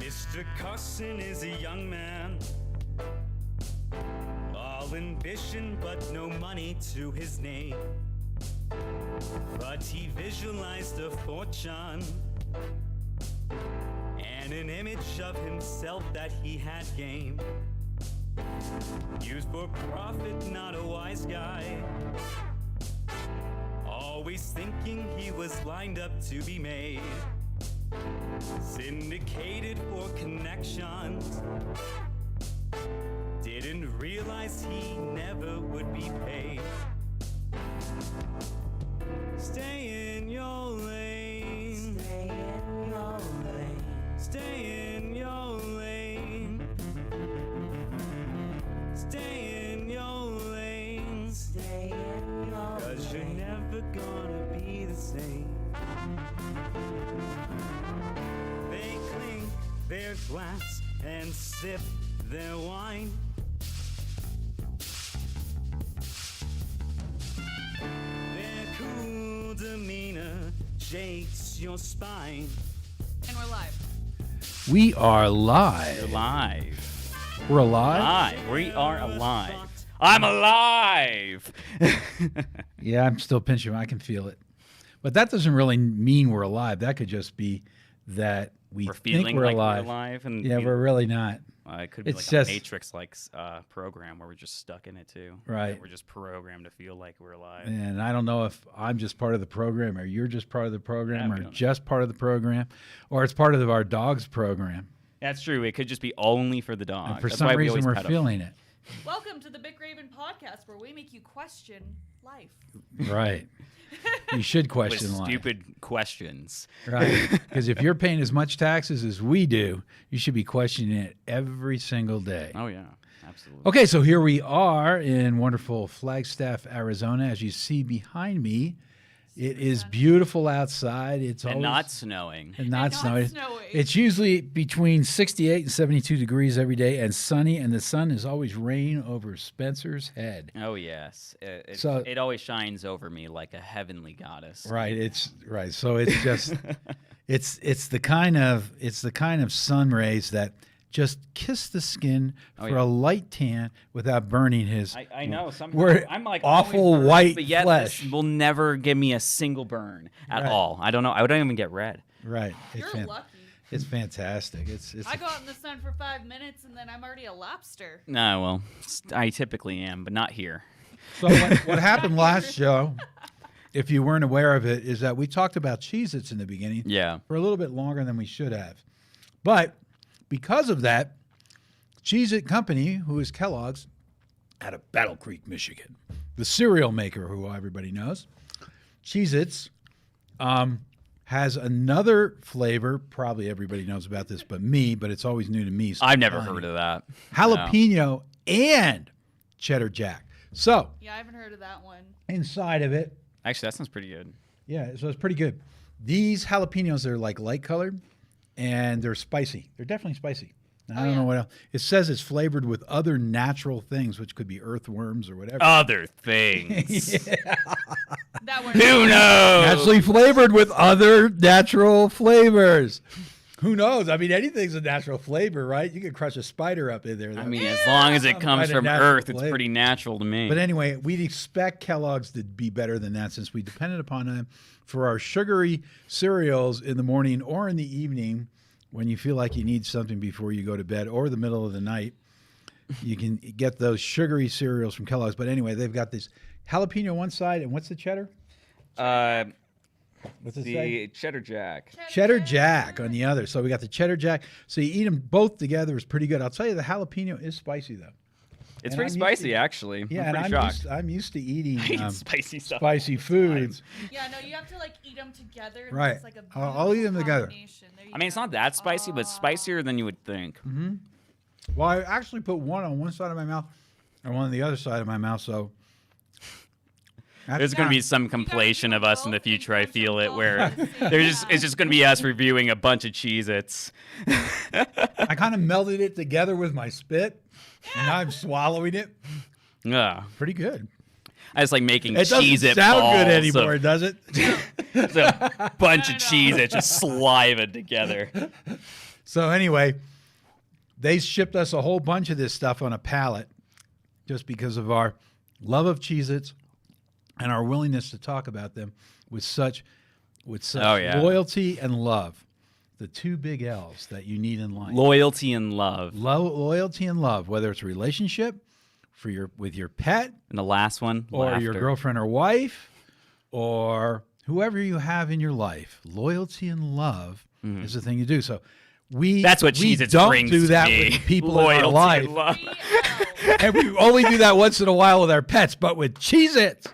Mr. Carson is a young man, all ambition but no money to his name. But he visualized a fortune and an image of himself that he had gained. Used for profit, not a wise guy, always thinking he was lined up to be made. Syndicated for connections, didn't realize he never would be paid. Stay in your lane. Stay in your lane. Stay in your lane. Stay in your lane. Stay in your lane. 'Cause you're never gonna be the same. They clink their glass and sip their wine. Their cool demeanor shakes your spine. And we're live. We are live. We're live. We're alive? Live. We are alive. I'm alive! Yeah, I'm still pinching. I can feel it. But that doesn't really mean we're alive. That could just be that We're think feeling we're like alive. we're alive. And Yeah, we're really not. it could be it's like just- a Matrix-like program where we're just stuck in it too. Right. We're just programmed to feel like we're alive. And I don't know if I'm just part of the program or you're just part of the program Yeah, we or don't know. just part of the program or it's part of our dog's program. That's true. It could just be only for the dog. And for That's some why we reason always we're pet 'em. feeling it. Welcome to the Big Raven podcast where we make you question life. Right. You should With question life. stupid questions. Right. Because if you're paying as much taxes as we do, you should be questioning it every single day. Oh, yeah. Absolutely. Okay, so here we are in wonderful Flagstaff, Arizona. As you see behind me, it is beautiful outside. It's And always not snowing. and not not snowing. snowing. It's usually between 68 and 72 degrees every day and sunny, and the sun is always rain over Spencer's head. Oh, yes. So- It always shines over me like a heavenly goddess. Right, it's right. So it's just it's the kind of sun rays that just kiss the skin Oh, for yeah. a light tan without burning his I know. Sometimes We're I'm like awful always burned, white but yet flesh. This will never give me a single burn at Right. all. I don't know. I don't even get red. right. You're lucky. It's fantastic. It's I go out in the sun for 5 minutes and then I'm already a lobster. No, well, I typically am, but not here. So what happened last show, if you weren't aware of it, is that we talked about Cheez-Its in the beginning Yeah. for a little bit longer than we should have. But because of that, Cheez-It Company, who is Kellogg's, out of Battle Creek, Michigan, the cereal maker who everybody knows, Cheez-Its has another flavor. Probably everybody knows about this but me, but it's always new to me. So I've never heard of that. jalapeno and cheddar jack. So Yeah, I haven't heard of that one. inside of it, Actually, that sounds pretty good. yeah, so it's pretty good. These jalapenos are like light colored and they're spicy. They're definitely spicy. And I don't know what else. It says it's flavored with other natural things, which could be earthworms or whatever. Other things. That one. Who knows? Naturally flavored with other natural flavors. Who knows? I mean, anything's a natural flavor, right? You could crush a spider up in there. I mean, as long as it Some comes kind of from natural Earth, it's flavor. pretty natural to me. But anyway, we'd expect Kellogg's to be better than that since we depended upon them for our sugary cereals in the morning or in the evening when you feel like you need something before you go to bed or the middle of the night. You can get those sugary cereals from Kellogg's. But anyway, they've got this jalapeno one side, and what's the cheddar? What's it say? the Cheddar Jack. Cheddar Jack on the other. So we got the Cheddar Jack. So you eat them both together. It's pretty good. I'll tell you, the jalapeno is spicy, though. It's And pretty I'm used spicy, to- actually. Yeah, I'm and pretty shocked. I'm used to eating I eat spicy stuff. spicy foods. Yeah, no, you have to like eat them together. And Right. It's like a I'll eat them beautiful together. combination. There you I mean, it's go. not that spicy, but spicier than you would think. Well, I actually put one on one side of my mouth and one on the other side of my mouth, so There's going to be some compilation of us in the future, I feel it, where it's just going to be us reviewing a bunch of Cheez-Its. I kind of melted it together with my spit, and now I'm swallowing it. Yeah. Pretty good. I just like making It doesn't Cheez-It sound balls good anymore, of- does it? It's a bunch of Cheez-Its just saliva together. So anyway, they shipped us a whole bunch of this stuff on a pallet just because of our love of Cheez-Its and our willingness to talk about them with such loyalty and love. The two big L's that you need in life. Loyalty and love. Loyalty and love, whether it's a relationship with your pet, And the last one, or laughter. your girlfriend or wife, or whoever you have in your life. Loyalty and love is the thing you do. So That's what we Cheez-Its don't brings do to that me. with people Loyalty in our life. and love. And we only do that once in a while with our pets, but with Cheez-Its,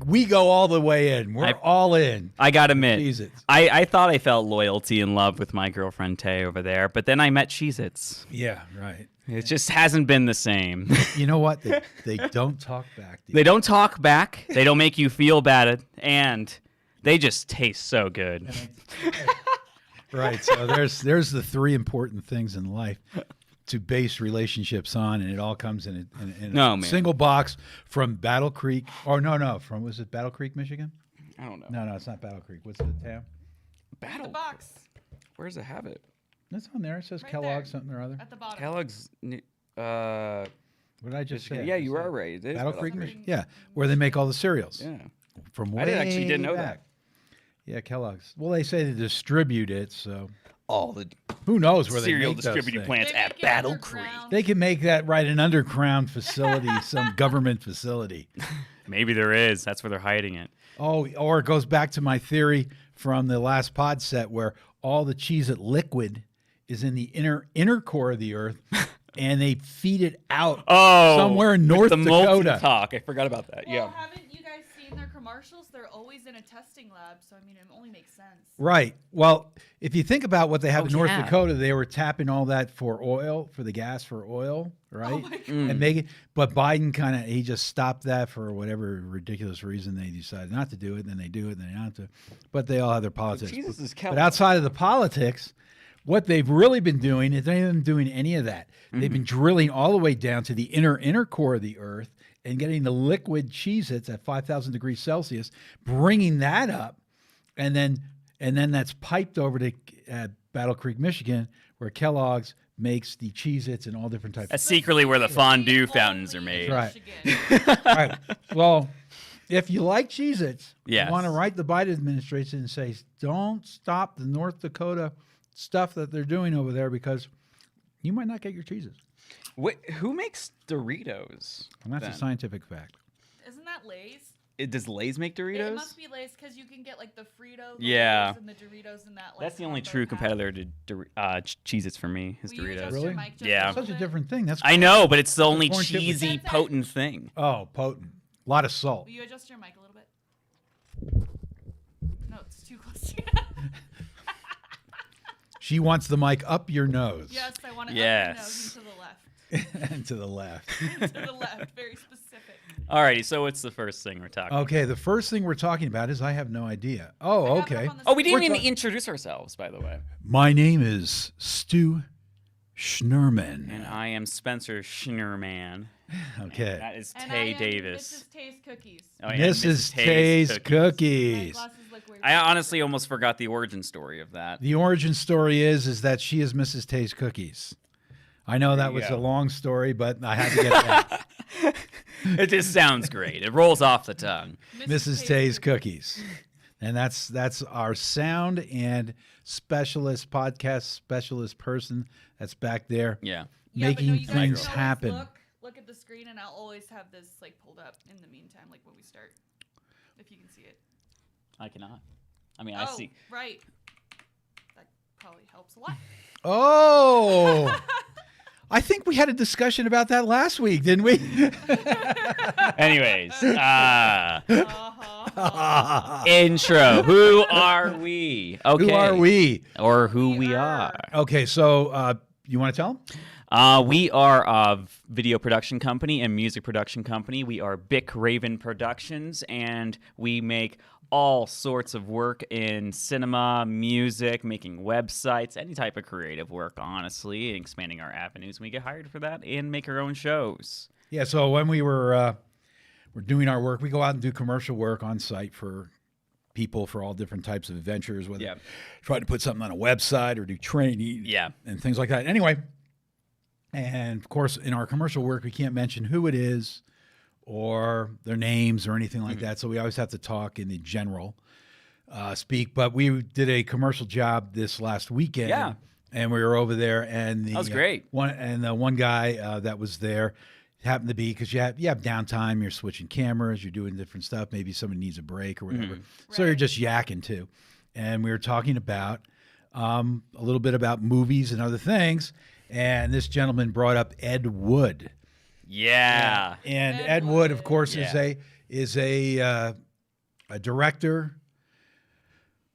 we go all the way in. We're all in. I gotta admit, Cheez-Its. I thought I felt loyalty and love with my girlfriend Tay over there, but then I met Cheez-Its. Yeah, right. It just hasn't been the same. You know what? They don't talk back. They don't talk back. They don't make you feel bad, and they just taste so good. Right. So there's the three important things in life to base relationships on, and it all comes in a single box from Battle Creek. Or was it Battle Creek, Michigan? I don't know. No, it's not Battle Creek. What's the town? Battle. The box Where does it have it? That's on there. It says Right Kellogg's there. something or other. at the bottom. Kellogg's. What did I just say? Yeah, you are right. It is Battle Creek, Michigan. Yeah, where they make all the cereals. Yeah. From I way didn't know back. Yeah, Kellogg's. Well, they say they distribute it, so All the who knows where cereal they make those distributing things. plants They at make it Battle underground. Creek. They can make that right an underground facility, some government facility. Maybe there is. That's where they're hiding it. Oh, or it goes back to my theory from the last pod set where all the Cheez-It liquid is in the inner core of the earth, and they feed it out somewhere in North the molten Dakota. talk. I forgot about that. Well, Yeah. haven't you guys seen their commercials? They're always in a testing lab, so I mean, it only makes sense. Right. Well, if you think about what they have in North yeah. Dakota, they were tapping all that for oil, for the gas for oil, right? And making, but Biden he just stopped that for whatever ridiculous reason they decided not to do it. Then they do it, then they don't do it. But they all have their politics. Jesus is But outside of the politics, what they've really been doing is they haven't been doing any of that. They've been drilling all the way down to the inner core of the earth and getting the liquid Cheez-Its at 5,000 degrees Celsius, bringing that up, and then that's piped over to Battle Creek, Michigan, where Kellogg's makes the Cheez-Its and all different types. That's secretly where the fondue fountains are made. Right. All right. Well, if you like Cheez-Its, Yes. you want to write the Biden administration and say, don't stop the North Dakota stuff that they're doing over there because you might not get your Cheez-Its. Who makes Doritos? And that's a scientific fact. Isn't that Lay's? Does Lay's make Doritos? It must be Lay's because you can get like the Frito, the Yeah. Lay's, and the Doritos in that. Like, That's the only combo true pack. competitor to Cheez-Its for me, is Will you adjust Doritos. your Really? mic just Yeah. little Such a bit? different thing. That's I know, but it's the only corn chip with- cheesy, That's it. potent thing. Oh, potent. A lot of salt. Will you adjust your mic a little bit? No, it's too close to you. She wants the mic up your nose. Yes, I want it Yes. up your nose And to the left. and to the left. To the left, very specific. Alrighty, so what's the first thing we're talking about? Okay, the first thing we're talking about is I have no idea. Oh, I have it okay. up on the Oh, we screen. didn't We're even introduce ourselves, by the way. My name is Stu And Schnurman. I am Spencer Schnurman. Okay. That is And Tay I am Davis. Mrs. Tay's cookies. Oh, yeah, Mrs. Tay's Tay's My cookies. glasses look weird. I honestly almost forgot the origin story of that. The origin story is that she is Mrs. Tay's cookies. I know that you was go. a long story, but I had to get that. It just sounds great. It rolls off the tongue. Mrs. Tay's cookies. And that's our sound and specialist, podcast specialist person that's back there Yeah. Yeah, but no, making you guys things can always happen. Look at the screen, and I'll always have this like pulled up in the meantime, like when we start, if you can see it. I cannot. I mean, I Oh, see. right. That probably helps a lot. Oh, I think we had a discussion about that last week, didn't we? Anyways, Uh-huh. intro. Who are we? Okay. Who are we? Or who we are. Okay, so you want to tell them? We are a video production company and music production company. We are Bick Raven Productions, and we make all sorts of work in cinema, music, making websites, any type of creative work, honestly, and expanding our avenues. We get hired for that and make our own shows. Yeah, so when we're doing our work, we go out and do commercial work on site for people for all different types of adventures, whether Yeah. trying to put something on a website or do training Yeah. and things like that. Anyway, and of course, in our commercial work, we can't mention who it is or their names or anything like that. So we always have to talk in the general speak. But we did a commercial job this last weekend. Yeah. And we were over there, and the That was great. The one guy that was there happened to be, because you have downtime, you're switching cameras, you're doing different stuff. Maybe somebody needs a break or whatever. So you're just yakking too. And we were talking about a little bit about movies and other things. And this gentleman brought up Ed Wood. Yeah. And Ed Ed Wood, of Wood. course, Yeah. is a director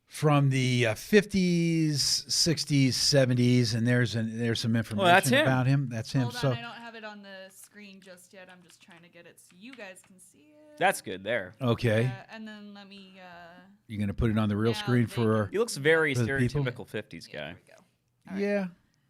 from the 50s, 60s, 70s, and there's some information that's him. about him. That's him. Hold So on, I don't have it on the screen just yet. I'm just trying to get it so you guys can see it. That's good there. okay, And then let me. you're gonna put it on the real Now screen they for He looks very For the people? stereotypical 50s There guy. we go. All right. yeah.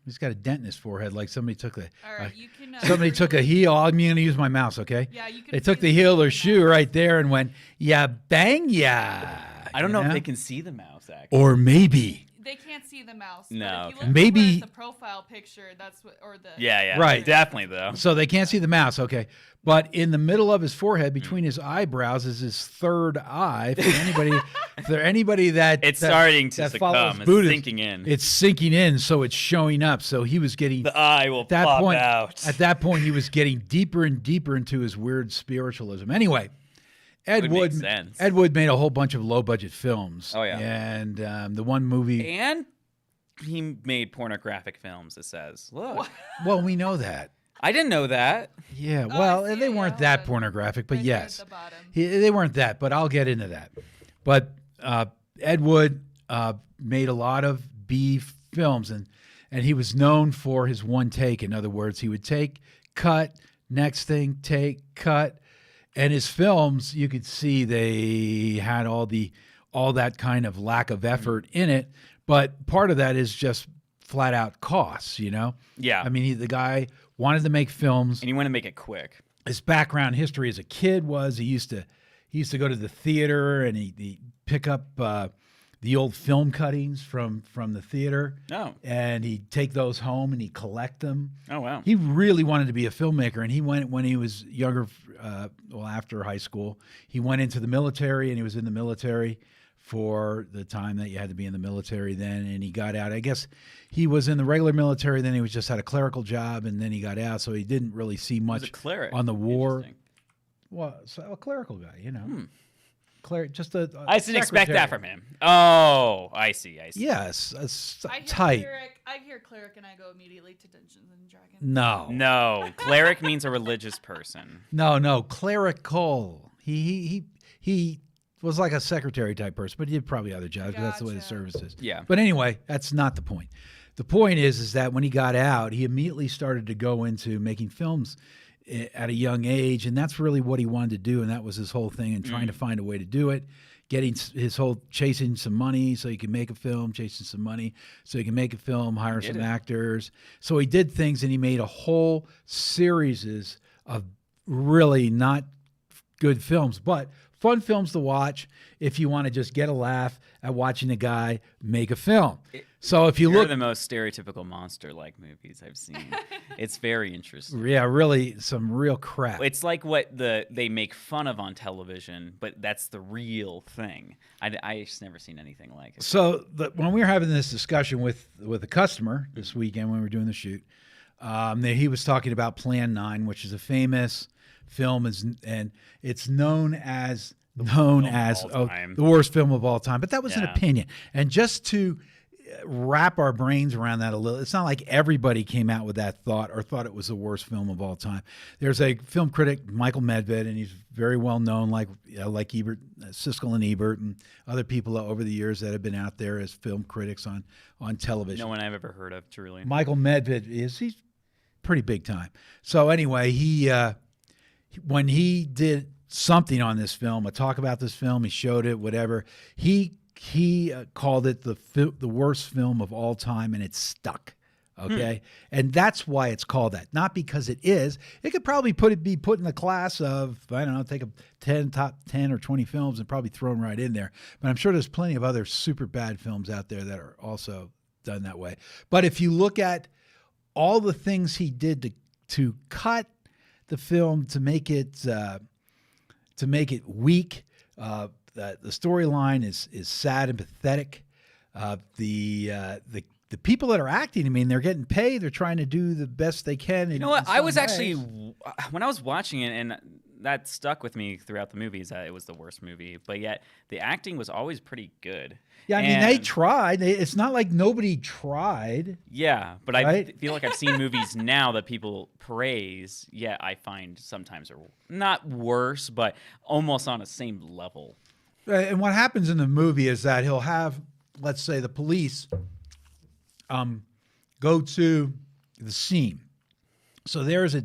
He's got a dent in his forehead, like somebody took a All right, you can. somebody took a heel. I'm gonna use my mouse, okay? Yeah, you can. They took see the heel of their mouse. shoe right there and went, yeah, bang, yeah. I don't know You if they can see the mouse, actually. Or maybe. They can't see the mouse. No, But if you okay. look Maybe- over at the profile picture, that's what, or the. Yeah. Right. Definitely, though. So they can't see the mouse, okay. But in the middle of his forehead, between his eyebrows, is his third eye. For anybody that It's that- starting to that follows succumb. It's Buddhism, sinking in. It's sinking in, so it's showing up. So he was getting The eye will at that pop point. out. At that point, he was getting deeper and deeper into his weird spiritualism. Anyway, Ed Would Wood. make sense. Ed Wood made a whole bunch of low-budget films. Oh, yeah. And the one movie. And he made pornographic films, it says. Look. Well, we know that. I didn't know that. Yeah. Oh, Well, I see they it, weren't yeah, that hold on. pornographic, but Right there at yes. the bottom. They weren't that, but I'll get into that. But Ed Wood made a lot of B films, and he was known for his one take. In other words, he would take, cut, next thing, take, cut. And his films, you could see they had all that kind of lack of effort in it. But part of that is just flat out costs, you know? Yeah. I mean, the guy wanted to make films. And you want to make it quick. His background history as a kid was he used to go to the theater, and he'd pick up the old film cuttings from the theater. Oh. And he'd take those home and he'd collect them. Oh, wow. He really wanted to be a filmmaker, and he went when he was younger, after high school. He went into the military, and he was in the military for the time that you had to be in the military then, and he got out. I guess he was in the regular military, then he was just had a clerical job, and then he got out, so he didn't really see He was much a cleric. on the war. Interesting. Well, so a clerical guy, you know. Just a I didn't expect secretary. that from him. Oh, I see. Yes, I hear tight. Cleric, I hear cleric, and I go immediately to Dungeons and Dragons. No, No, cleric means a religious person. no, clerical. He was like a secretary type person, but he did probably other jobs. But that's the way the Gotcha. service is. Yeah. But anyway, that's not the point. The point is that when he got out, he immediately started to go into making films at a young age, and that's really what he wanted to do, and that was his whole thing, and trying to find a way to do it. Getting his whole chasing some money so he can make a film, chasing some money so he can make a film, hire some actors. So he did things, and he made a whole series of really not good films, but fun films to watch if you want to just get a laugh at watching a guy make a film. So if you They're look, the most stereotypical monster-like movies I've seen. It's very interesting. yeah, really some real crap. It's like what they make fun of on television, but that's the real thing. I just never seen anything like it. So when we were having this discussion with a customer this weekend when we were doing the shoot, he was talking about Plan 9, which is a famous film, and it's known as all time. the worst film of all time. But that was an Yeah. opinion, and just to wrap our brains around that a little, it's not like everybody came out with that thought or thought it was the worst film of all time. There's a film critic, Michael Medved, and he's very well known, like Ebert, Siskel and Ebert, and other people over the years that have been out there as film critics on television. No one I've ever heard of, truly. Michael Medved he's pretty big time. So anyway, he when he did something on this film, a talk about this film, he showed it, whatever. He called it the worst film of all time, and it stuck. Okay. And that's why it's called that. Not because it is. It could probably be put in the class of, I don't know, take a top 10 or 20 films and probably thrown right in there. But I'm sure there's plenty of other super bad films out there that are also done that way. But if you look at all the things he did to cut the film to make it weak, the storyline is sad and pathetic. The people that are acting, I mean, they're getting paid. They're trying to do the best they can. You know what? I was actually, when I was watching it, and that stuck with me throughout the movies, that it was the worst movie. But yet, the acting was always pretty good. Yeah, I mean, they tried. It's not like nobody tried. Yeah, but right? I feel like I've seen movies now that people praise, yet I find sometimes are not worse, but almost on the same level. And what happens in the movie is that he'll have, let's say, the police go to the scene. So there's a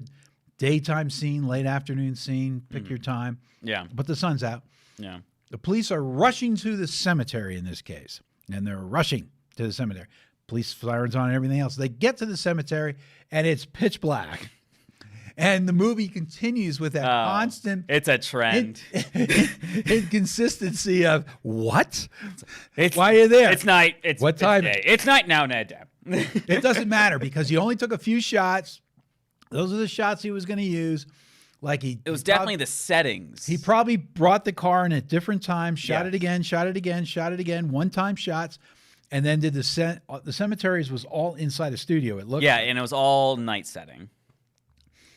daytime scene, late afternoon scene, pick your time. Yeah. But the sun's out. Yeah. The police are rushing to the cemetery in this case, and they're rushing to the cemetery. Police sirens on and everything else. They get to the cemetery, and it's pitch black. And the movie continues with that constant... It's a trend. Inconsistency of, what? Why are you there? It's night. What time? It's day. It's night now, Ned. It doesn't matter because he only took a few shots. Those are the shots he was going to use. It was definitely the settings. He probably brought the car in at different times, shot it again, shot it again, shot it again, one-time shots, and then did the cemeteries was all inside a studio. It looked and it was all night setting.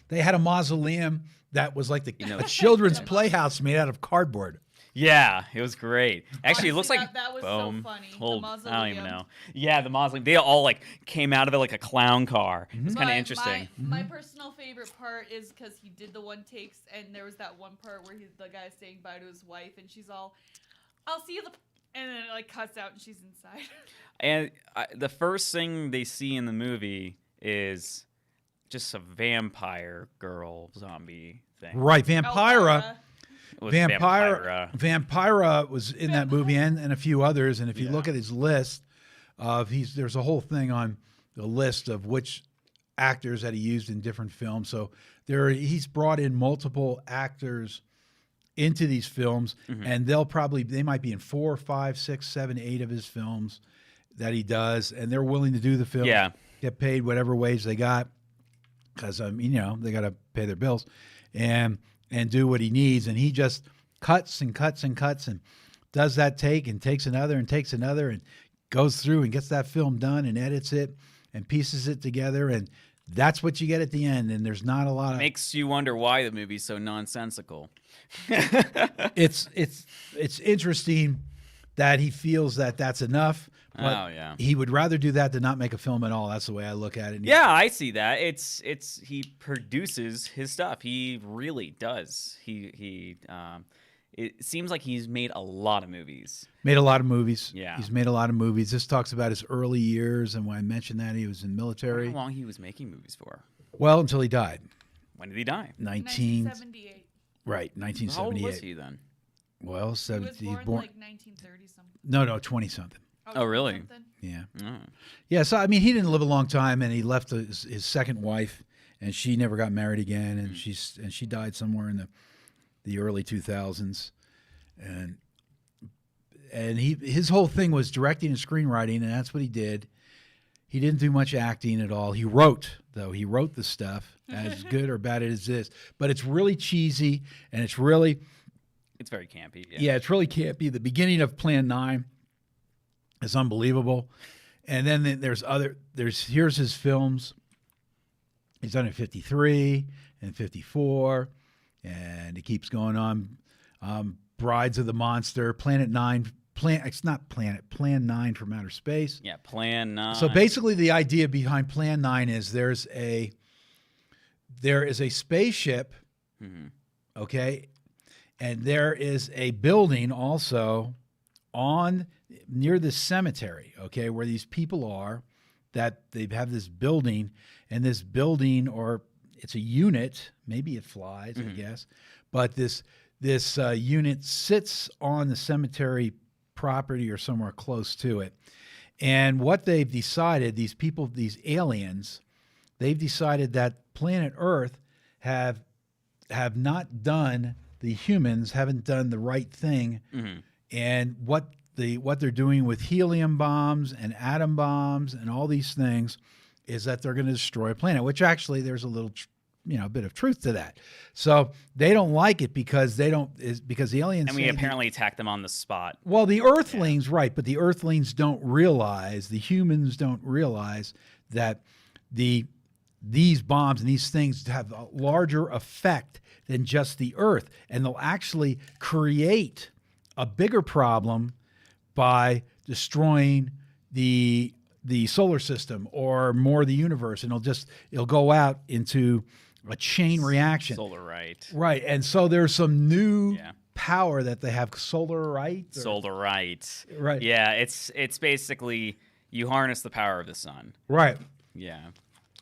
They had a mausoleum that was like a children's playhouse made out of cardboard. Yeah, it was great. Actually, it looks like that was boom. so funny. Hold, The I don't even mausoleum. know. Yeah, the mausoleum. They all came out of it like a clown car. It's kind of interesting. My personal favorite part is because he did the one takes, and there was that one part where the guy's saying bye to his wife, and she's all, "I'll see you," and then it cuts out, and she's inside. And the first thing they see in the movie is just a vampire girl zombie thing. Right, Vampira. It was Vampira. Vampira was in that movie and a few others. And if you look at his list there's a whole thing on the list of which actors that he used in different films. So he's brought in multiple actors into these films, and they might be in 4, 5, 6, 7, 8 of his films that he does, and they're willing to do the film. Yeah. Get paid whatever wage they got, because they got to pay their bills, and do what he needs. And he just cuts and cuts and cuts and does that take and takes another and takes another and goes through and gets that film done and edits it and pieces it together. And that's what you get at the end. And there's not a lot of... Makes you wonder why the movie's so nonsensical. It's interesting that he feels that that's enough. But he would rather do that than not make a film at all. That's the way I look at it. Yeah, I see that. He produces his stuff. He really does. It seems like he's made a lot of movies. Made a lot of movies. Yeah. He's made a lot of movies. This talks about his early years, and when I mentioned that he was in military. How long he was making movies for? Well, until he died. When did he die? 1978. Right, 1978. How old was he then? Well, He was born like 1930 something. No, 20-something. Oh, really? Something? Yeah. Oh. Yeah, so, I mean, he didn't live a long time, and he left his second wife, and she never got married again, and she died somewhere in the early 2000s. And his whole thing was directing and screenwriting, and that's what he did. He didn't do much acting at all. He wrote, though. He wrote the stuff, as good or bad as it is. But it's really cheesy, and it's very campy. Yeah, it's really campy. The beginning of Plan 9 is unbelievable. And then here's his films. He's done it 1953 and 1954, and it keeps going on. Brides of the Monster, Planet 9, Plan 9 from Outer Space. Yeah, Plan 9. So basically the idea behind Plan 9 is there is a spaceship, okay, and there is a building also near the cemetery, okay, where these people are, that they have this building, and this building, or it's a unit, maybe it flies, I guess, but this unit sits on the cemetery property or somewhere close to it. And what they've decided, these people, these aliens, they've decided that planet Earth have not done, the humans haven't done the right thing. And what they're doing with helium bombs and atom bombs and all these things is that they're going to destroy a planet, which actually there's a little a bit of truth to that. So they don't like it because because the aliens, and we apparently attacked them on the spot. Well, the Earthlings, right, but the Earthlings don't realize, the humans don't realize that these bombs and these things have a larger effect than just the Earth, and they'll actually create a bigger problem by destroying the solar system or more the universe, and it'll go out into a chain reaction. Solarite. Right. And so there's some new power that they have, solarite. Solarite. Right. Yeah, it's basically you harness the power of the sun. Right. Yeah.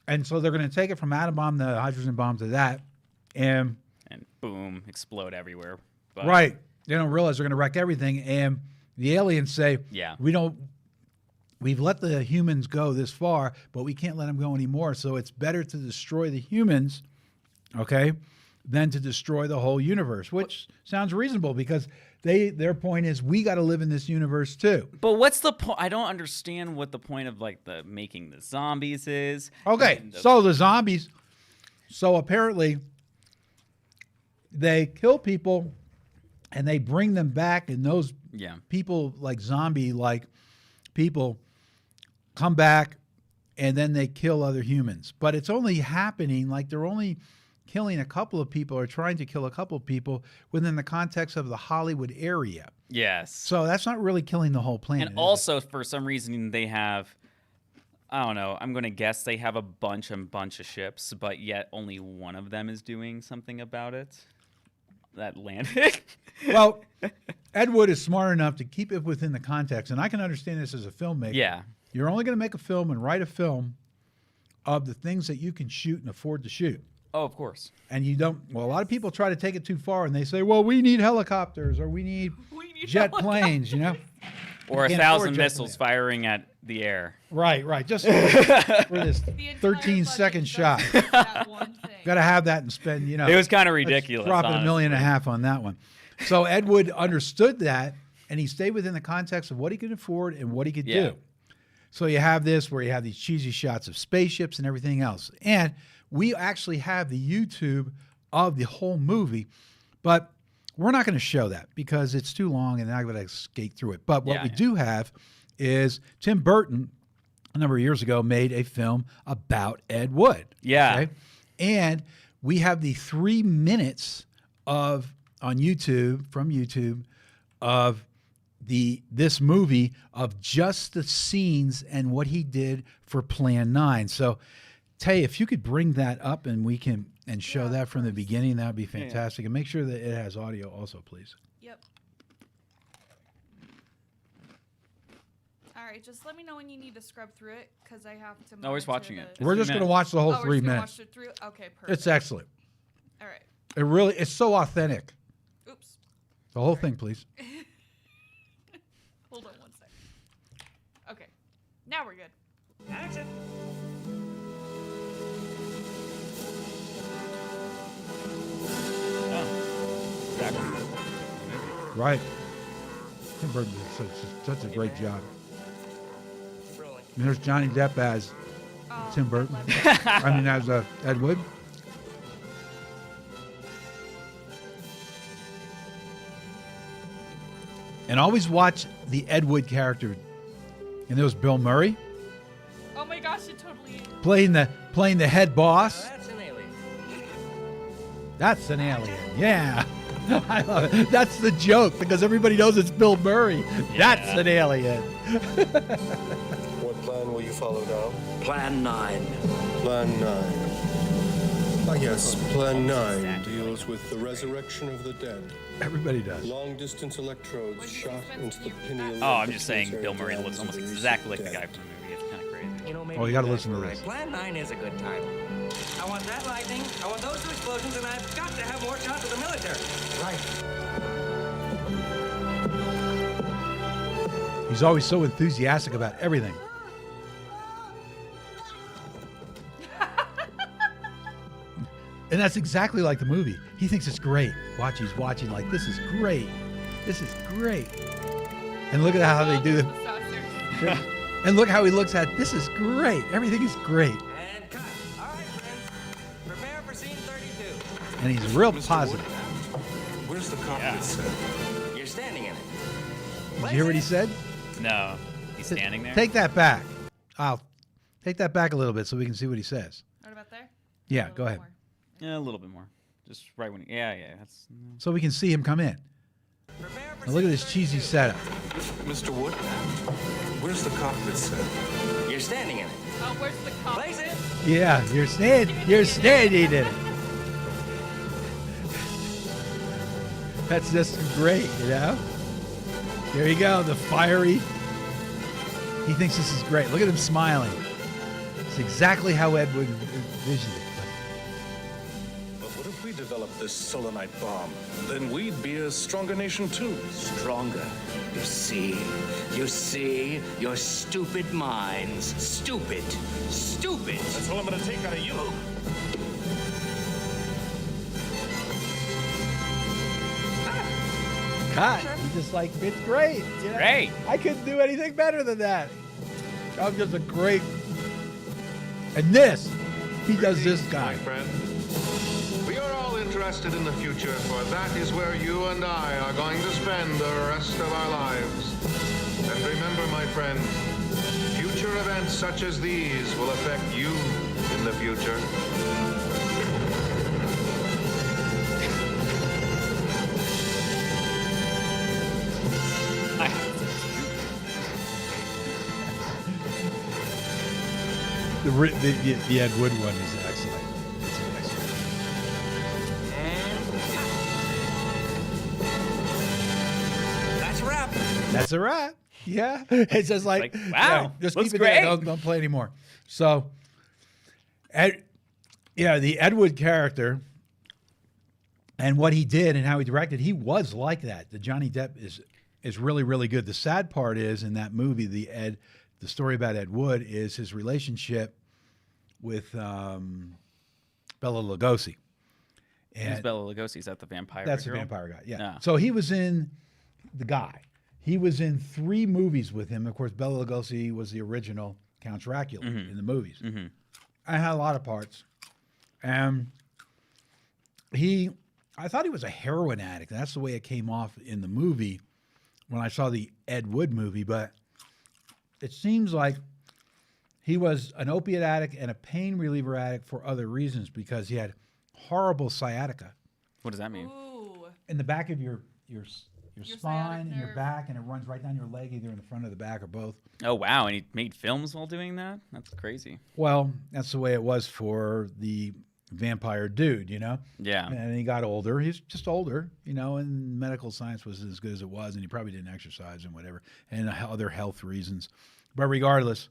And so they're going to take it from atom bomb to hydrogen bomb to that, and boom, explode everywhere. But right. They don't realize they're going to wreck everything, and the aliens say, we've let the humans go this far, but we can't let them go anymore. So it's better to destroy the humans, okay, than to destroy the whole universe, which sounds reasonable because their point is we got to live in this universe too. But what's the point? I don't understand what the point of like the making the zombies is. Okay, so the zombies. So apparently, they kill people, and they bring them back, and those people like zombie-like people come back, and then they kill other humans. But it's only happening, like they're only killing a couple of people or trying to kill a couple of people within the context of the Hollywood area. Yes. So that's not really killing the whole planet. And also, for some reason, they have, I don't know, I'm going to guess they have a bunch of ships, but yet only one of them is doing something about it. That landed. Well, Ed Wood is smart enough to keep it within the context, and I can understand this as a filmmaker. Yeah. You're only going to make a film and write a film of the things that you can shoot and afford to shoot. Oh, of course. And you don't, well, a lot of people try to take it too far, and they say, well, we need helicopters or we need jet planes, Or 1,000 missiles firing at the air. Right. Just for this 13-second shot. That one thing. Got to have that and spend, It was kind of ridiculous. Dropping $1.5 million on that one. So Ed Wood understood that, and he stayed within the context of what he could afford and what he could do. So you have this where you have these cheesy shots of spaceships and everything else. And we actually have the YouTube of the whole movie, but we're not going to show that because it's too long and I'm going to skate through it. But what we do have is Tim Burton, a number of years ago, made a film about Ed Wood. Yeah. Okay? And we have the 3 minutes on YouTube, from YouTube, of this movie of just the scenes and what he did for Plan 9. So, Tay, if you could bring that up and we can show that from the beginning, that would be fantastic. And make sure that it has audio also, please. Yep. All right, just let me know when you need to scrub through it because I have to. No, we're just watching it. We're just going to watch the whole 3 minutes. Watch it through? Okay, perfect. It's excellent. All right. It's so authentic. Oops. The whole thing, please. Hold on 1 second. Okay, now we're good. Action. Right. Tim Burton did such a great job. And there's Johnny Depp as Tim Burton. I mean, as Ed Wood. And always watch the Ed Wood character. And there was Bill Murray Oh my gosh, it totally is. playing the head boss. That's an alien. That's an alien. Yeah. I love it. That's the joke because everybody knows it's Bill Murray. That's an alien. What plan will you follow now? Plan 9. Plan 9. Ah, yes, Plan 9 deals with the resurrection of the dead. Everybody does. Long-distance electrodes shot into the pineal. Oh, I'm just saying Bill Murray looks almost exactly like the guy from the movie. It's kind of crazy. You know, maybe Oh, you gotta guys listen to were this. right. Plan 9 is a good title. I want that lightning, I want those 2 explosions, and I've got to have more shots of the military. Right. He's always so enthusiastic about everything. And that's exactly like the movie. He thinks it's great. He's watching like, this is great. This is great. And look at how they do it. And look how he looks at, this is great. Everything is great. And cut. All right, friends. Prepare for scene 32. And he's real Mr. positive. Wood, where's the cockpit set? You're standing in it. Did you hear what he said? No. He's standing there. Take that back. I'll take that back a little bit so we can see what he says. What about there? Yeah, A little go ahead. more. Yeah, a little bit more. Just right when. Yeah. That's. So we can see him come in. Prepare for Now look at scene this cheesy 32. setup. Mr. Wood, where's the cockpit set? You're standing in it. Oh, where's the cop? Place it. Yeah, you're standing in it. That's just great, you know? There you go, the fiery. He thinks this is great. Look at him smiling. It's exactly how Ed would envision it. But what if we developed this selenite bomb? Then we'd be a stronger nation too. Stronger. You see, your stupid minds. Stupid. That's all I'm gonna take out of you. Cut. He just like, it's great. You know? Great. I couldn't do anything better than that. I'm just a great. And this, he does this guy. My friend, we are all interested in the future, for that is where you and I are going to spend the rest of our lives. And remember, my friend, future events such as these will affect you in the future. The Ed Wood one is excellent. It's excellent. That's a wrap. That's a wrap. Yeah. It's just like, Like, wow, yeah, just looks keep it there. great. Don't play anymore. So, the Ed Wood character and what he did and how he directed, he was like that. The Johnny Depp is really, really good. The sad part is in that movie, the story about Ed Wood is his relationship with Bella Lugosi. Who's And Bella Lugosi? Is that the vampire? that's the girl? vampire guy. Yeah. Ah. So he was in The Guy. He was in 3 movies with him. Of course, Bela Lugosi was the original Count Dracula in the movies. Mm-hmm. I had a lot of parts. I thought he was a heroin addict. That's the way it came off in the movie when I saw the Ed Wood movie. But it seems like he was an opiate addict and a pain reliever addict for other reasons because he had horrible sciatica What does that mean? Ooh. in the back of your Your spine sciatic and your nerve. back, and it runs right down your leg, either in the front or the back or both. Oh wow! And he made films while doing that. That's crazy. Well, that's the way it was for the vampire dude, you know? Yeah. And he got older. He's just older, you know, and medical science was as good as it was, and he probably didn't exercise and whatever, and other health reasons. But regardless,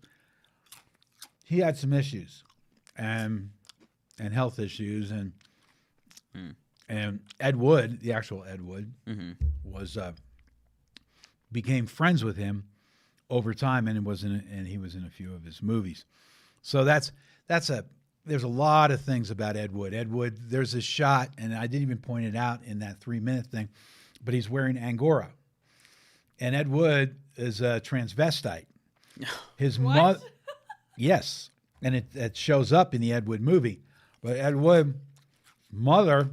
he had some issues and health issues, and Ed Wood, the actual Ed Wood, was became friends with him over time, and he was in a few of his movies. So there's a lot of things about Ed Wood. Ed Wood, there's a shot, and I didn't even point it out in that 3-minute thing, but he's wearing Angora, and Ed Wood is a transvestite. His What? mother, yes, and it shows up in the Ed Wood movie. But Ed Wood's mother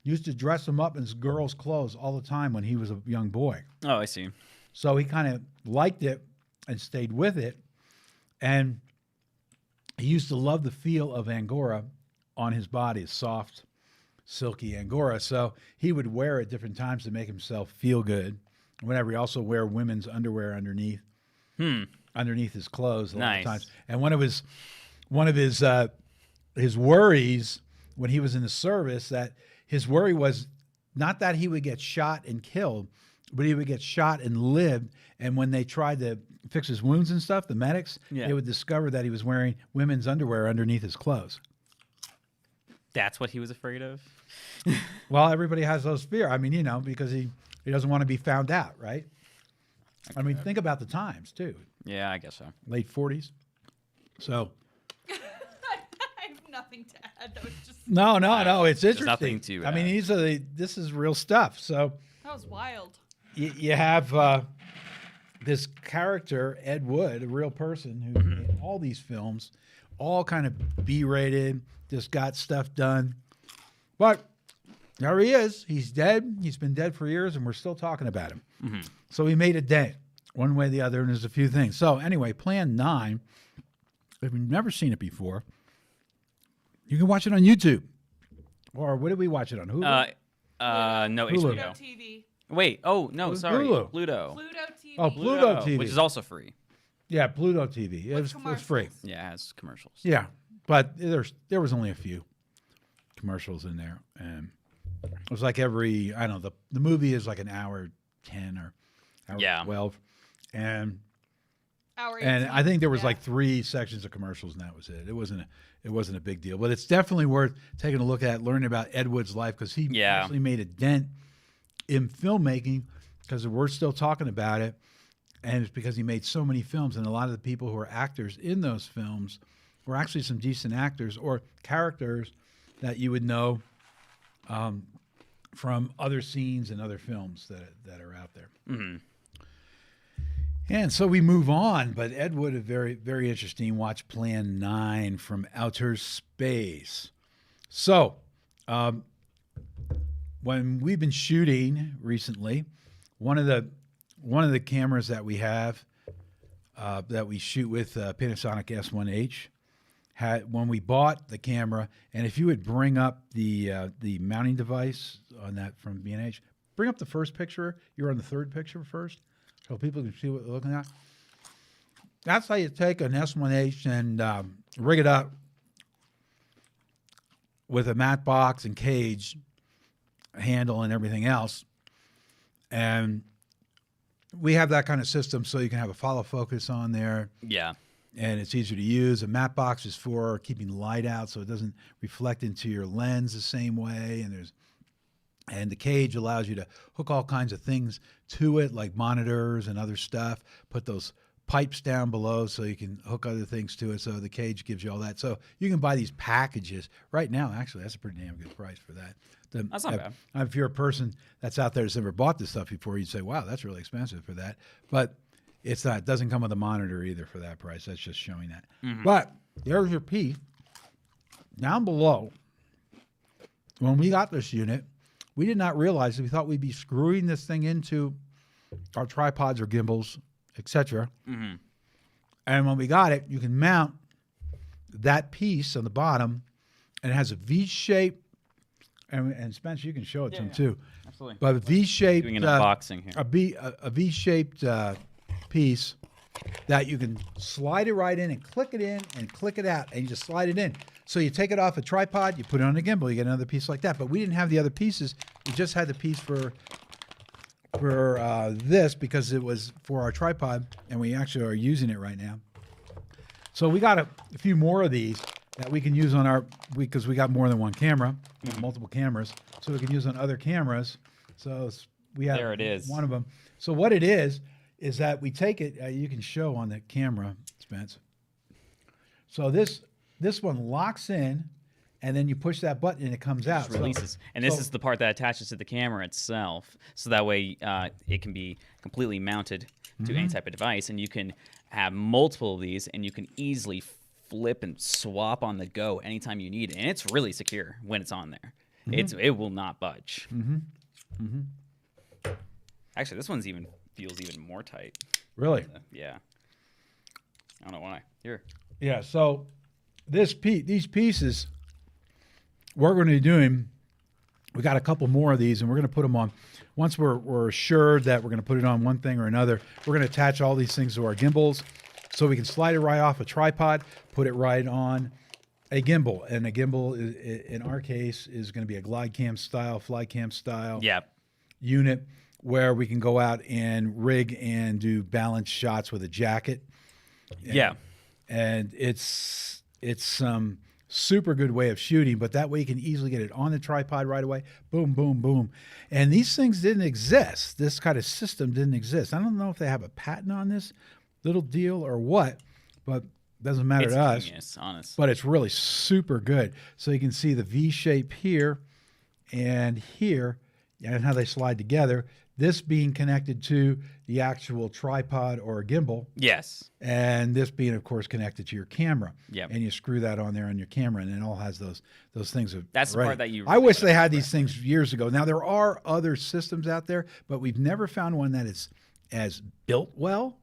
used to dress him up in girls' clothes all the time when he was a young boy. Oh, I see. So he kind of liked it and stayed with it. And he used to love the feel of Angora on his body, soft, silky Angora. So he would wear it different times to make himself feel good. Whenever he also wear women's underwear underneath his clothes a lot of Nice. times. And one of his worries when he was in the service, that his worry was not that he would get shot and killed, but he would get shot and live. And when they tried to fix his wounds and stuff, the medics, Yeah. they would discover that he was wearing women's underwear underneath his clothes. That's what he was afraid of. Well, everybody has those fear. I mean, you know, because he doesn't want to be found out, right? I mean, think about the times too. Yeah, I guess so. Late 40s. So I have nothing to add. That was just no, it's interesting. nothing to I mean, this is real stuff. So that was wild. you have this character, Ed Wood, a real person who made all these films, all kind of B-rated, just got stuff done. But there he is. He's dead. He's been dead for years, and we're still talking about him. So he made a dent one way or the other, and there's a few things. So anyway, Plan 9, if you've never seen it before, you can watch it on YouTube. Or what did we watch it on? Hulu? No, Hulu. Pluto HBO. TV. Wait. Oh no, was sorry. Hulu. Pluto. Pluto TV. Oh, Pluto TV. which is also free. Yeah, Pluto TV. It With was free. commercials. Yeah, it has commercials. Yeah, but there was only a few commercials in there, and it was like every, I don't know, the movie is like an hour 10 or hour 12, and Hour and 18, I think there was yeah. like 3 sections of commercials, and that was it. It wasn't a big deal, but it's definitely worth taking a look at, learning about Ed Wood's life, because he actually made a dent in filmmaking, because we're still talking about it, and it's because he made so many films, and a lot of the people who are actors in those films were actually some decent actors or characters that you would know from other scenes and other films that are out there. And so we move on, but Ed Wood is very, very interesting. Watch Plan 9 from Outer Space. So, when we've been shooting recently, one of the cameras that we have that we shoot with Panasonic S1H had, when we bought the camera, and if you would bring up the mounting device on that from B&H, bring up the first picture. You're on the third picture first, so people can see what we're looking at. That's how you take an S1H and rig it up with a matte box and cage handle and everything else. And we have that kind of system so you can have a follow focus on there. Yeah. And it's easier to use. A matte box is for keeping light out so it doesn't reflect into your lens the same way. And the cage allows you to hook all kinds of things to it, like monitors and other stuff. Put those pipes down below so you can hook other things to it. So the cage gives you all that. So you can buy these packages right now. Actually, that's a pretty damn good price for that. That's not bad. If you're a person that's out there that's never bought this stuff before, you'd say, wow, that's really expensive for that. But it's not. It doesn't come with a monitor either for that price. That's just showing that. But there's your piece. Down below, when we got this unit, we did not realize that we thought we'd be screwing this thing into our tripods or gimbals, etc. And when we got it, you can mount that piece on the bottom, and it has a V-shape. And Spencer, you can show it to him too. Absolutely. But a V-shaped, Doing an unboxing here. a V-shaped piece that you can slide it right in and click it in and click it out, and you just slide it in. So you take it off a tripod, you put it on a gimbal, you get another piece like that. But we didn't have the other pieces. We just had the piece for this because it was for our tripod, and we actually are using it right now. So we got a few more of these that we can use on our, because we got more than one camera, multiple cameras, so we can use on other cameras. So we have There it is. one of them. So what it is that we take it, you can show on the camera, Spence. So this one locks in, and then you push that button and it comes out. Just releases. And this is the part that attaches to the camera itself. So that way it can be completely mounted to any type of device, and you can have multiple of these, and you can easily flip and swap on the go anytime you need it. And it's really secure when it's on there. It will not budge. Actually, this one's feels even more tight. Really? Yeah. I don't know why. Here. Yeah, so these pieces, we're going to be doing, we got a couple more of these, and we're going to put them on. Once we're assured that we're going to put it on one thing or another, we're going to attach all these things to our gimbals so we can slide it right off a tripod, put it right on a gimbal. And a gimbal, in our case, is going to be a glide cam style, fly cam style unit where we can go out and rig and do balance shots with a jacket. And it's super good way of shooting, but that way you can easily get it on the tripod right away. Boom, boom, boom. And these things didn't exist. This kind of system didn't exist. I don't know if they have a patent on this little deal or what, but doesn't matter It's to us. genius, honest. But it's really super good. So you can see the V shape here and here and how they slide together. This being connected to the actual tripod or gimbal. Yes. And this being, of course, connected to your camera. Yep. And you screw that on there on your camera, and it all has those things. That's the already. part that you I really wish gotta they had figure these things years ago. Now, there are other systems out there, but we've never found one that is as built well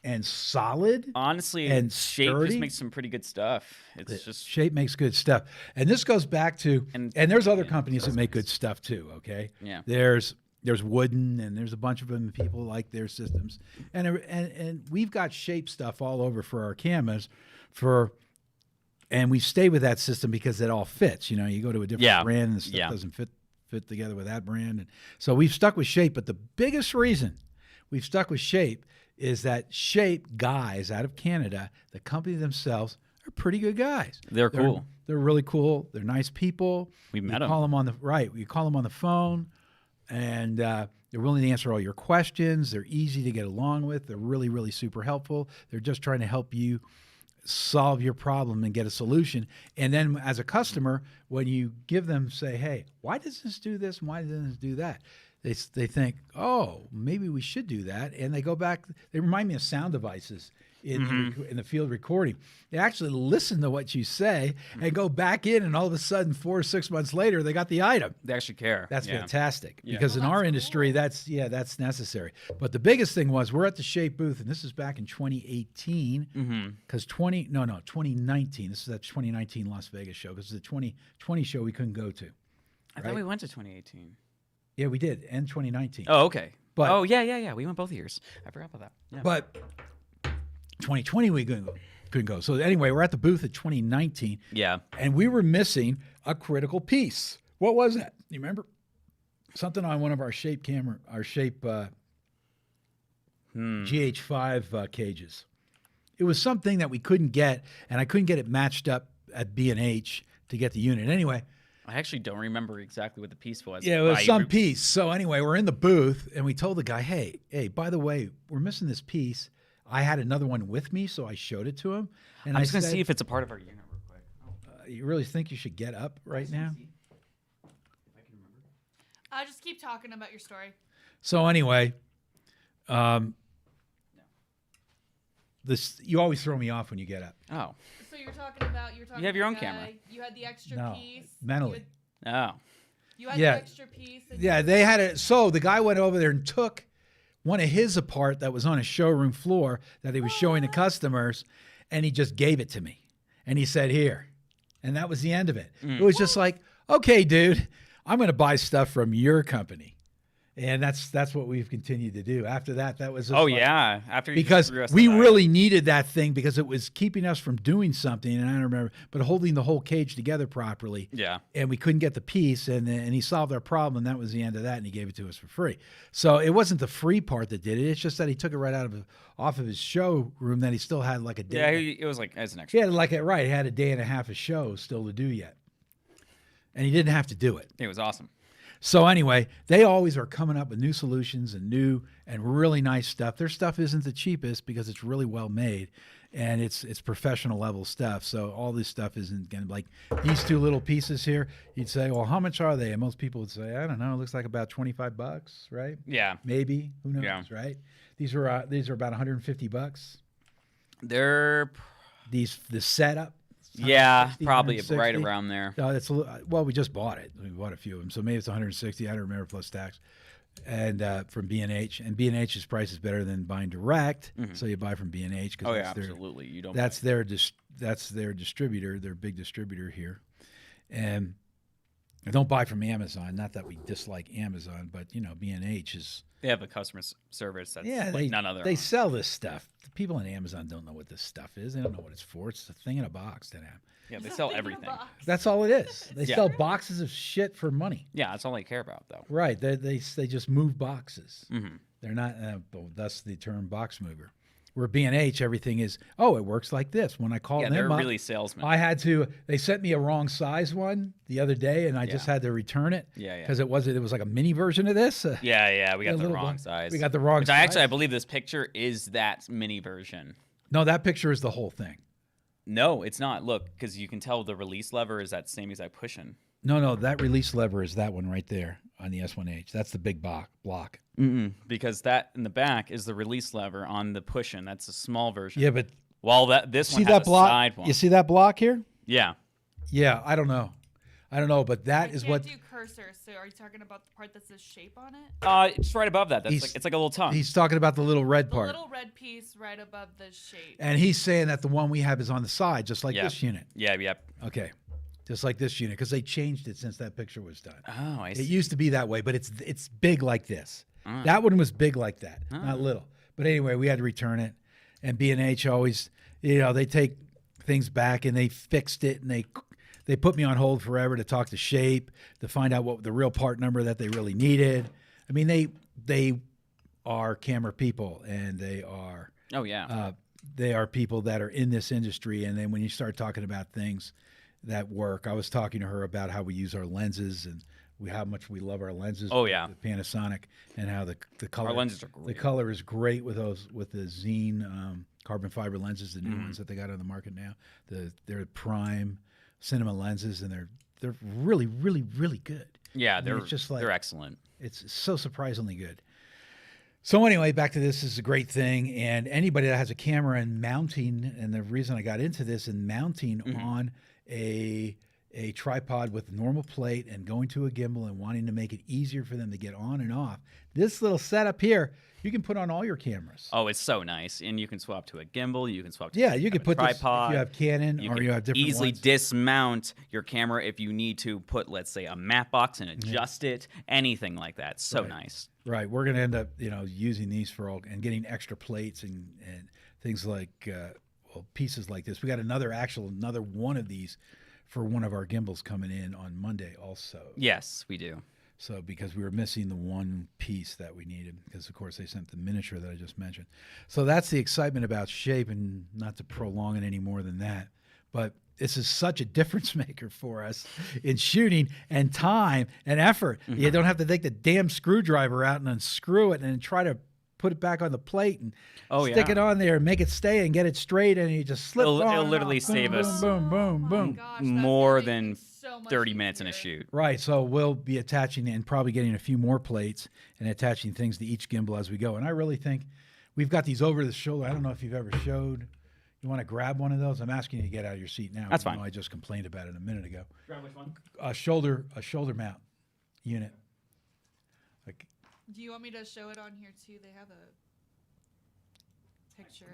and solid. Honestly, and Shape sturdy. just makes some pretty good stuff. It's just Shape makes good stuff. And this goes back to, and there's other companies that make good stuff too, okay? Yeah. There's Wooden, and there's a bunch of them. People like their systems, and we've got Shape stuff all over for our cameras, and we stay with that system because it all fits. You know, you go to a different brand and the stuff doesn't fit together with that brand, and so we've stuck with Shape. But the biggest reason we've stuck with Shape is that Shape guys out of Canada, the company themselves, are pretty good guys. They're cool. They're really cool. They're nice people. We met them. Call them on the right. We call them on the phone. And they're willing to answer all your questions. They're easy to get along with. They're really, really super helpful. They're just trying to help you solve your problem and get a solution. And then as a customer, when you give them, say, hey, why does this do this and why doesn't this do that? They think, oh, maybe we should do that. And they go back. They remind me of sound devices in the field recording. They actually listen to what you say and go back in, and all of a sudden 4 or 6 months later they got the item. They actually care. That's Yeah. fantastic Yeah. because in our industry that's necessary. But the biggest thing was we're at the Shape booth, and this is back in 2018 because 2019. This is that 2019 Las Vegas show because the 2020 show we couldn't go to. I thought we went to 2018. Yeah, we did, and 2019. Oh, okay. But yeah. We went both years. I forgot about that. Yeah. But 2020 we couldn't go. So anyway, we're at the booth at 2019. Yeah. And we were missing a critical piece. What was that? You remember? Something on one of our Shape GH5 cages. It was something that we couldn't get, and I couldn't get it matched up at B&H to get the unit. Anyway, I actually don't remember exactly what the piece was. yeah, it was some piece. So anyway, we're in the booth, and we told the guy, hey, by the way, we're missing this piece. I had another one with me, so I showed it to him. And I'm I just going to said, see if it's a part of our unit real quick. you really think you should get up right now? Just keep talking about your story. So anyway, this you always throw me off when you get up. Oh. So you're talking about You have your to own the camera. guy, You had the extra No, piece. mentally. Oh. You had Yeah. the extra piece. And Yeah, they had it. So the guy went over there and took one of his apart that was on a showroom floor that he was showing to customers, and he just gave it to me. And he said, here. And that was the end of it. It was just like, okay, dude, I'm going to buy stuff from your company. And that's what we've continued to do. After that, that was just like, Yeah. After you because threw us we that. really needed that thing because it was keeping us from doing something, and I don't remember, but holding the whole cage together properly. Yeah. And we couldn't get the piece, and he solved our problem, and that was the end of that, and he gave it to us for free. So it wasn't the free part that did it; it's just that he took it right off of his showroom that he still had like a day. Yeah, it was like as an He extra. had like it right. He had a day and a half of show still to do yet, and he didn't have to do it. It was awesome. So anyway, they always are coming up with new solutions and new and really nice stuff. Their stuff isn't the cheapest because it's really well made, and it's professional level stuff. So all this stuff isn't going to like these two little pieces here. You'd say, well, how much are they? And most people would say, I don't know. It looks like about $25, right? Yeah. Maybe. Who knows, Yeah. right? These are about $150. They're The setup. yeah, 160, probably 160. right around there. No, it's well, we just bought it. We bought a few of them, so maybe it's 160. I don't remember plus tax. And from B&H, and B&H's price is better than buying direct. So you buy from B&H because Oh yeah, absolutely. You don't. that's their distributor, their big distributor here. And don't buy from Amazon. Not that we dislike Amazon, but B&H is They have a customer service that's yeah. like none other. They sell this stuff. The people on Amazon don't know what this stuff is. They don't know what it's for. It's a thing in a box to them. Yeah, they sell everything. That's all it is. They Yeah. sell boxes of shit for money. Yeah, that's all they care about though. Right. They just move boxes. Mm-hmm. They're not. Thus the term box mover. Where B&H, everything is, oh, it works like this. When I called Yeah, them they're up, really salesmen. they sent me a wrong size one the other day, and I just had to return it. Yeah. Because it was like a mini version of this. Yeah, we got the little wrong one. size. We got the wrong Which size. I believe this picture is that mini version. No, that picture is the whole thing. No, it's not. Look, because you can tell the release lever is that same exact pushing. No, that release lever is that one right there on the S1H. That's the big block. Because that in the back is the release lever on the push-in. That's a small version. Yeah, but While this one see has that a block? side one. You see that block here? Yeah. Yeah, I don't know, but that is can't what do cursor. So are you talking about the part that says shape on it? It's right above that. It's like a little tongue. he's talking about. The little red The part, little red piece right above the shape. and he's saying that the one we have is on the side, just like this unit. Yeah. Okay, just like this unit, because they changed it since that picture was done. Oh, I It see. used to be that way, but it's big like this. That one was big like that, not little. But anyway, we had to return it, and B&H always, they take things back and they fixed it, and they put me on hold forever to talk to Shape to find out what the real part number that they really needed. I mean, they are camera people, and they are people that are in this industry. And then when you start talking about things that work, I was talking to her about how we use our lenses and how much we love our lenses. Oh, yeah. The Panasonic, and how the color. Our lenses are great. The color is great with the Zine carbon fiber lenses, the new ones that they got on the market now. They're prime cinema lenses, and they're really, really, really good. Yeah, It's just like, they're excellent. It's so surprisingly good. So anyway, back to this is a great thing, and anybody that has a camera and mounting, and the reason I got into this and mounting on a tripod with a normal plate and going to a gimbal and wanting to make it easier for them to get on and off. This little setup here, you can put on all your cameras. Oh, it's so nice, and you can swap to a gimbal. You can swap to You can put tripod. this if you have Canon or can you have different easily ones. dismount your camera if you need to put, let's say, a matte box and adjust it. Anything like that. So nice. Right, we're going to end up, using these for all and getting extra plates and things like pieces like this. We got another one of these for one of our gimbals coming in on Monday also. Yes, we do. So because we were missing the one piece that we needed, because of course they sent the miniature that I just mentioned. So that's the excitement about Shape, and not to prolong it any more than that, but this is such a difference maker for us in shooting and time and effort. You don't have to take the damn screwdriver out and unscrew it and then try to put it back on the plate and stick it on there and make it stay and get it straight, and you just slip It'll on and literally off. save Boom, us boom, boom, boom, boom. Gosh, that's More gonna make than it so much 30 minutes in a easier. shoot. Right, so we'll be attaching and probably getting a few more plates and attaching things to each gimbal as we go. And I really think we've got these over the shoulder. I don't know if you've ever showed. You want to grab one of those? I'm asking you to get out of your seat now. That's even fine. though I just complained about it a minute ago. Grab which one? A shoulder mount unit. Like, Do you want me to show it on here too? They have a picture.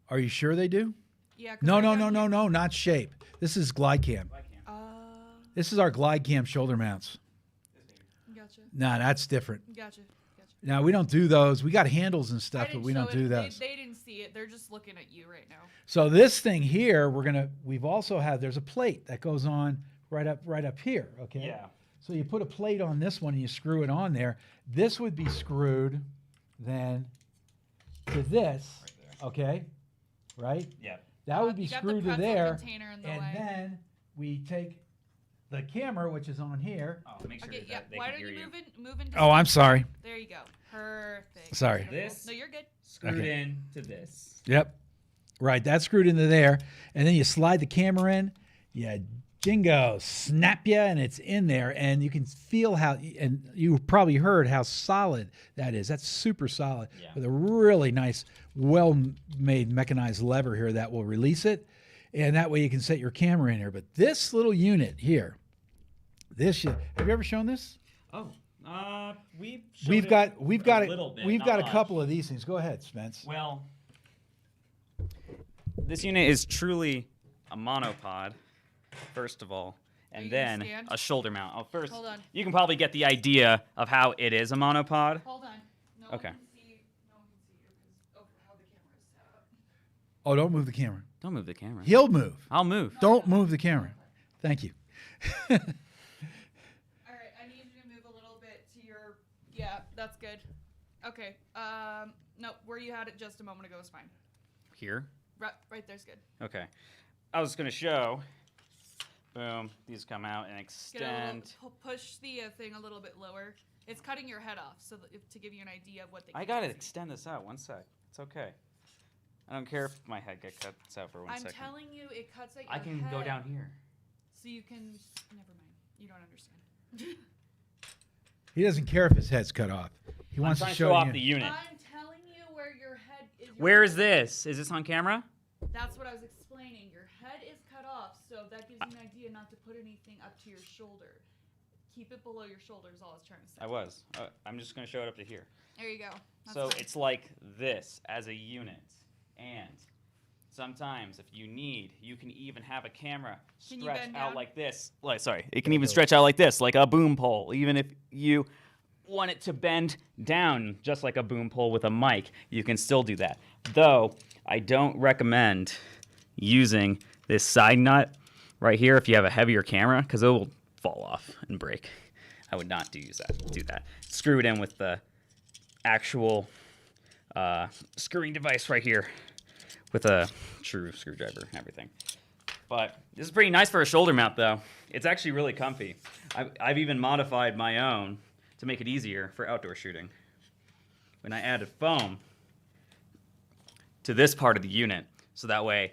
are you sure they do? Yeah. 'cause No, I no, got no, here- no, no, not Shape. This is GlideCam. This is our GlideCam shoulder mounts. Gotcha. Nah, that's different. Gotcha. Now, we don't do those. We got handles and I stuff, but didn't we show don't it. do those. They didn't see it. They're just looking at you right now. So this thing here, we've also had, there's a plate that goes on right up here, okay? Yeah. So you put a plate on this one and you screw it on there. This would be screwed then to this, okay? Right? Yeah. That would be You got the screwed to pretzel there. container in the And way. then we take the camera, which is on here. Oh, make sure Okay, that yeah. they Why can don't hear you you. move into Oh, I'm sorry. There you go. Perfect. Sorry. This? No, you're good. Screwed Okay. in to this. Yep. Right, that's screwed into there. And then you slide the camera in. Yeah, jingo, snap ya, and it's in there. And you can feel how, and you probably heard how solid that is. That's super solid. Yeah. With a really nice, well-made mechanized lever here that will release it. And that way you can set your camera in here. But this little unit here, have you ever shown this? Oh, We've got a little bit, we've not got a much. couple of these things. Go ahead, Spence. Well, this unit is truly a monopod, first of all, and you gonna then stand? a shoulder mount. Oh, first, Hold on. you can probably get the idea of how it is a monopod. Hold on. No Okay. one can see. No one can see you because of how the camera is set up. Oh, don't move the camera. Don't move the camera. He'll move. I'll move. Don't move the camera. Thank you. All right. I need you to move a little bit to your. Yeah, that's good. Okay. No, where you had it just a moment ago is fine. here. Right there's good. Okay. I was going to show. Boom. These come out and extend. Push the thing a little bit lower. It's cutting your head off, so to give you an idea of what the I got to extend this out. One sec. It's okay. I don't care if my head gets cut out for 1 second. I'm telling you, it cuts at your I can head. go down here. So you can... Never mind. You don't understand. He doesn't care if his head's cut off. He wants to show off you. the unit. I'm telling you where your head is. Where is this? Is this on camera? That's what I was explaining. Your head is cut off, so that gives you an idea not to put anything up to your shoulder. Keep it below your shoulder is all I was trying to say. I was. I'm just going to show it up to here. There you go. That's So fine. it's like this as a unit. And sometimes if you need, you can even have a camera Can you stretch bend out down? like this. It can even stretch out like this, like a boom pole. Even if you want it to bend down, just like a boom pole with a mic, you can still do that. Though, I don't recommend using this side nut right here if you have a heavier camera, because it will fall off and break. I would not do that. Screw it in with the actual screwing device right here with a true screwdriver and everything. But this is pretty nice for a shoulder mount, though. It's actually really comfy. I've even modified my own to make it easier for outdoor shooting. When I added foam to this part of the unit, so that way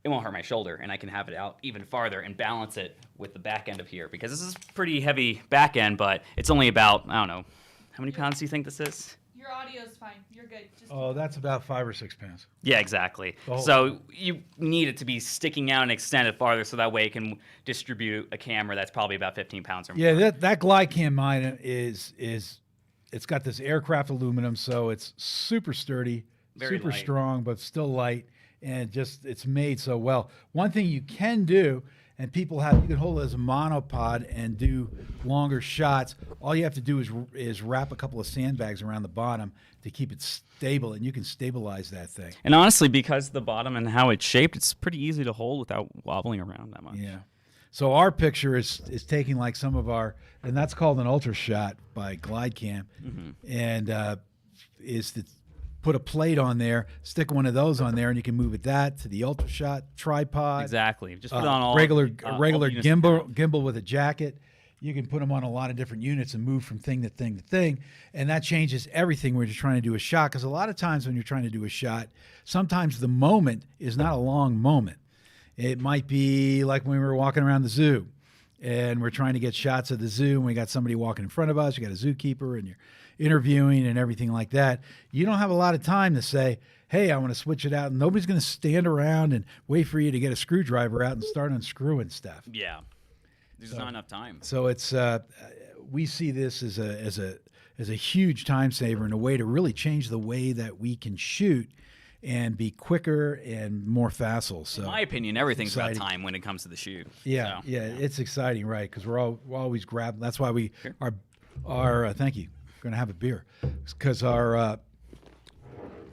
it won't hurt my shoulder, and I can have it out even farther and balance it with the back end of here, because this is pretty heavy back end, but it's only about, I don't know, how many pounds do you think this is? Your audio's fine. You're good. Just Oh, that's about 5 or 6 pounds. Yeah, exactly. Oh. So you need it to be sticking out and extended farther, so that way it can distribute a camera that's probably about 15 pounds or more. Yeah, that Glycam mine is it's got this aircraft aluminum, so it's super sturdy, Very super light. strong, but still light, and just it's made so well. One thing you can do, and you can hold it as a monopod and do longer shots. All you have to do is wrap a couple of sandbags around the bottom to keep it stable, and you can stabilize that thing. And honestly, because the bottom and how it's shaped, it's pretty easy to hold without wobbling around that much. Yeah. So our picture is taking like some of our, and that's called an ultra shot by Glidecam, and is to put a plate on there, stick one of those on there, and you can move it to the ultra shot tripod. Exactly. Just put it on all regular all units at gimbal with a jacket. You can put them on a lot of different units and move from thing to thing to thing, and that changes everything when you're trying to do a shot. Because a lot of times when you're trying to do a shot, sometimes the moment is not a long moment. It might be like when we were walking around the zoo, and we're trying to get shots of the zoo, and we got somebody walking in front of us. You got a zookeeper, and you're interviewing and everything like that. You don't have a lot of time to say, hey, I want to switch it out. And nobody's going to stand around and wait for you to get a screwdriver out and start unscrewing stuff. Yeah. There's not enough time. So it's we see this as a huge time saver and a way to really change the way that we can shoot and be quicker and more facile. So In my opinion, everything's about exciting. time when it comes to the shoot. Yeah, So, it's exciting, right? Because we're always grabbing. That's why we our thank you. We're gonna have a beer because our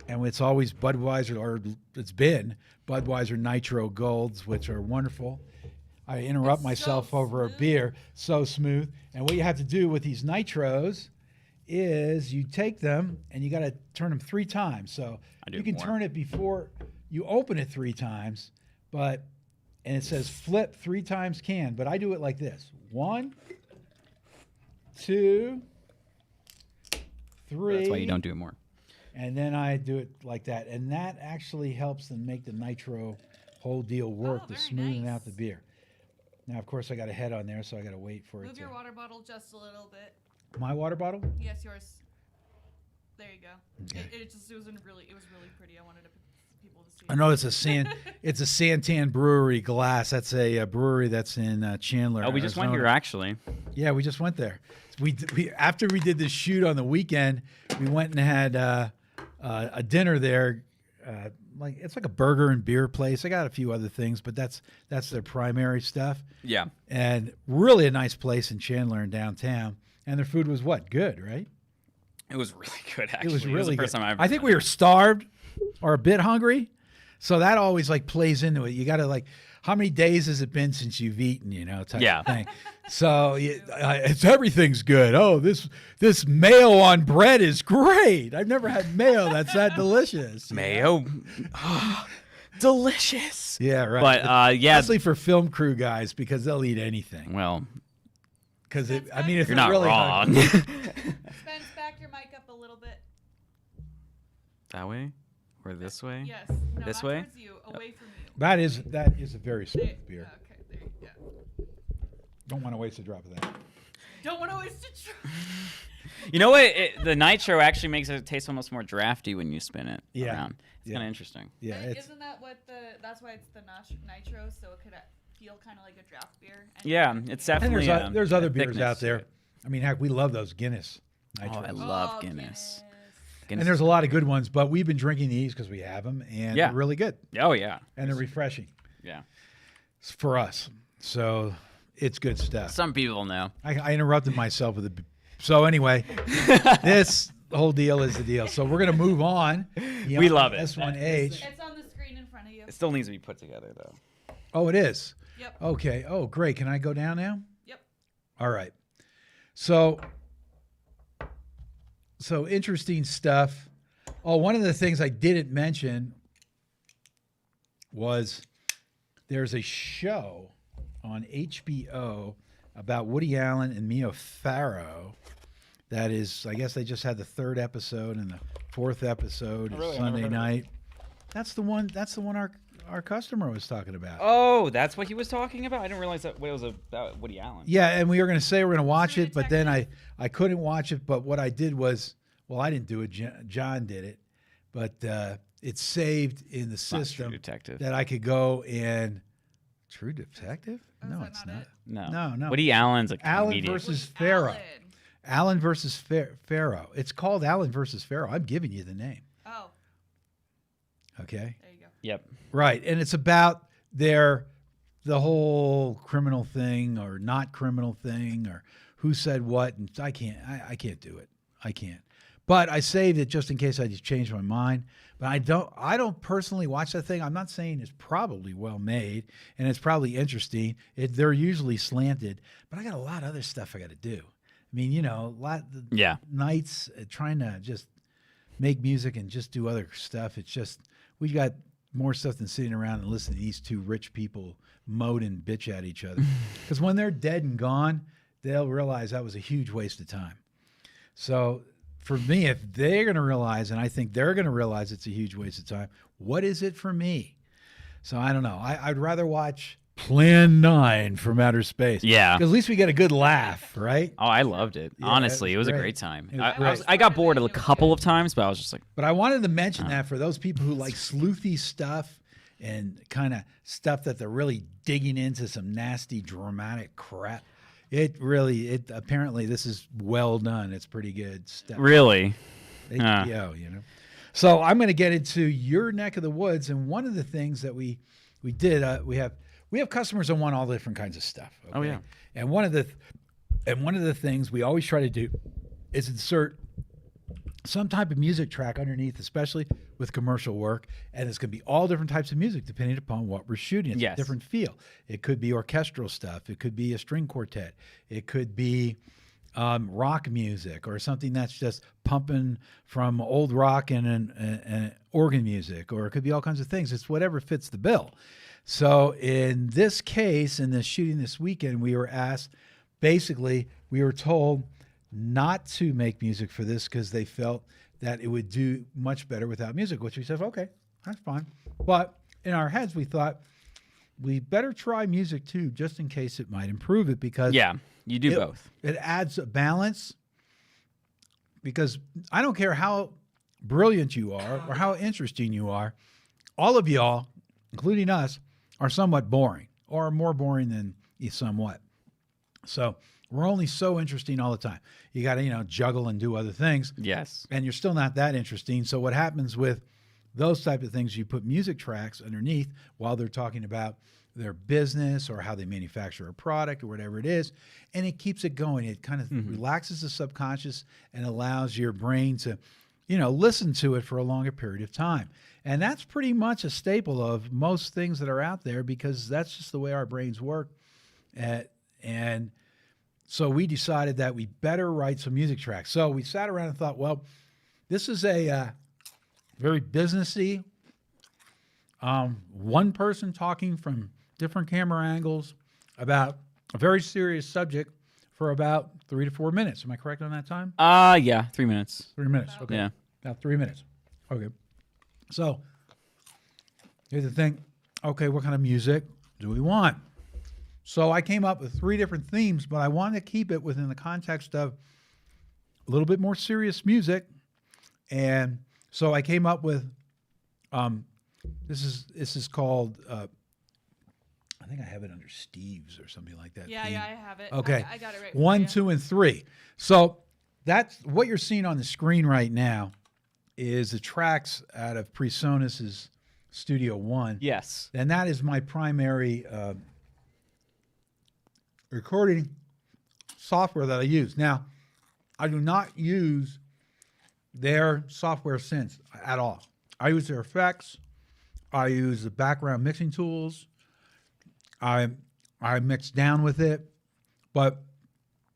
and it's always Budweiser, or it's been Budweiser Nitro Golds, which are wonderful. I interrupt It's myself so over a smooth. beer, so smooth. And what you have to do with these nitros is you take them and you got to turn them 3 times. So I do you can more. turn it before you open it 3 times, and it says flip 3 times can, but I do it like this: 1, 2, 3. That's why you don't do it more. And then I do it like that, and that actually helps them make the nitro whole deal work, to very smoothing nice. out the beer. Now, of course, I got a head on there, so I got to wait for it Move to. your water bottle just a little bit. My water bottle? Yes, yours. There you go. It was really pretty. I wanted people to see. I know it's a Santan Brewery glass. That's a brewery that's in Chandler. Oh, we just went here, Arizona. actually. Yeah, we just went there. We after we did this shoot on the weekend, we went and had a dinner there. It's like a burger and beer place. I got a few other things, but that's their primary stuff. Yeah. And really a nice place in Chandler and downtown. And their food was what? Good, right? It was really good, actually. It was really the first good. time I've I think we were starved or a bit hungry, so that always plays into it. You got to how many days has it been since you've eaten, type Yeah. of thing. So it's everything's good. Oh, this mayo on bread is great. I've never had mayo that's that delicious. Mayo. Delicious. Yeah, right. But yeah. Especially for film crew guys because they'll eat anything. Well, Because if you're they're not really wrong. hungry- Spence, back your mic up a little bit. That way? Or this way? Yes. No, This not way? towards you, away from you. that is a very smooth beer. Okay, there you go. Don't want to waste a drop of that. Don't want to waste a try. You know what? The nitro actually makes it taste almost more drafty when you spin it Yeah. around. It's Yeah. kind of interesting. Yeah, it's Isn't that what that's why it's the nitro, so it could feel kind of like a draft beer? And Yeah, it's definitely. and there's other beers thickness out to there. it. I mean, heck, we love those Guinness Oh, nitros. I love Guinness. And there's a lot of good ones, but we've been drinking these because we have them, and Yeah. they're really good, Oh yeah. and they're refreshing Yeah. for us. So it's good stuff. Some people know. I interrupted myself with so anyway, this whole deal is the deal. So we're gonna move on. We love it. S1H. It's on the screen in front of you. It still needs to be put together though. Oh, it is. Yep. Okay. Oh, great. Can I go down now? Yep. All right. So interesting stuff. Oh, one of the things I didn't mention was there's a show on HBO about Woody Allen and Mia Farrow. That is, I guess they just had the 3rd episode and the 4th episode is Sunday night. That's the one our customer was talking about. Oh, that's what he was talking about. I didn't realize that it was about Woody Allen. Yeah, and we were going to say we're going to watch True it, but then Detective? I couldn't watch it. But what I did was, well, I didn't do it. John did it, but it's saved in the Not True system Detective. that I could go and True Detective. Oh, is No, that it's not not. it? No. No. Woody Allen's a Allen comedian. versus Woody Farrow. Allen. Allen versus Farrow. It's called Allen versus Farrow. I'm giving you the name. Oh, Okay. there you go. Yep. Right, and it's about the whole criminal thing or not criminal thing or who said what, and I can't do it. I can't. But I saved it just in case I just changed my mind. But I don't personally watch that thing. I'm not saying it's probably well made and it's probably interesting. They're usually slanted, but I got a lot of other stuff I got to do. I mean, a lot Yeah. nights trying to just make music and just do other stuff. It's just we got more stuff than sitting around and listening to these two rich people moan and bitch at each other. Because when they're dead and gone, they'll realize that was a huge waste of time. So for me, if they're going to realize, and I think they're going to realize it's a huge waste of time, what is it for me? So I don't know. I'd rather watch Plan 9 from Outer Space. Yeah. Because at least we get a good laugh, right? Oh, I loved it. Yeah, Honestly, it it was was a great. great time. It was great. I got bored a couple of times, but I was just like, But I wanted to mention that for those people who like sleuthy stuff and kind of stuff that they're really digging into some nasty dramatic crap. Apparently this is well done. It's pretty good stuff. really? HBO, So I'm going to get into your neck of the woods, and one of the things that we did, we have customers that want all different kinds of stuff. Okay? Oh, yeah. And one of the things we always try to do is insert some type of music track underneath, especially with commercial work, and it's going to be all different types of music depending upon what we're shooting. It's Yes. a different feel. It could be orchestral stuff. It could be a string quartet. It could be rock music or something that's just pumping from old rock and organ music, or it could be all kinds of things. It's whatever fits the bill. So in this case, in this shooting this weekend, we were told not to make music for this because they felt that it would do much better without music, which we said, okay, that's fine. But in our heads, we thought we better try music too, just in case it might improve it, because Yeah, you do both. it adds a balance. Because I don't care how brilliant you are or how interesting you are, all of y'all, including us, are somewhat boring, or more boring than you somewhat. So we're only so interesting all the time. You got to, juggle and do other things. Yes. And you're still not that interesting. So what happens with those type of things, you put music tracks underneath while they're talking about their business or how they manufacture a product or whatever it is, and it keeps it going. It kind of relaxes the subconscious and allows your brain to, listen to it for a longer period of time. And that's pretty much a staple of most things that are out there because that's just the way our brains work. And so we decided that we better write some music tracks. So we sat around and thought, well, this is a very businessy, one person talking from different camera angles about a very serious subject for about 3 to 4 minutes. Am I correct on that time? Yeah, 3 minutes. 3 minutes. Okay. Yeah. About 3 minutes. Okay. So here's the thing. Okay, what kind of music do we want? So I came up with 3 different themes, but I wanted to keep it within the context of a little bit more serious music. And so I came up with this is called I think I have it under Steve's or something like that. Yeah, theme. I have it. Okay. I got it right. 1, 2, and 3. So that's what you're seeing on the screen right now is the tracks out of PreSonus's Studio One. Yes. And that is my primary recording software that I use. Now, I do not use their software synths at all. I use their effects. I use the background mixing tools. I mix down with it, but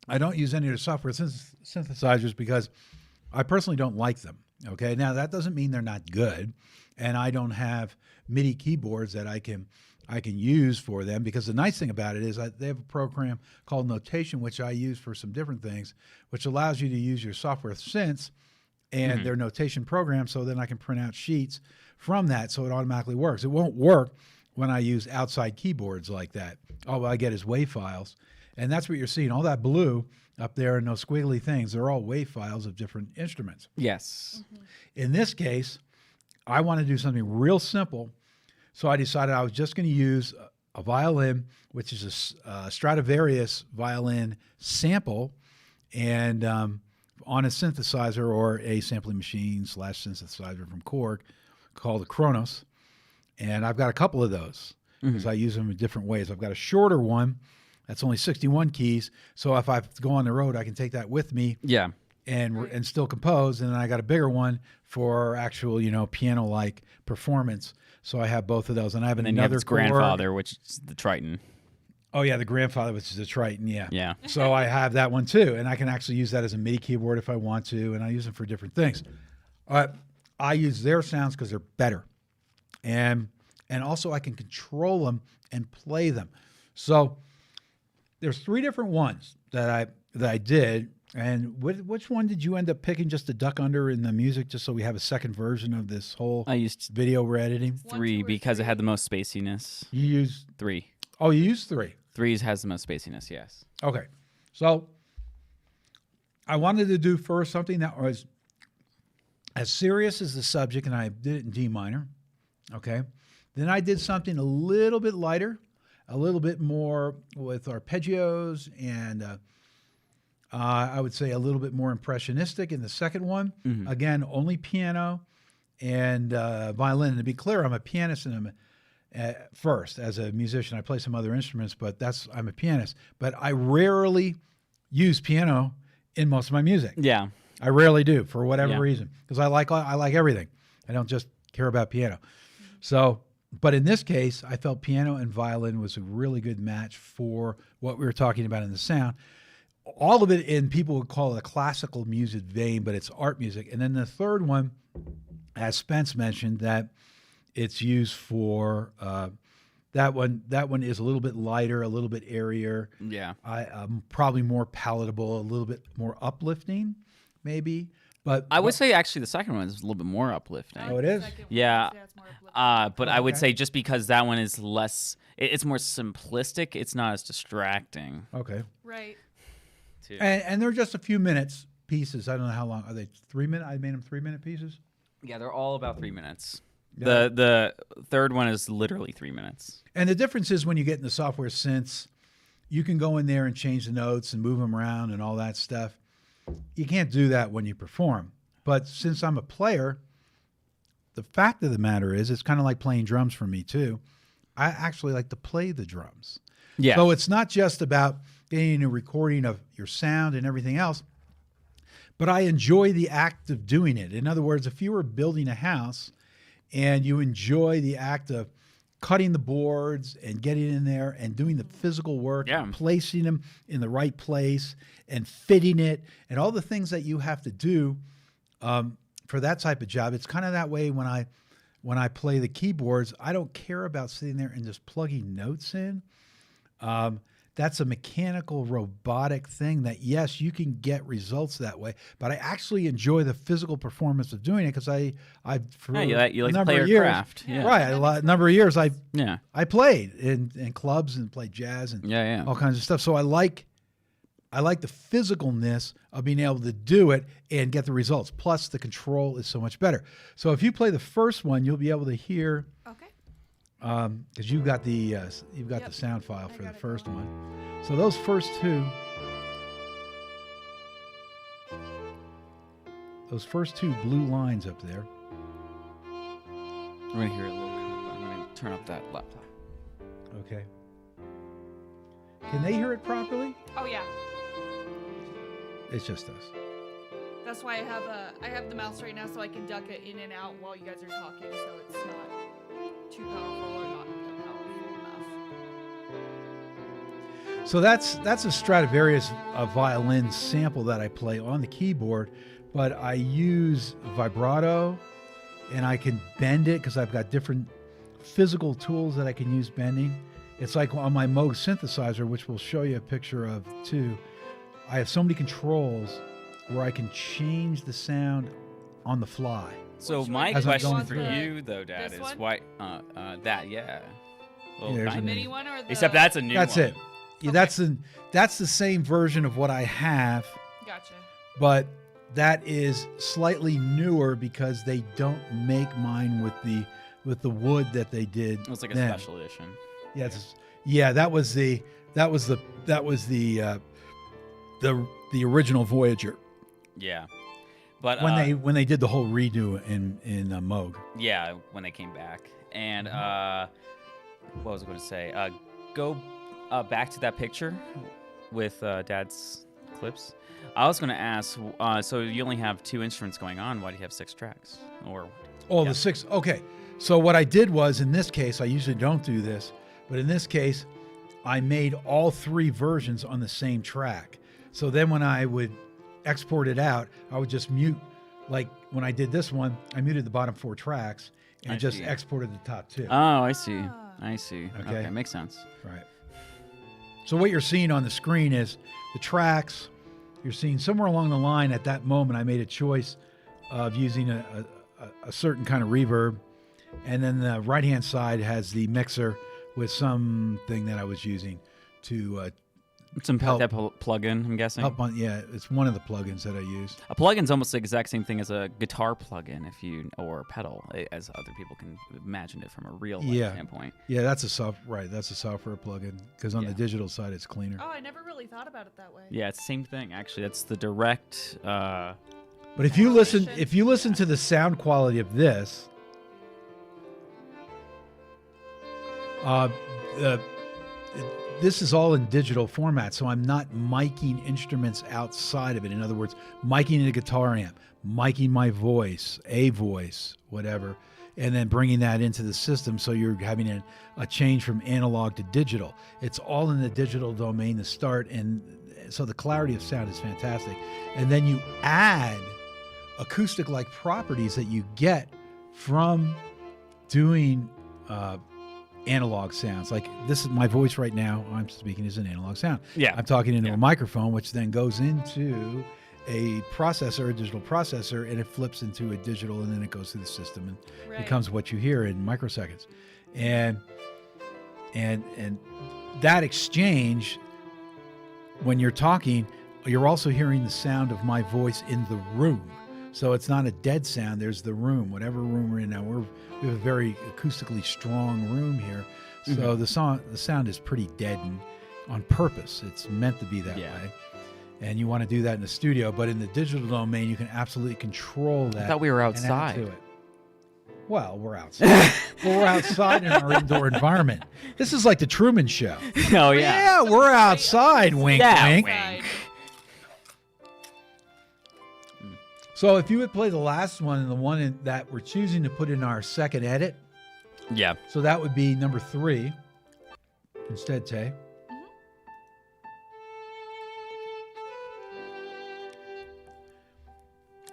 I don't use any of the software synthesizers because I personally don't like them. Okay, now that doesn't mean they're not good, and I don't have MIDI keyboards that I can use for them because the nice thing about it is they have a program called Notation, which I use for some different things, which allows you to use your software synths and their notation program, so then I can print out sheets from that, so it automatically works. It won't work when I use outside keyboards like that. All I get is WAV files, and that's what you're seeing. All that blue up there and those squiggly things, they're all WAV files of different instruments. Yes. In this case, I want to do something real simple, so I decided I was just going to use a violin, which is a Stradivarius violin sample, and on a synthesizer or a sampling machine / synthesizer from Korg called the Kronos. And I've got a couple of those because I use them in different ways. I've got a shorter one that's only 61 keys. So if I have to go on the road, I can take that with me Yeah. and still compose. And then I got a bigger one for actual, piano-like performance. So I have both of those. And I have And then you have another its grandfather, which is the Triton. Oh, yeah, the grandfather, which is a Triton, yeah. Yeah. So I have that one too. And I can actually use that as a MIDI keyboard if I want to. And I use them for different things. I use their sounds because they're better. And also I can control them and play them. So there's 3 different ones that I did. And which one did you end up picking just to duck under in the music just so we have a second version of this whole I used video we're editing? 3 because it had the most spaciness. You used 3. Oh, you used 3. 3 has the most spaciness, yes. Okay. So I wanted to do first something that was as serious as the subject, and I did it in D minor. Okay. Then I did something a little bit lighter, a little bit more with arpeggios, and I would say a little bit more impressionistic in the second one. Again, only piano and violin. And to be clear, I'm a pianist and I'm first as a musician. I play some other instruments, but I'm a pianist. But I rarely use piano in most of my music. Yeah. I rarely do for whatever Yeah. reason because I like everything. I don't just care about piano. So, but in this case, I felt piano and violin was a really good match for what we were talking about in the sound. All of it in people would call it a classical music vein, but it's art music. And then the third one, as Spence mentioned, that it's used for that one. That one is a little bit lighter, a little bit airier. Yeah. Probably more palatable, a little bit more uplifting, maybe. But I would say actually the second one is a little bit more uplifting. Oh, it is? Yeah. It's more uplifting. But I would say just because that one is less, it's more simplistic, it's not as distracting. Okay. Right. Too. And they're just a few minutes pieces. I don't know how long. Are they 3 minute? I made them 3 minute pieces. Yeah, they're all about 3 minutes. Yeah. The third one is literally 3 minutes. And the difference is when you get in the software synths, you can go in there and change the notes and move them around and all that stuff. You can't do that when you perform. But since I'm a player, the fact of the matter is it's kind of like playing drums for me too. I actually like to play the drums. Yeah. So it's not just about getting a recording of your sound and everything else, but I enjoy the act of doing it. In other words, if you were building a house and you enjoy the act of cutting the boards and getting in there and doing the physical work, and placing them in the right place and fitting it and all the things that you have to do for that type of job. It's kind of that way when I play the keyboards. I don't care about sitting there and just plugging notes in. That's a mechanical, robotic thing that, yes, you can get results that way, but I actually enjoy the physical performance of doing it because for you like a to number play of your years, craft. Yeah. right? A number of years, I Yeah. played in clubs and played jazz and all kinds of stuff. So I like the physicalness of being able to do it and get the results. Plus, the control is so much better. So if you play the first one, you'll be able to hear. Okay. Because you've got the sound file for the first one. So those first two blue lines up there. I'm gonna hear it a little bit. I'm gonna turn up that laptop. Okay. Can they hear it properly? Oh yeah. It's just us. That's why I have the mouse right now so I can duck it in and out while you guys are talking, so it's not too powerful or not powerful enough. So that's a Stradivarius violin sample that I play on the keyboard, but I use vibrato and I can bend it because I've got different physical tools that I can use bending. It's like on my Moog synthesizer, which we'll show you a picture of too. I have so many controls where I can change the sound on the fly. So Which my one? question for The- you though, Dad, this is one? why that Well, There's The a mini one or the except that's a new That's one. it. Yeah, that's the same version of what I have, Gotcha. but that is slightly newer because they don't make mine with the wood that they did. It was like a then. special edition. Yeah, that was the original Voyager Yeah. But when they did the whole redo in Moog. yeah, when they came back. And what was I going to say? Go back to that picture with Dad's clips. I was going to ask, so you only have 2 instruments going on. Why do you have 6 tracks? The 6. Okay. So what I did was, in this case, I usually don't do this, but in this case, I made all 3 versions on the same track. So then when I would export it out, I would just mute. Like when I did this one, I muted the bottom 4 tracks and I just see. exported the top 2. Oh, I see. I see. Okay. Okay, makes sense. Right. So what you're seeing on the screen is the tracks. You're seeing somewhere along the line at that moment, I made a choice of using a certain kind of reverb. And then the right-hand side has the mixer with something that I was using to Some help. that plug-in, I'm guessing. help on. Yeah, it's one of the plugins that I use. A plug-in's almost the exact same thing as a guitar plug-in, or pedal, as other people can imagine it from a real life standpoint. Yeah, that's a software plugin because on the digital side it's cleaner. Oh, I never really thought about it that way. Yeah, it's the same thing actually. That's the direct. But if you listen to the sound quality of this, this is all in digital format, so I'm not miking instruments outside of it. In other words, miking a guitar amp, miking my voice, a voice, whatever, and then bringing that into the system so you're having a change from analog to digital. It's all in the digital domain to start, and so the clarity of sound is fantastic. And then you add acoustic-like properties that you get from doing analog sounds. Like this is my voice right now. I'm speaking is an analog sound. Yeah. I'm talking into a microphone, which then goes into a processor, a digital processor, and it flips into a digital, and then it goes through the system and becomes what you hear in microseconds. And that exchange, when you're talking, you're also hearing the sound of my voice in the room. So it's not a dead sound. There's the room, whatever room we're in now. We have a very acoustically strong room here. So the sound is pretty deadened on purpose. It's meant to be that way. And you want to do that in the studio. But in the digital domain, you can absolutely control that. I thought we were and add outside. to it. Well, we're outside. We're outside in our indoor environment. This is like the Truman Show. Oh, yeah. Yeah, we're outside. Wink, Yeah, wink. wink. So if you would play the last one and the one that we're choosing to put in our second edit, Yeah. so that would be number 3 instead, Tay.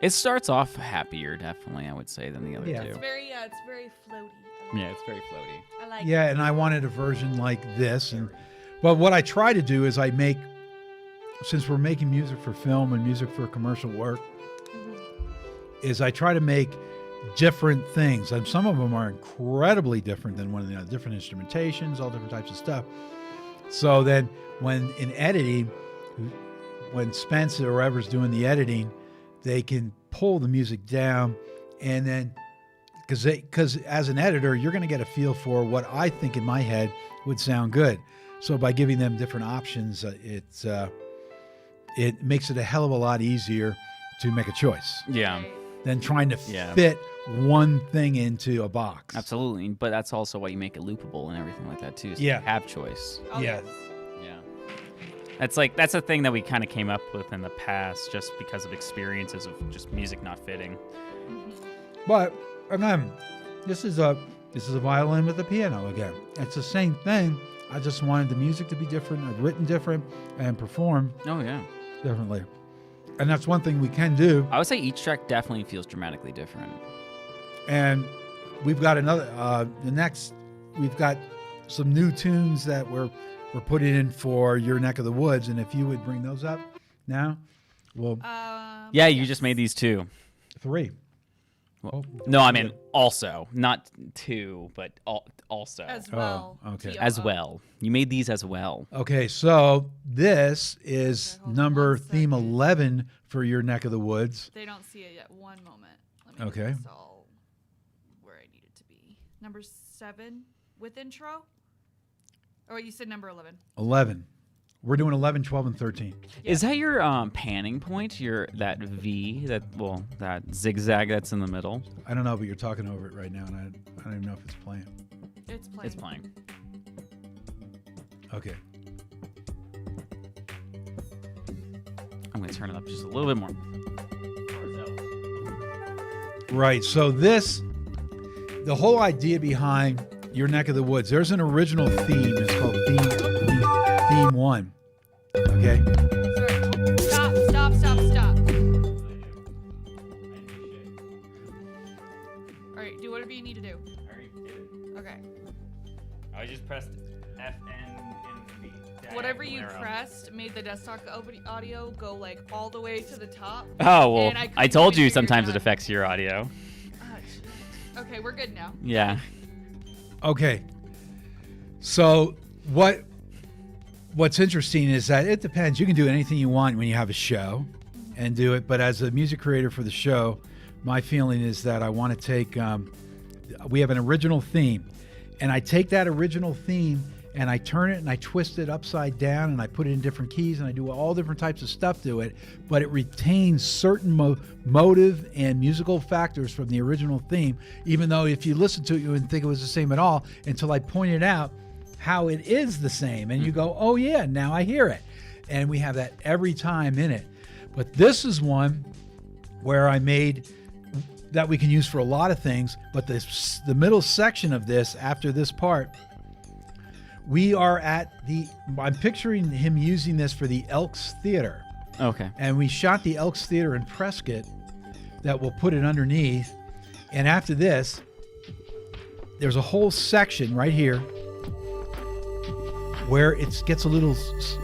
It starts off happier, definitely, I would say, than the other Yeah. two. It's very floaty. Yeah, it's very floaty. I like Yeah, and I wanted a version like this. But what I try to do is since we're making music for film and music for commercial work, is I try to make different things. And some of them are incredibly different than one of the other, different instrumentations, all different types of stuff. So then when in editing, when Spence or whoever's doing the editing, they can pull the music down, and then because as an editor, you're going to get a feel for what I think in my head would sound good. So by giving them different options, it makes it a hell of a lot easier to make a choice Yeah, than trying to Yeah. fit one thing into a box. absolutely. But that's also why you make it loopable and everything like that, too. So Yeah. you have choice. Oh, Yeah. Yeah. That's a thing that we kind of came up with in the past just because of experiences of just music not fitting. But again, this is a violin with a piano again. It's the same thing. I just wanted the music to be different, written different, and performed Oh, yeah. differently. And that's one thing we can do. I would say each track definitely feels dramatically different. And we've got another. We've got some new tunes that we're putting in for your neck of the woods. And if you would bring those up now, well, Yeah, you just made these 2. 3. No, I mean also, not 2, but also as well. okay. as well. You made these as well. Okay, so this is Okay, hold on number one theme second. 11 for your neck of the woods. They don't see it yet. One moment. Let me Okay. get this all where I need it to be. Number 7 with intro. Oh, you said number 11. 11. We're doing 11, 12, and 13. Is that your panning point? That V, that zigzag that's in the middle? I don't know, but you're talking over it right now, and I don't even know if it's playing. It's playing. It's playing. Okay. I'm going to turn it up just a little bit more. Right, so the whole idea behind your neck of the woods, there's an original theme. It's called Theme 1. Okay? Sorry. Stop. All right, do whatever you need to do. Okay. I just pressed FN in the Whatever you pressed made the desktop audio go like all the way to the top. Oh, well, And I I couldn't told even you figure sometimes out. it affects your audio. Ah, jeez. Okay, we're good now. Yeah. Okay. So what's interesting is that it depends. You can do anything you want when you have a show and do it. But as a music creator for the show, my feeling is that I want to take, we have an original theme, and I take that original theme and I turn it and I twist it upside down and I put it in different keys and I do all different types of stuff to it, but it retains certain motive and musical factors from the original theme, even though if you listen to it, you wouldn't think it was the same at all until I pointed out how it is the same. And you go, oh yeah, now I hear it. And we have that every time in it. But this is one where I made that we can use for a lot of things, but the middle section of this, after this part, we are I'm picturing him using this for the Elks Theater. Okay. And we shot the Elks Theater in Prescott that we'll put it underneath. And after this, there's a whole section right here where it gets a little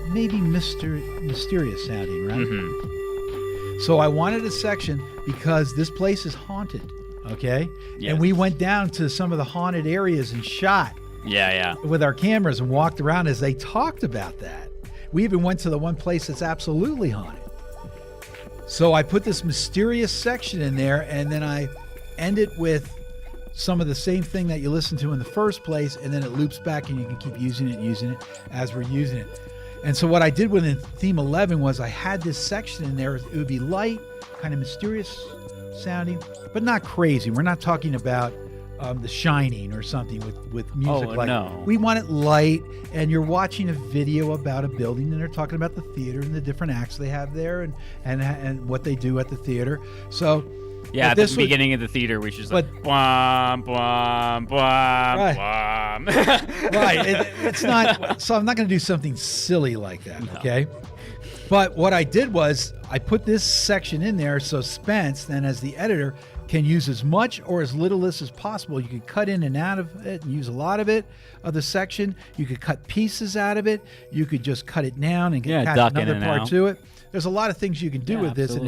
maybe mysterious sounding, right? Mm-hmm. So I wanted a section because this place is haunted, okay? Yes. And we went down to some of the haunted areas and shot Yeah. with our cameras and walked around as they talked about that. We even went to the one place that's absolutely haunted. So I put this mysterious section in there, and then I end it with some of the same thing that you listened to in the first place, and then it loops back and you can keep using it as we're using it. And so what I did with theme 11 was I had this section in there. It would be light, kind of mysterious sounding, but not crazy. We're not talking about The Shining or something with music like no. we want it light, and you're watching a video about a building and they're talking about the theater and the different acts they have there and what they do at the theater. So yeah, at the beginning of the theater, we should just like bwom, bwom, bwom, bwom. Right. It's not, so I'm not going to do something silly like that, okay? But what I did was I put this section in there so Spence, then as the editor, can use as much or as little as possible. You could cut in and out of it and use a lot of it, of the section. You could cut pieces out of it. You could just cut it down and attach duck in another and part out. to it. There's a lot of things you can do with this, and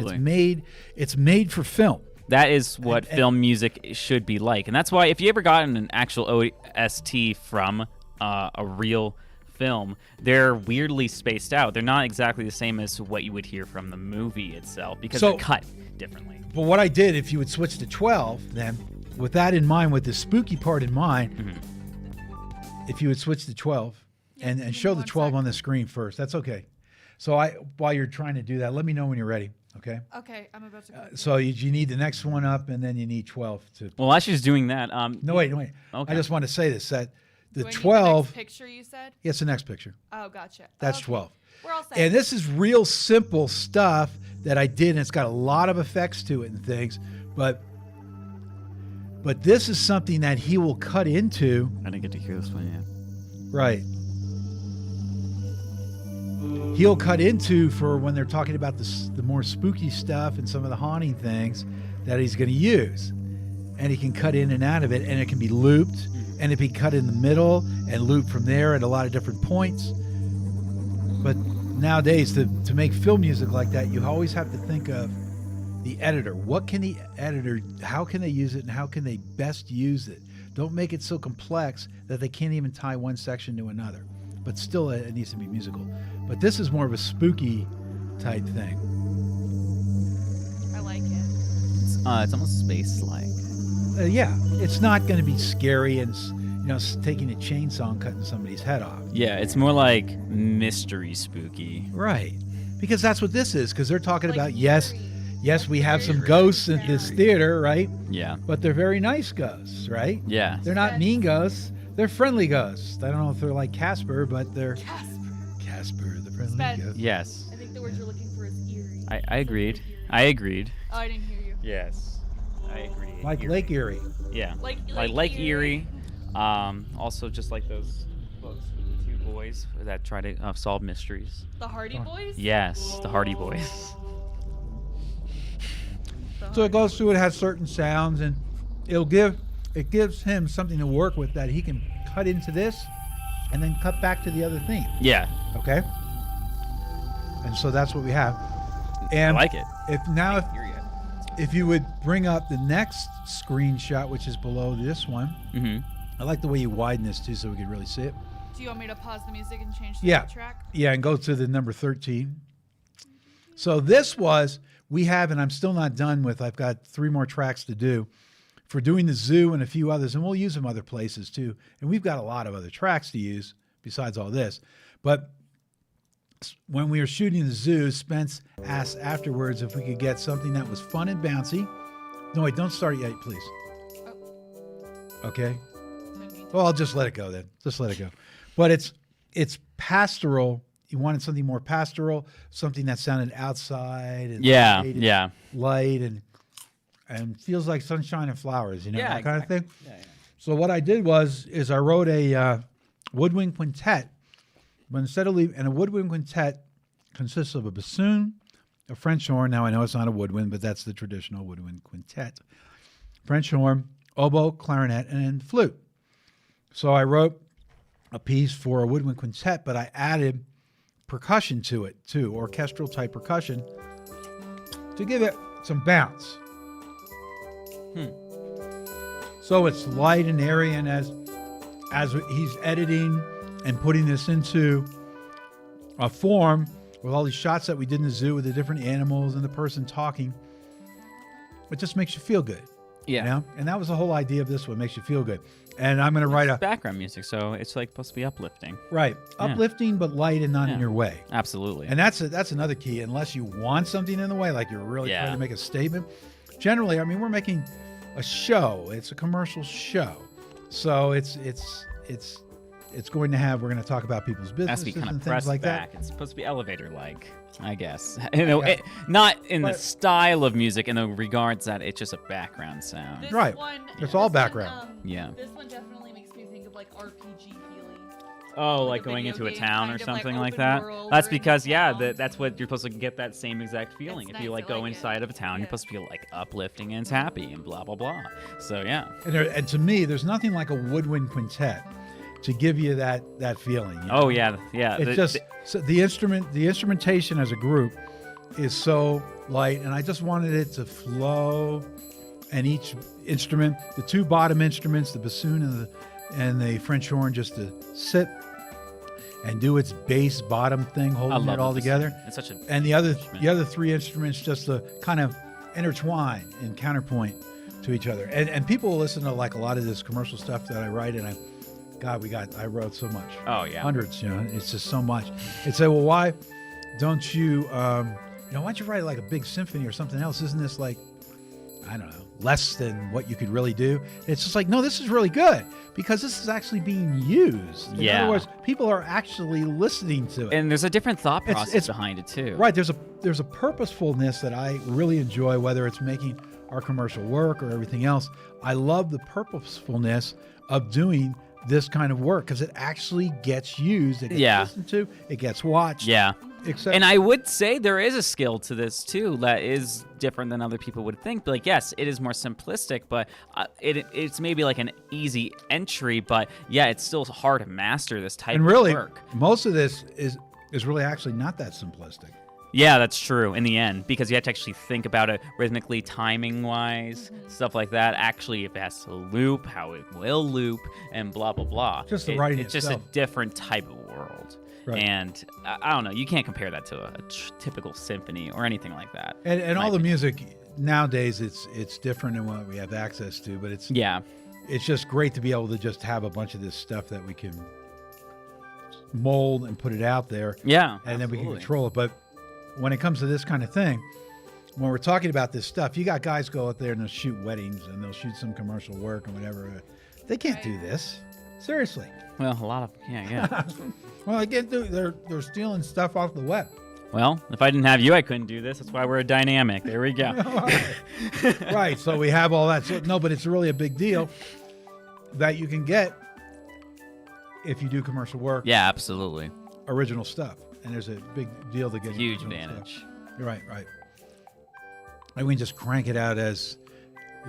it's made for film. That is what film music should be like. And that's why if you ever gotten an actual OST from a real film, they're weirdly spaced out. They're not exactly the same as what you would hear from the movie itself because they're cut differently. But what I did, if you would switch to 12, then with that in mind, with the spooky part in mind, if you would switch to 12 and show the 12 on the screen first, that's okay. So while you're trying to do that, let me know when you're ready. Okay. Okay, I'm about to go. So you need the next one up, and then you need 12 to. Well, as she's doing that, No, wait. Okay. I just want to say this: that the Do I need 12. the next picture you said? Yes, the next picture. Oh, gotcha. That's Okay. 12. We're all set. And this is real simple stuff that I did, and it's got a lot of effects to it and things, but this is something that he will cut into. I didn't get to hear this one yet. Right. He'll cut into for when they're talking about the more spooky stuff and some of the haunting things that he's going to use. And he can cut in and out of it, and it can be looped, and it can be cut in the middle and loop from there at a lot of different points. But nowadays, to make film music like that, you always have to think of the editor. What can the editor, how can they use it, and how can they best use it? Don't make it so complex that they can't even tie one section to another. But still, it needs to be musical. But this is more of a spooky type thing. I like it. It's almost space-like. Yeah, it's not going to be scary and taking a chainsaw and cutting somebody's head off. Yeah, it's more like mystery spooky. Right, because that's what this is. Because they're talking Like about yes, we have some Eerie. ghosts in this theater, right? Yeah. But they're very nice ghosts, right? Yeah. They're not mean ghosts. They're friendly ghosts. I don't know if they're like Casper, but they're Casper, the friendly Spence. ghost. Yes. I think the word you're looking for is eerie. I agreed. I agreed. Oh, I didn't hear you. Yes. I agree. Like Lake Erie. Yeah. Like Lake Erie. Also, just like those books with the two boys that try to solve mysteries. The Hardy Boys? Yes, the Hardy Boys. So it goes through. It has certain sounds, and it gives him something to work with that he can cut into this, and then cut back to the other thing. Yeah. Okay. And so that's what we have. And I like it. If you would bring up the next screenshot, which is below this one. Mm-hmm. I like the way you widen this too, so we can really see it. Do you want me to pause the music and change the Yeah. track? Yeah, and go to the number 13. So this was, we have, and I'm still not done with, I've got 3 more tracks to do for doing the zoo and a few others, and we'll use them other places too. And we've got a lot of other tracks to use besides all this. But when we were shooting the zoo, Spence asked afterwards if we could get something that was fun and bouncy. No, wait, don't start it yet, please. Okay. Well, I'll just let it go then. Just let it go. But it's pastoral. You wanted something more pastoral, something that sounded outside and light and feels like sunshine and flowers, that kind of thing. Yeah. So what I did was I wrote a woodwind quintet, but instead of and a woodwind quintet consists of a bassoon, a French horn. Now I know it's not a woodwind, but that's the traditional woodwind quintet. French horn, oboe, clarinet, and flute. So I wrote a piece for a woodwind quintet, but I added percussion to it too, orchestral type percussion, to give it some bounce. So it's light and airy, and as he's editing and putting this into a form with all these shots that we did in the zoo with the different animals and the person talking, it just makes you feel good. Yeah. And that was the whole idea of this one, makes you feel good. And I'm going to write background music, so it's like supposed to be uplifting. Right. Uplifting, but light and not in your way. Absolutely. And that's another key. Unless you want something in the way, like you're really trying to make a statement. Generally, I mean, we're making a show. It's a commercial show. So it's going to have. We're going to talk about people's It has to businesses be kind and of things pressed like back. that. It's supposed to be elevator-like, I guess. Not in the But- style of music, in the regards that it's just a background sound. This Right. one, It's all this one, background. Yeah. This one definitely makes me think of like RPG feeling. Oh, like like a going video into a game, town kind or of like something like open that. world, That's we're in a because town. that's what you're supposed to get that same exact feeling. It's If you nice, like I go like it. inside of a town, Yeah. you're supposed to feel like uplifting and it's happy and blah blah blah. So yeah. And to me, there's nothing like a woodwind quintet to give you that feeling. you know? Oh yeah, yeah. It's so the instrumentation as a group is so light, and I just wanted it to flow. And each instrument, the two bottom instruments, the bassoon and the French horn, just to sit and do its bass bottom thing, I holding love it all the together. bassoon. It's such a And the instrument. other three instruments just to kind of intertwine and counterpoint to each other. And people will listen to like a lot of this commercial stuff that I write, and I wrote so much. Oh yeah. Hundreds, it's just so much. They'd say, well, why don't you, why don't you write like a big symphony or something else? Isn't this like, I don't know, less than what you could really do? It's just like, no, this is really good because this is actually being used. In Yeah. other words, people are actually listening to it. And there's a different thought It's- process it's- behind it too. Right. There's a purposefulness that I really enjoy, whether it's making our commercial work or everything else. I love the purposefulness of doing this kind of work because it actually gets used. It gets Yeah. listened to. It gets watched. Yeah. Except, And I would say there is a skill to this too that is different than other people would think. Like, yes, it is more simplistic, but it's maybe like an easy entry. But yeah, it's still hard to master this type and really, of work. most of this is really actually not that simplistic. Yeah, that's true in the end because you have to actually think about it rhythmically, timing wise, stuff like that. Actually, if it has to loop, how it will loop, and blah blah blah. Just the writing It's just a itself. different type of world. Right. And I don't know, you can't compare that to a typical symphony or anything like that. And my all the opinion. music nowadays, it's different than what we have access to. But it's just great to be able to just have a bunch of this stuff that we can mold and put it out there. Yeah, and then we can absolutely. control it. But when it comes to this kind of thing, when we're talking about this stuff, you got guys go out there and they'll shoot weddings and they'll shoot some commercial work or whatever. They can't do this. Seriously. Well, a lot of yeah. Well, they can't do. They're stealing stuff off the web. Well, if I didn't have you, I couldn't do this. That's why we're a dynamic. There we go. Right. So we have all that. So, no, but it's really a big deal that you can get if you do commercial work. Yeah, absolutely. Original stuff, and there's a big deal to get Huge original advantage. stuff. You're right. Right. And we can just crank it out as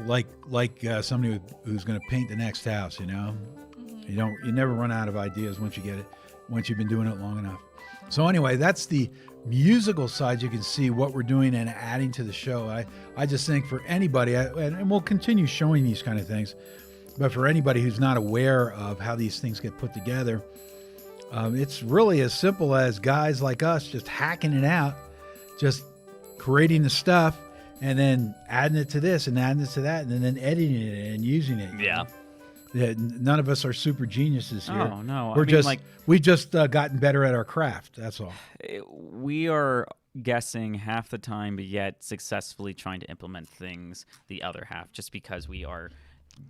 like somebody who's going to paint the next house. You never run out of ideas once you get it, once you've been doing it long enough. So anyway, that's the musical side. You can see what we're doing and adding to the show. I just think for anybody, and we'll continue showing these kind of things, but for anybody who's not aware of how these things get put together, it's really as simple as guys like us just hacking it out, just creating the stuff, and then adding it to this and adding it to that, and then editing it and using it. Yeah. Yeah, none of us are super geniuses here. Oh, no. We've just gotten better at our craft. That's all. We are guessing half the time, but yet successfully trying to implement things the other half, just because we are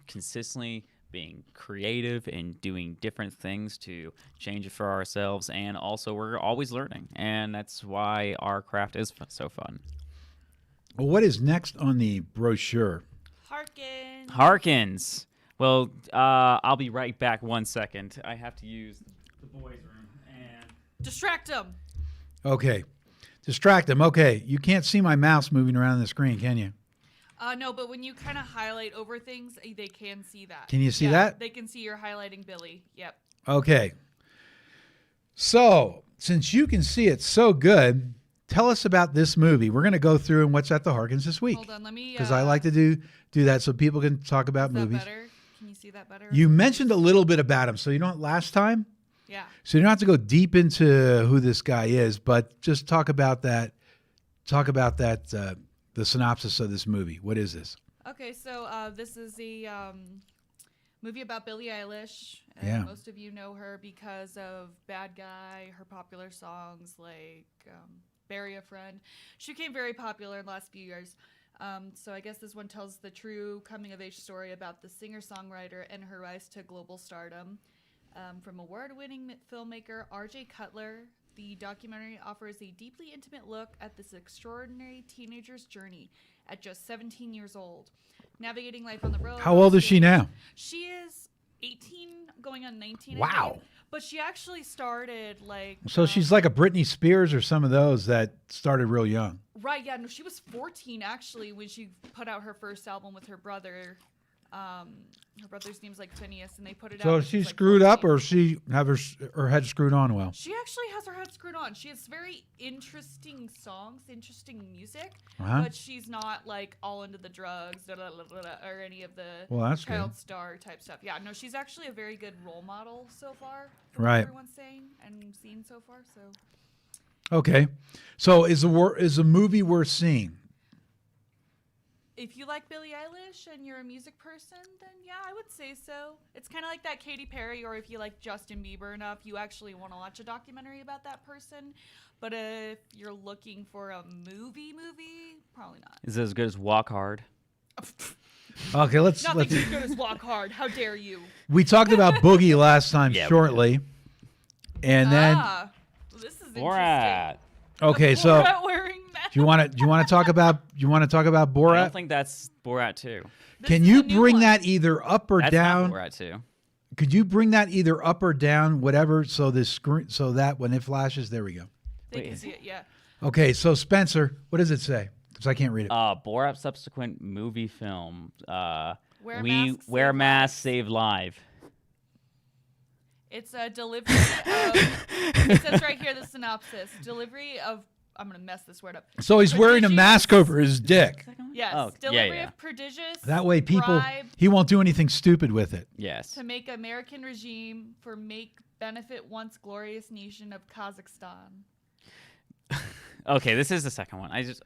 consistently being creative and doing different things to change it for ourselves, and also we're always learning, and that's why our craft is so fun. Well, what is next on the brochure? Harkin. Harkins. Well, I'll be right back 1 second. I have to use the boys' room and Distract him. Okay. Distract them. Okay. You can't see my mouse moving around the screen, can you? No, but when you kind of highlight over things, they can see that. Can you see that? They can see you're highlighting Billy. Yep. Okay. So, since you can see it so good, tell us about this movie. We're going to go through and what's at the Harkins this week. Hold on, let me. Because I like to do that so people can talk about is that movies. better? Can you see that better? You mentioned a little bit about him, so you don't last time. Yeah. So you don't have to go deep into who this guy is, but just talk about that. The synopsis of this movie. What is this? Okay, so this is a movie about Billie Eilish. Yeah. Most of you know her because of Bad Guy, her popular songs like Bury a Friend. She became very popular in the last few years. So I guess this one tells the true coming-of-age story about the singer-songwriter and her rise to global stardom. From award-winning filmmaker R.J. Cutler, the documentary offers a deeply intimate look at this extraordinary teenager's journey at just 17 years old, navigating life on the road. How old is she now? She is 18, going on 19. I Wow. think. But she actually started like. So she's like a Britney Spears or some of those that started real young. Right, yeah, no, she was 14 actually when she put out her first album with her brother. Her brother's name's like Phineas, and they put it out. So when she was, like, screwed up, 14. or she have her head screwed on well? She actually has her head screwed on. She has very interesting songs, interesting music, Uh-huh. but she's not like all into the drugs or any of the Well, that's child good. star type stuff. Yeah, no, she's actually a very good role model so far. Right. Everyone's saying and seen so far. So Okay. So is a movie worth seeing? if you like Billie Eilish and you're a music person, then yeah, I would say so. It's kind of like that Katy Perry, or if you like Justin Bieber enough, you actually want to watch a documentary about that person. But if you're looking for a movie, probably not. Is it as good as Walk Hard? Okay, let's. Nothing as good as Walk Hard. How dare you? We talked about Boogie last time Yeah, we shortly, and then This is Borat. okay, so Borat wearing that. do you want to talk about I Borat? don't think that's Borat 2. Can is you a new bring one. that either up or That's down? not Borat 2. Could you bring that either up or down, whatever, so this screen, so that when it flashes, there we go. They Wait. can see it, yeah. Okay, so Spencer, what does it say? Because I can't read it. Borat subsequent movie film. Wear Wear Mask, Save Mask, Lives. Save Live. It's a delivery of, it says right here, the synopsis. Delivery of, I'm going to mess this word up. So he's wearing a prodigious- mask over his dick. Yes. Oh, yeah, Delivery yeah. of prodigious That way, people, bribe he won't do anything stupid with it. Yes. to make American regime for make benefit once glorious nation of Kazakhstan. Okay, this is the second one. I didn't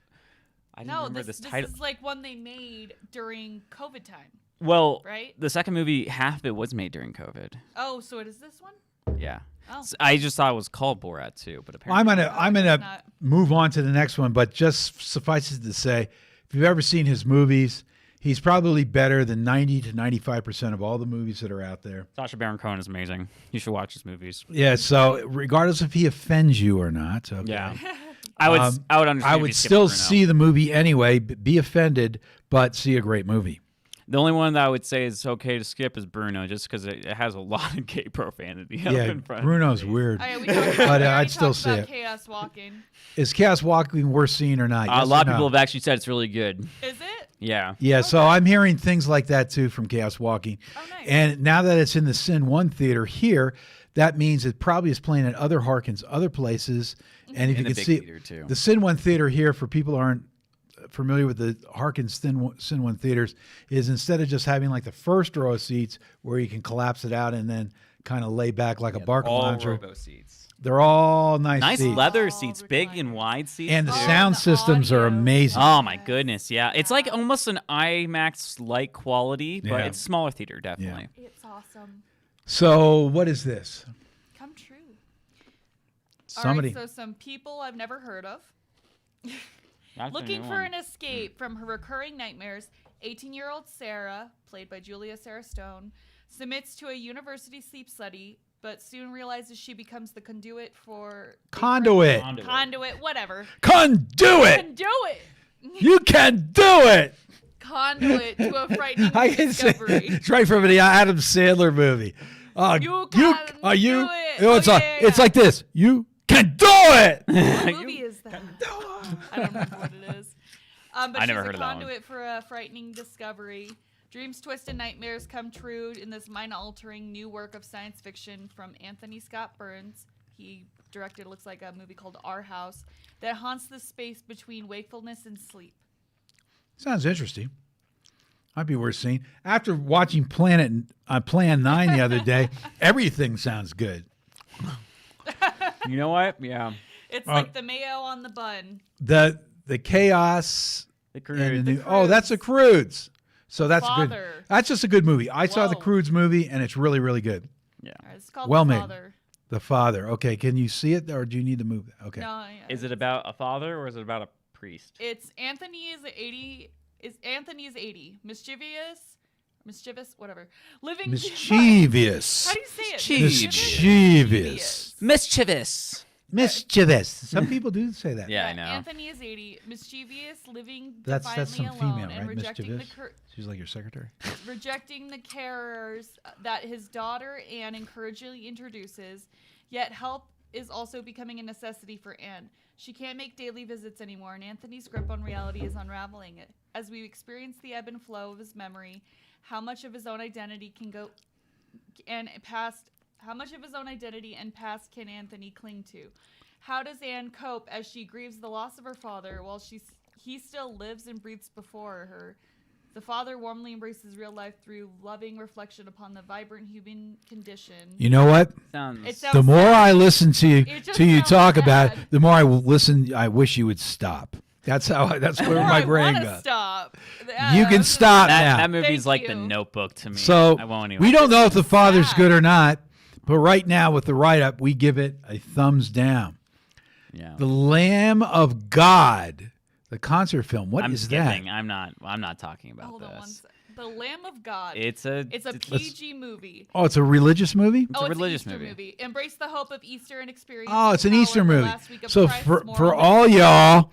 No, remember this this title. is like one they made during COVID time, Well, right? the second movie, half of it was made during COVID. Oh, so it is this one? Yeah. Oh. I just thought it was called Borat 2, but Well, I'm apparently gonna it's not. move on to the next one, but just suffices to say, if you've ever seen his movies, he's probably better than 90 to 95% of all the movies that are out there. Sacha Baron Cohen is amazing. You should watch his movies. Yeah, so regardless if he offends you or not, okay. Yeah. I would understand. I if would you skipped still Bruno. see the movie anyway, be offended, but see a great movie. The only one that I would say is okay to skip is Bruno, just because it has a lot of gay profanity. up Yeah, in front of Bruno's it. weird. Oh, yeah, we talked about, But we I'd already still talked see about it. Chaos Walking. Is Chaos Walking worth seeing or not? A Yes lot or of people no? have actually said it's really good. Is it? Yeah. Yeah, so I'm hearing things like that too from Chaos Walking. Oh, nice. And now that it's in the Sin 1 theater here, that means it probably is playing at other Harkins, other places. And if In you the can big see theater, too. the Sin 1 theater here, for people who aren't familiar with the Harkins Sin 1 theaters, is instead of just having like the first row of seats where you can collapse it out and then kind of lay back like a barca All lounge, robo seats. they're all nice Nice seats. leather Oh, seats, recliners. big and wide seats. And the too. sound the systems are audio. amazing. Oh my goodness, yeah. It's like almost an IMAX-like quality, but Yeah. it's smaller theater, definitely. It's awesome. So what is this? Come true. Somebody. All right, so some people I've never heard of. That's a Looking new for one. an escape from her recurring nightmares, 18-year-old Sarah, played by Julia Sarah Stone, submits to a university sleep study, but soon realizes she becomes the conduit for... Conduit. Conduit, whatever. Conduit. Can do it! You can do it. Conduit to a frightening I can say discovery. it's right from the Adam Sandler movie. You can are you? do it. Oh, it's Oh, like yeah. it's like this. You can do it. What movie is that? I don't remember what it is. But I never she's heard a of that one. conduit for a frightening discovery. Dreams, twists, and nightmares come true in this mind-altering new work of science fiction from Anthony Scott Burns. He directed, looks like, a movie called Our House that haunts the space between wakefulness and sleep. Sounds interesting. Might be worth seeing. After watching Plan 9 the other day, everything sounds good. You know what? Yeah. It's like the mayo on the bun. The chaos. The and the Croods. oh, that's the Croods. So that's a good. Father. That's just a good movie. I saw the Whoa. Croods movie, and it's really, really good. Yeah. All right, it's called Well The made. Father. The Father. Okay, can you see it, or do you need to move? Okay. No, yeah. Is it about a father or is it about a priest. It's Anthony is 80. Anthony is 80. Mischievous, whatever. Living. Mischievous. How do you say it? Mischievous. Mischievous. Mischievous. Some people do say that. Yeah, I know. Anthony is 80. Mischievous, living That's defiantly some alone, female, and right? rejecting Mischievous. She's like your secretary. rejecting the carers that his daughter Anne encouragingly introduces. Yet help is also becoming a necessity for Anne. She can't make daily visits anymore, and Anthony's grip on reality is unraveling it. As we experience the ebb and flow of his memory, how much of his own identity can go and past? How much of his own identity and past can Anthony cling to? How does Anne cope as she grieves the loss of her father while he still lives and breathes before her? The father warmly embraces real life through loving reflection upon the vibrant human condition. You know what? It sounds The more sad. I listen to you It just you sounds talk about it, sad. the more I listen. I wish you would stop. That's where my brain I goes. wanna stop. You can stop That, now. that movie's Thank like you. The Notebook to me. So I won't even. we don't know if the father's sad. good or not, but right now with the write-up, we give it a thumbs down. Yeah. The Lamb of God, the concert film. What I'm is skipping. that? I'm not talking about Hold on one this. sec. The Lamb of God. It's a PG movie. Oh, it's a religious movie. It's a It's religious an Easter movie. Embrace the hope of Easter and experience. Oh, it's the an power Easter of the movie. last week of So Christ's for moral all y'all,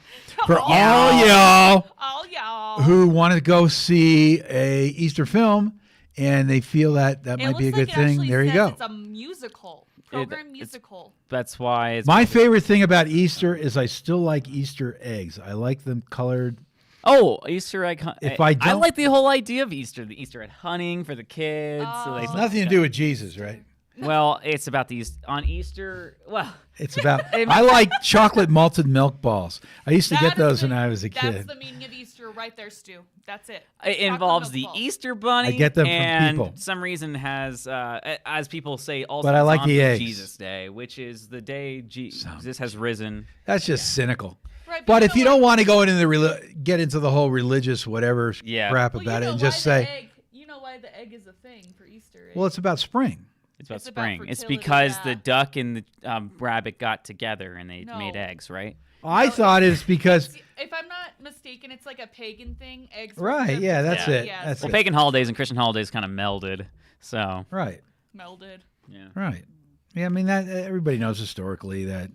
all y'all who want to go see a Easter film and they feel that It might be a looks good like it thing, actually there you says go. It's a musical. Program musical. That's why it's My favorite thing about Easter is I still like Easter eggs. I like them colored. Oh, Easter egg hunt. If I don't- like the whole idea of Easter, the Easter egg hunting for the kids. So they It's nothing to do with Jesus, right? Well, it's about these on Easter. Well, It's about. I like chocolate malted milk balls. I used to get That is those the- when I was a That's kid. the meaning of Easter right there, Stu. That's it. it Chocolate involves milk the balls. Easter bunny. I get them from and people. Some reason has, as people say, also But I like zombie the eggs. Jesus Day, which is the day Jesus has risen. That's just cynical. Right, But you if know you don't what? want to go into get into the whole religious whatever Yeah. crap Well, about you it know and why just the say, egg, you know why the egg is a thing for Easter. well, it's about spring. It's about It's about spring. It's fertility, because yeah. the duck and the rabbit got together and they No. made eggs, right? I thought it's because If I'm not mistaken, it's like a pagan thing. Eggs. were right, yeah, that's Yeah. it. Yeah, That's so- it. Well, pagan holidays and Christian holidays kind of melded. So, Right, melded. yeah. right. Yeah, I mean that everybody knows historically that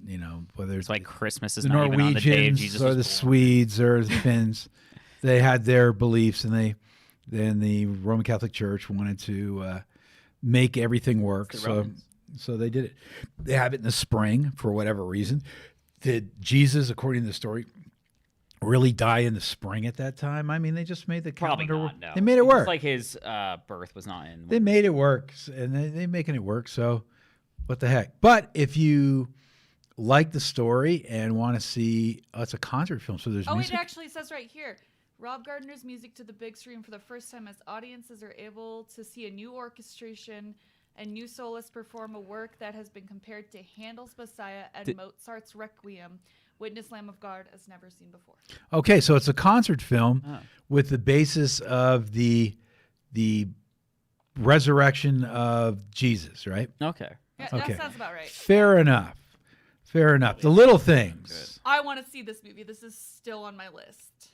whether It's like Christmas is the not even on the day of Norwegians Jesus or the was born. Swedes or the Finns, they had their beliefs, and then the Roman Catholic Church wanted to make everything work. It's the Romans. So they did it. They have it in the spring for whatever reason. Did Jesus, according to the story, really die in the spring at that time? I mean, they just made the Probably calendar not, work. no. They made it It's work. like his birth was not in. They made it work, and they're making it work. So, what the heck? But if you like the story and want to see, it's a concert film, so there's Oh, music. it actually says right here. Rob Gardner's music to the big screen for the first time as audiences are able to see a new orchestration and new soloists perform a work that has been compared to Handel's Messiah and Mozart's Requiem. Witness Lamb of God as never seen before. Okay, so it's a concert film with the basis of the resurrection of Jesus, right? Okay. Yeah, Okay. that sounds about right. Fair enough. Fair enough. The little things. I want to see this movie. This is still on my list.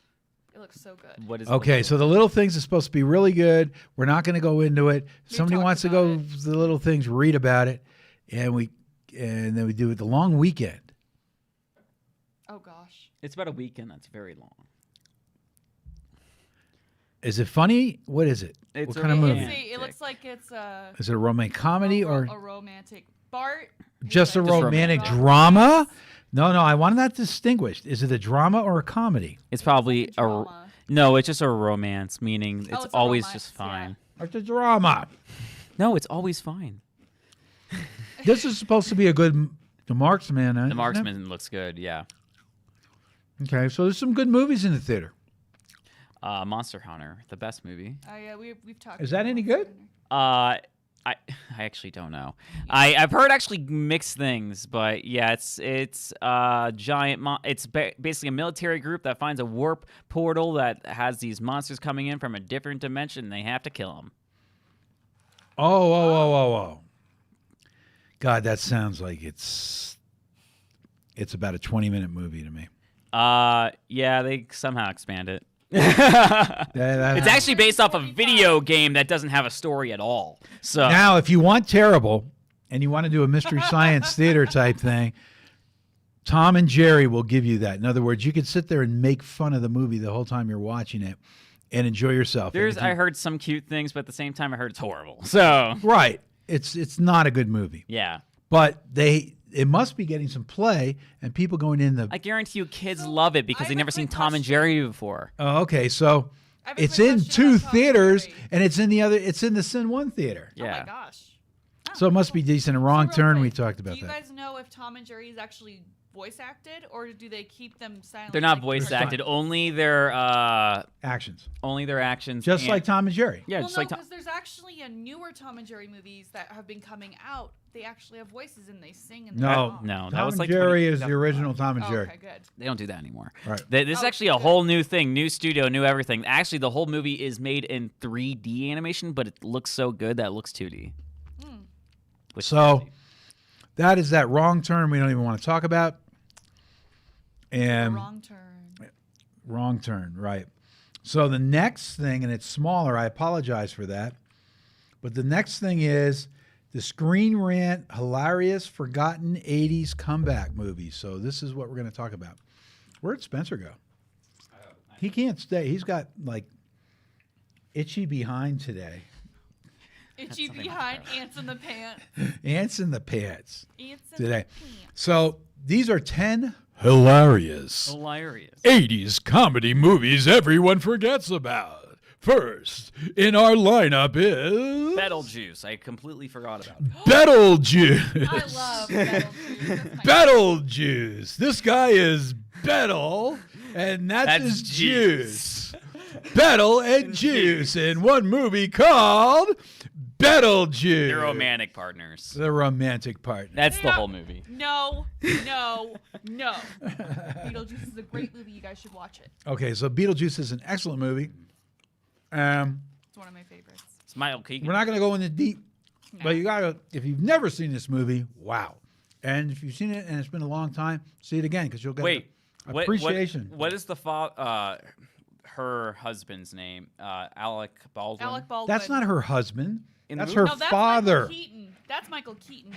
It looks so good. What is Okay, so the little things is supposed to be really good. We're not going to go into it. If somebody talked wants to about go it. the little things, read about it, and then we do it the long weekend. Oh gosh. It's about a weekend. That's very long. Is it funny? What is it? It's What a kind of movie? romantic. It looks like it's a Is it a romantic comedy or a romantic Bart. just a Just romantic romantic. drama? No, I want that distinguished. Is it a drama or a comedy? It's probably drama. no. It's just a romance, meaning it's it's a always romance, just fine. It's a drama. No, it's always fine. This is supposed to be a good The Marksman. The Marksman looks good. Yeah. Okay, so there's some good movies in the theater. Monster Hunter, the best movie. Oh yeah, we've talked. Is that about any Monster good? Hunter. I actually don't know. I've heard actually mixed things, but yeah, it's giant. It's basically a military group that finds a warp portal that has these monsters coming in from a different dimension. And they have to kill them. Oh. God, that sounds like it's about a 20-minute movie to me. Yeah, they somehow expand it. That- It's actually based off a video game that doesn't have a story at all. So Now, if you want terrible and you want to do a mystery science theater type thing, Tom and Jerry will give you that. In other words, you could sit there and make fun of the movie the whole time you're watching it and enjoy yourself. I heard some cute things, but at the same time, I heard it's horrible. So Right. It's not a good movie. yeah, But it must be getting some play and people going in the. I guarantee you, kids love it because I they've have a never seen quick Tom and question. Jerry before. Oh, okay. So I have a it's quick in question two about Tom and theaters Jerry. and it's in the other. It's in the Sin One theater. Oh Yeah. my gosh. So it must be decent. A wrong real turn. quick, We talked about Do you that. guys know if Tom and Jerry is actually voice acted, or do they keep them silent? They're not like voice cartoons? acted. Only their Actions. actions. Just and- like Tom and Jerry. Yeah, Well, just no, like Tom. because there's actually a newer Tom and Jerry movies that have been coming out. They actually have voices and they sing and they No, talk. No, that Tom was and like Jerry 20 is the original Tom and Oh, Jerry. okay, good. They don't do that anymore. Right. This is Oh, actually a good. whole new thing, new studio, new everything. Actually, the whole movie is made in 3D animation, but it looks so good that it looks 2D. Which is So crazy. that is that wrong turn we don't even want to talk about. And Wrong turn. wrong turn, right. So the next thing, and it's smaller, I apologize for that. But the next thing is the Screen Rant hilarious forgotten 80s comeback movie. So this is what we're going to talk about. Where'd Spencer go? He can't stay. He's got like itchy behind today. Itchy behind, ants in the pants. Ants in the pants Ants in today. the pants. So these are 10 hilarious hilarious. 80s comedy movies everyone forgets about. First in our lineup is Beetlejuice. I completely forgot about. Beetlejuice. I love Beetlejuice. That's my Beetlejuice. This guy is Beetle, and that's his juice. Beetle and Juice in one movie called Beetlejuice. They're romantic partners. The romantic partner. That's the whole movie. No. Beetlejuice is a great movie. You guys should watch it. Okay, so Beetlejuice is an excellent movie. It's one of my favorites. It's Michael Keegan. We're not going to go into deep, but you got to, if you've never seen this movie, wow. And if you've seen it and it's been a long time, see it again because you'll get Wait. appreciation. What is the her husband's name? Alec Baldwin. Alec Baldwin. That's not her husband. In the That's movie? her No, that's father. Michael Keaton. That's Michael Keaton.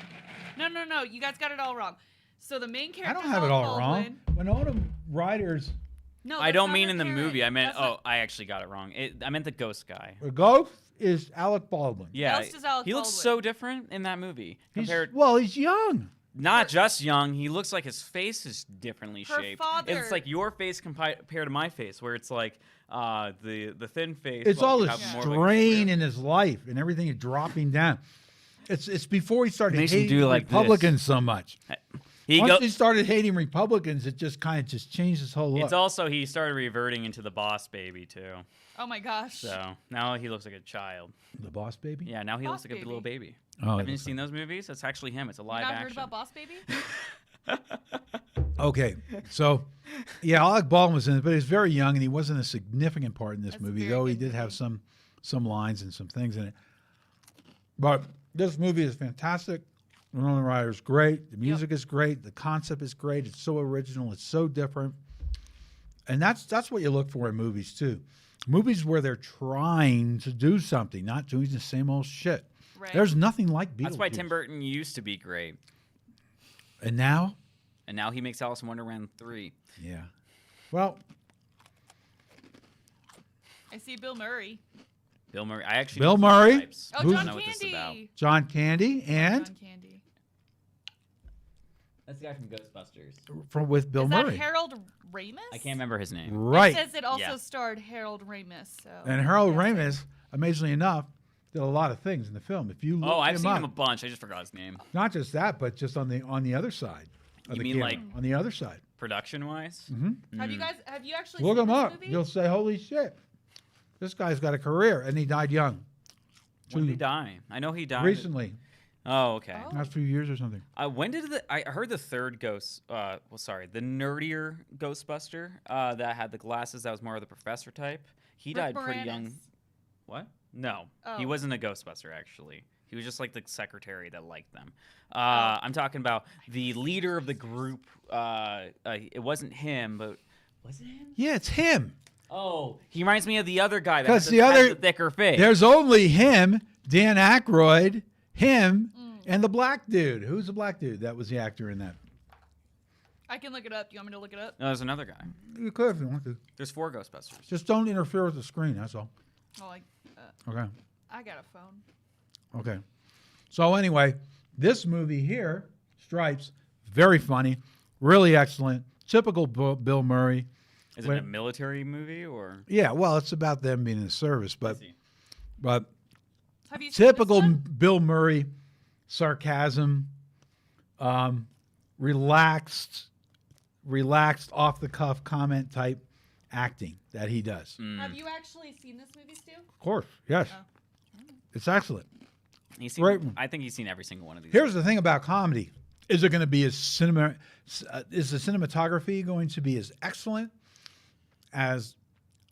No. You guys got it all wrong. So the main character. I don't have it all wrong. Winona Ryder's No, I that's don't not mean her in the character. movie. I meant. That's not- I actually got it wrong. I meant the ghost guy. the ghost is Alec Baldwin. Yeah, Ghost is Alec he looks Baldwin. so different in that movie compared. He's young. Not just young. He looks like his face is differently Her shaped. father- It's like your face compared to my face, where it's like the thin face. It's but all you the have more of a strain career. in his life and everything is dropping down. It's before he started Makes him hating do like this. Republicans so much. He Once go- he started hating Republicans, it just kind of just changed his whole look. It's also he started reverting into the boss baby too. Oh my gosh. So now he looks like a child. the Boss Baby. Yeah, now he Boss looks like a little baby. Oh, Haven't you seen those movies? That's actually him. It's a You live not action. heard about Boss Baby? Okay, so yeah, Alec Baldwin was in it, but he was very young and he wasn't a significant part in this That's a movie, very though he good did have movie. some lines and some things in it. But this movie is fantastic. Winona Ryder's great. The music is great. The concept is great. It's so original. It's so different. And that's what you look for in movies too. Movies where they're trying to do something, not doing the same old shit. Right. There's nothing like Beetlejuice. That's why Tim Burton used to be great, And now, and now he makes Alice in Wonderland 3. yeah. Well, I see Bill Murray. Bill Murray. I actually Bill know these Murray? types. Oh, I Who's- don't John know what this is about. Candy. John Candy and John Candy. That's the guy from Ghostbusters. with Bill Is Murray. that Harold Ramis? I can't remember his name. Right. It says it also Yeah. starred Harold Ramis. So. And Harold Yes. Ramis, amazingly enough, did a lot of things in the film. If you look Oh, I've him seen up, him a bunch. I just forgot his name. not just that, but just on the other side. Of You the mean camera, like- on the other side? Production wise, Have you guys? Have you actually Look seen him this up. movie? You'll say, "Holy shit, this guy's got a career," and he died young. when did he die? I know he died Recently, Oh, okay. Oh. last few years or something. When did I heard the third ghost? The nerdier Ghostbuster that had the glasses. That was more of the professor type. He Rick died pretty young. Moranis. What? No, he Oh. wasn't a Ghostbuster actually. He was just like the secretary that liked them. Oh. I'm talking about the leader of the group. It wasn't him, but Was it him? Yeah, it's him. Oh, he reminds me of the other guy that 'Cause has the other- the thicker face. There's only him, Dan Aykroyd, him, and the black dude. Who's the black dude? That was the actor in that. I can look it up. Do you want me to look it up? No, there's another guy. You could if you want to. There's 4 Ghostbusters. Just don't interfere with the screen. That's all. Oh, Okay. I got a phone. Okay. So anyway, this movie here, Stripes, very funny, really excellent, typical Bill Murray. Is it a military movie or? Yeah, well, it's about them being in the service, but Have you seen typical this one? Bill Murray sarcasm, relaxed, off the cuff comment type acting that he does. Have you actually seen this movie, Stu? Of course, yes, it's excellent. He's seen, Right. I think he's seen every single one of these. Here's the thing about comedy: is it going to be as is the cinematography going to be as excellent as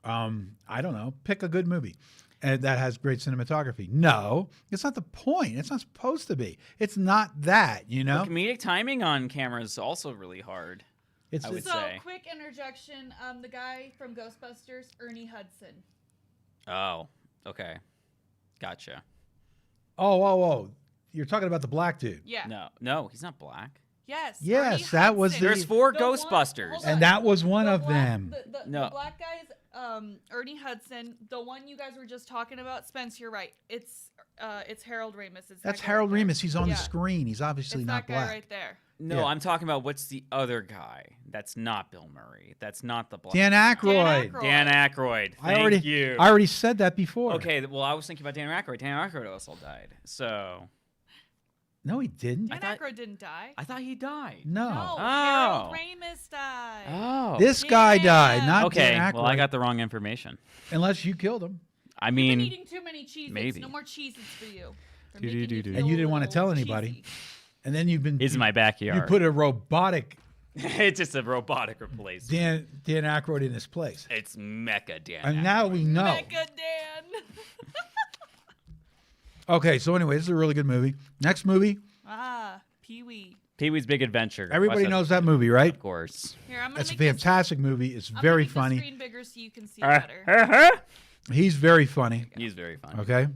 I don't know, pick a good movie and that has great cinematography? No, it's not the point. It's not supposed to be. It's not that, you know. But comedic timing on camera is also really hard. It's I would So, say. quick interjection. The guy from Ghostbusters, Ernie Hudson. Oh, okay, gotcha. oh. You're talking about the black dude. Yeah. No, he's not black. Yes. Yes, Ernie that was Hudson. There's 4 The one- Ghostbusters. hold And on. that was one The of black- them. The No. black guy's Ernie Hudson. The one you guys were just talking about, Spence. You're right. It's Harold Ramis. It's That's that guy Harold right there. Ramis. He's on Yeah. the screen. He's obviously It's not that guy black. right there. No, Yeah. I'm talking about what's the other guy? That's not Bill Murray. That's not the black. Dan Aykroyd. Dan Aykroyd. Thank you. I already said that before. Okay, well, I was thinking about Dan Aykroyd. Dan Aykroyd also died. So No, he didn't. Dan thought- Aykroyd didn't die. I thought he died. No. No, Oh. Harold Ramis died. Oh. This guy died, Yeah. not Okay, Dan Aykroyd. well, I got the wrong information. Unless you killed him. I You've been mean, eating too many Cheez-Its. maybe. No more Cheez-Its for you. They're Do, do, making do, do. feel And you a didn't want to little tell anybody. cheesy. And then you've been. it's you, my backyard. You put a robotic it's just a robotic replacement. Dan Aykroyd in his place. It's Mecha Dan. And now we know. Mega Dan. Okay, so anyway, this is a really good movie. Next movie, Pee-wee. Pee-wee's Big Adventure. everybody Watch knows that movie, right? Of course. Here, I'm gonna That's a make this- fantastic movie. It's I'm very gonna make funny. The screen bigger so you can see better. He's very funny. He's very fun. Okay.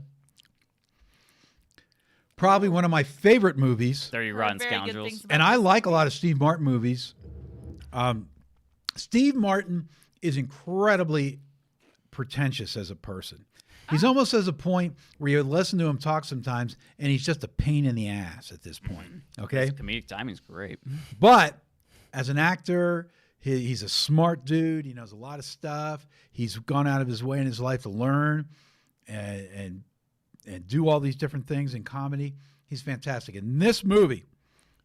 Probably one of my favorite movies. There you Heard run, very good scoundrels. things about And I this. like a lot of Steve Martin movies. Steve Martin is incredibly pretentious as a person. He's almost at a point where you listen to him talk sometimes, and he's just a pain in the ass at this point. Okay, His comedic timing's great. but as an actor, he's a smart dude. He knows a lot of stuff. He's gone out of his way in his life to learn and do all these different things in comedy. He's fantastic. And this movie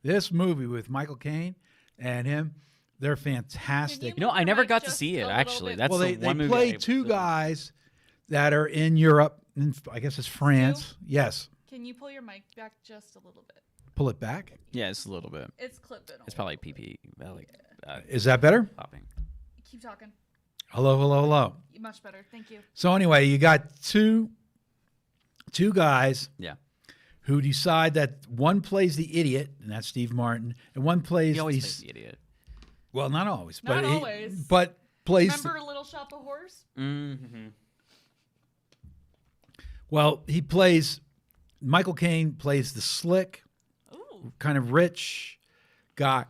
with Michael Caine and him, they're fantastic. You know, I never got to Just see a it, little actually. bit. That's Well, the they one movie play I two was- guys that are in Europe. I guess it's France. Yes. Can you pull your mic back just a little bit? Pull it back. Yeah, it's a little bit. It's clipping. It's probably PP. Like, Is that better? popping. Keep talking. Hello, hello, hello. Much better. Thank you. So anyway, you got two guys Yeah. who decide that one plays the idiot, and that's Steve Martin, and one plays He always the plays the idiot. well, not always, Not but always. but plays Remember Little Shop of Horrors? Mm-hmm. well. He plays Michael Caine plays the slick, Ooh. kind of rich guy,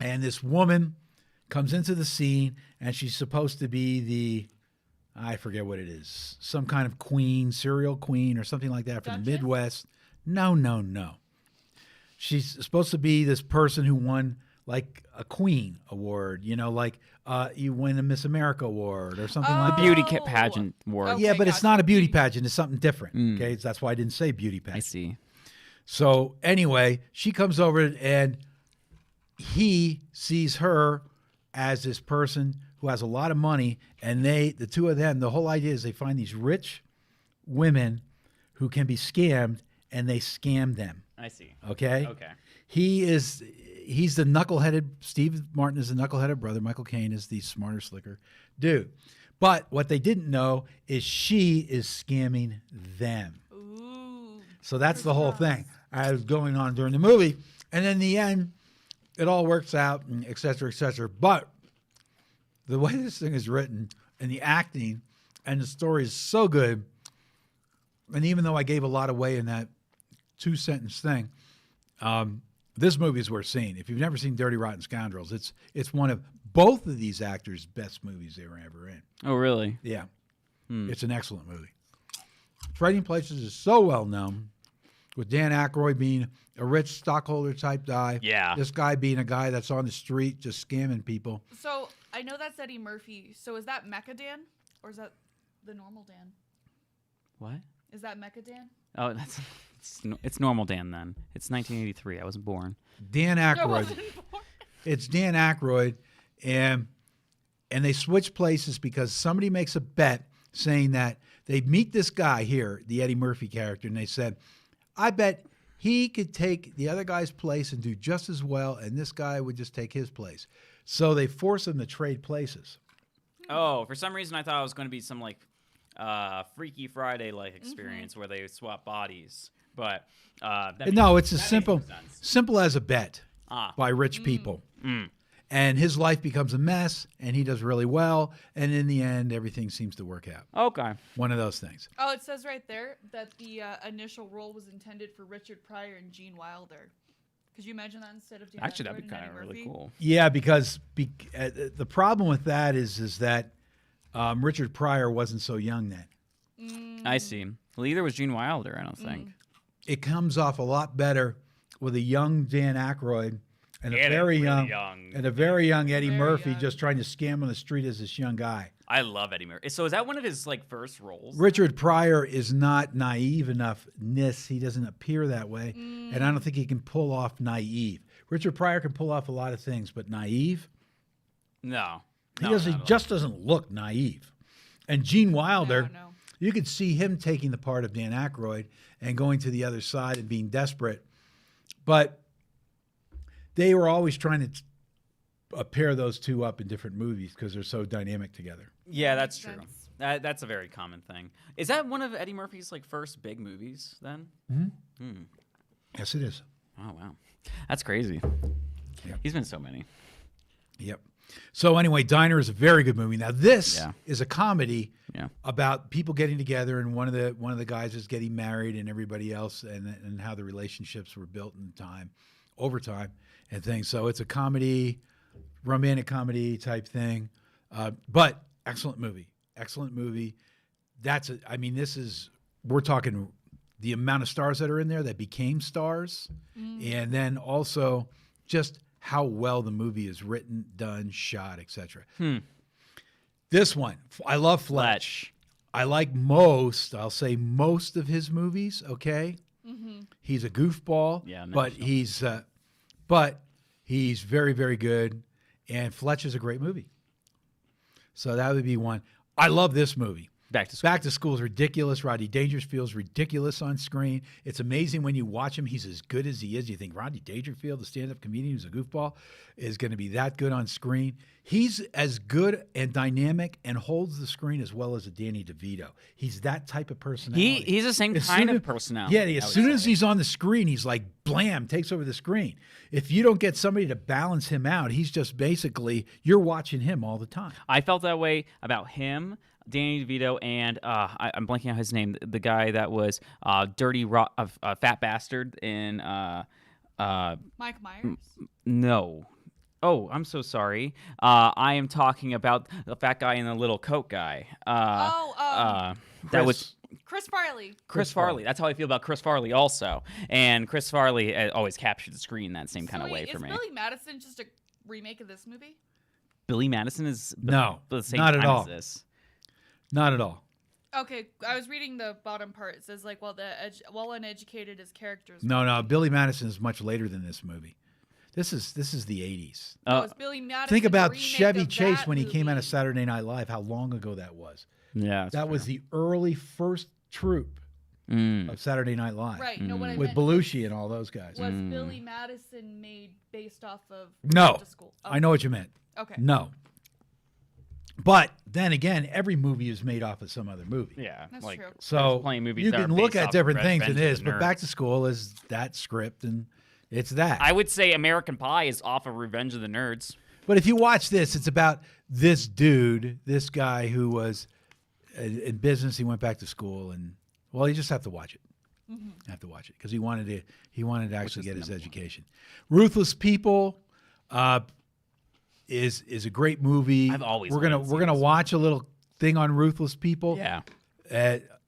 and this woman comes into the scene, and she's supposed to be the I forget what it is, some kind of queen, serial queen, or something like that from the Duchess? Midwest. No. She's supposed to be this person who won like a Queen award, you know, like you win a Miss America award or something like that. Beauty Oh. pageant award. Okay. Yeah, but it's gotcha. not a beauty pageant. It's something different. Mm. Okay, that's why I didn't say beauty I pageant. see. So anyway, she comes over and he sees her as this person who has a lot of money, and the two of them, the whole idea is they find these rich women who can be scammed, and they scam them. I see. Okay. Okay. He's the knuckleheaded. Steve Martin is the knuckleheaded brother. Michael Caine is the smarter, slicker dude. But what they didn't know is she is scamming them. Ooh. So that's the whole thing as going on during the movie. And in the end, it all works out, and et cetera, et cetera. But the way this thing is written and the acting and the story is so good. And even though I gave a lot away in that 2-sentence thing, this movie is worth seeing. If you've never seen Dirty Rotten Scoundrels, it's one of both of these actors' best movies they were ever in. Oh, really? Yeah. It's an excellent movie. Trading Places is so well known, with Dan Aykroyd being a rich stockholder type guy. Yeah. This guy being a guy that's on the street just scamming people. So I know that's Eddie Murphy. So is that Mecha Dan or is that the normal Dan? What? Is that Mecha Dan? Oh, it's normal Dan then. It's 1983. I wasn't born. Dan I Aykroyd. wasn't born. It's Dan Aykroyd, and they switch places because somebody makes a bet saying that they meet this guy here, the Eddie Murphy character, and they said, I bet he could take the other guy's place and do just as well, and this guy would just take his place. So they force him to trade places. Oh, for some reason I thought it was going to be some like Freaky Friday like experience where they swap bodies. But No, it's as that simple makes no sense. simple as a bet Ah. by rich people. And his life becomes a mess, and he does really well, and in the end, everything seems to work out. Okay. One of those things. Oh, it says right there that the initial role was intended for Richard Pryor and Gene Wilder. Could you imagine that instead of Dan Actually, Aykroyd that'd be and kind Eddie of really Murphy? cool. Yeah, because the problem with that is that Richard Pryor wasn't so young then. I see. Well, either was Gene Wilder, I don't think. It comes off a lot better with a young Dan Aykroyd and a And a very really young Eddie Very Murphy young. just trying to scam on the street as this young guy. I love Eddie Murphy. So is that one of his like first roles? Richard Pryor is not naive enough. He doesn't appear that way, and I don't think he can pull off naive. Richard Pryor can pull off a lot of things, but naive, No. he No, doesn't. not He at just doesn't look naive. And Gene Wilder, No. you could see him taking the part of Dan Aykroyd and going to the other side and being desperate, but they were always trying to pair those two up in different movies because they're so dynamic together. Yeah, that's true. sense. That's a very common thing. Is that one of Eddie Murphy's like first big movies then? Yes, it is. Oh wow, that's crazy. Yep. He's been in so many. Yep. So anyway, Diner is a very good movie. Now this Yeah. is a comedy Yeah. about people getting together, and one of the guys is getting married, and everybody else, and how the relationships were built in time, over time, and things. So it's a comedy, romantic comedy type thing, but excellent movie. Excellent movie. We're talking the amount of stars that are in there that became stars, and then also just how well the movie is written, done, shot, etc. This one, I love Fletch. I like I'll say most of his movies. Okay, he's a goofball, Yeah, but he's very, very good, and Fletch is a great movie. So that would be one. I love this movie. Back to School. Back to School is ridiculous. Rodney Dangerfield's ridiculous on screen. It's amazing when you watch him. He's as good as he is. You think Rodney Dangerfield, the stand-up comedian who's a goofball, is going to be that good on screen. He's as good and dynamic and holds the screen as well as a Danny DeVito. He's that type of personality. He's the same As kind soon of as- personality. Yeah, I as would soon as say. he's on the screen, he's like, blam, takes over the screen. If you don't get somebody to balance him out, he's just basically, you're watching him all the time. I felt that way about him, Danny DeVito, and I'm blanking out his name. The guy that was fat bastard in Mike Myers. no. Oh, I'm so sorry. I am talking about the fat guy and the little coat guy. That was Chris Farley. Chris Farley. That's how I feel about Chris Farley also. And Chris Farley always captured the screen that same kind of way for me. Is Billy Madison just a remake of this movie? Billy Madison is No, the same not at time all. as this. Not at all. Okay, I was reading the bottom part. It says like, well uneducated as characters. No. Billy Madison is much later than this movie. This is the 80s. It's Billy Madison. Think the about remake Chevy of Chase that when he came out of movie. Saturday Night Live, how long ago that was. Yeah, That was the early first troupe of Saturday Night Live. Right. No, what I With meant Belushi and all those guys. was Billy Madison made based off of No. Back to School? I know what you meant. Okay. No. But then again, every movie is made off of some other movie. Yeah, That's like true. So plenty of movies you that are can look based at off different things in Revenge of this, the but Back Nerds. to School is that script, and it's that. I would say American Pie is off of Revenge of the Nerds. But if you watch this, it's about this dude, this guy who was in business. He went back to school, and well, you just have to watch it. You have to watch it because he wanted to actually get his education. Ruthless People is a great movie. I've always we're wanted to see gonna this watch a little thing on Ruthless People. Yeah.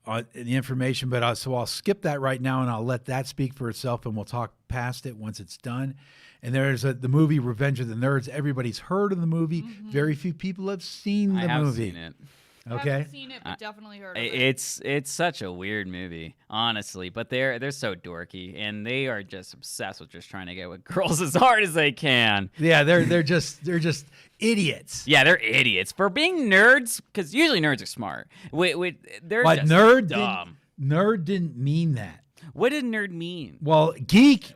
On the information, but so I'll skip that right now, and I'll let that speak for itself, and we'll talk past it once it's done. And there's the movie Revenge of the Nerds. Everybody's heard of the movie. Very few people have seen the I have movie. seen it. Okay. I haven't seen it, but definitely heard of it. It's such a weird movie, honestly. But they're so dorky, and they are just obsessed with just trying to get with girls as hard as they can. Yeah, they're just idiots. Yeah, they're idiots for being nerds. Because usually nerds are smart. They're But just nerd dumb. didn't mean that. What did nerd mean? Well, geek.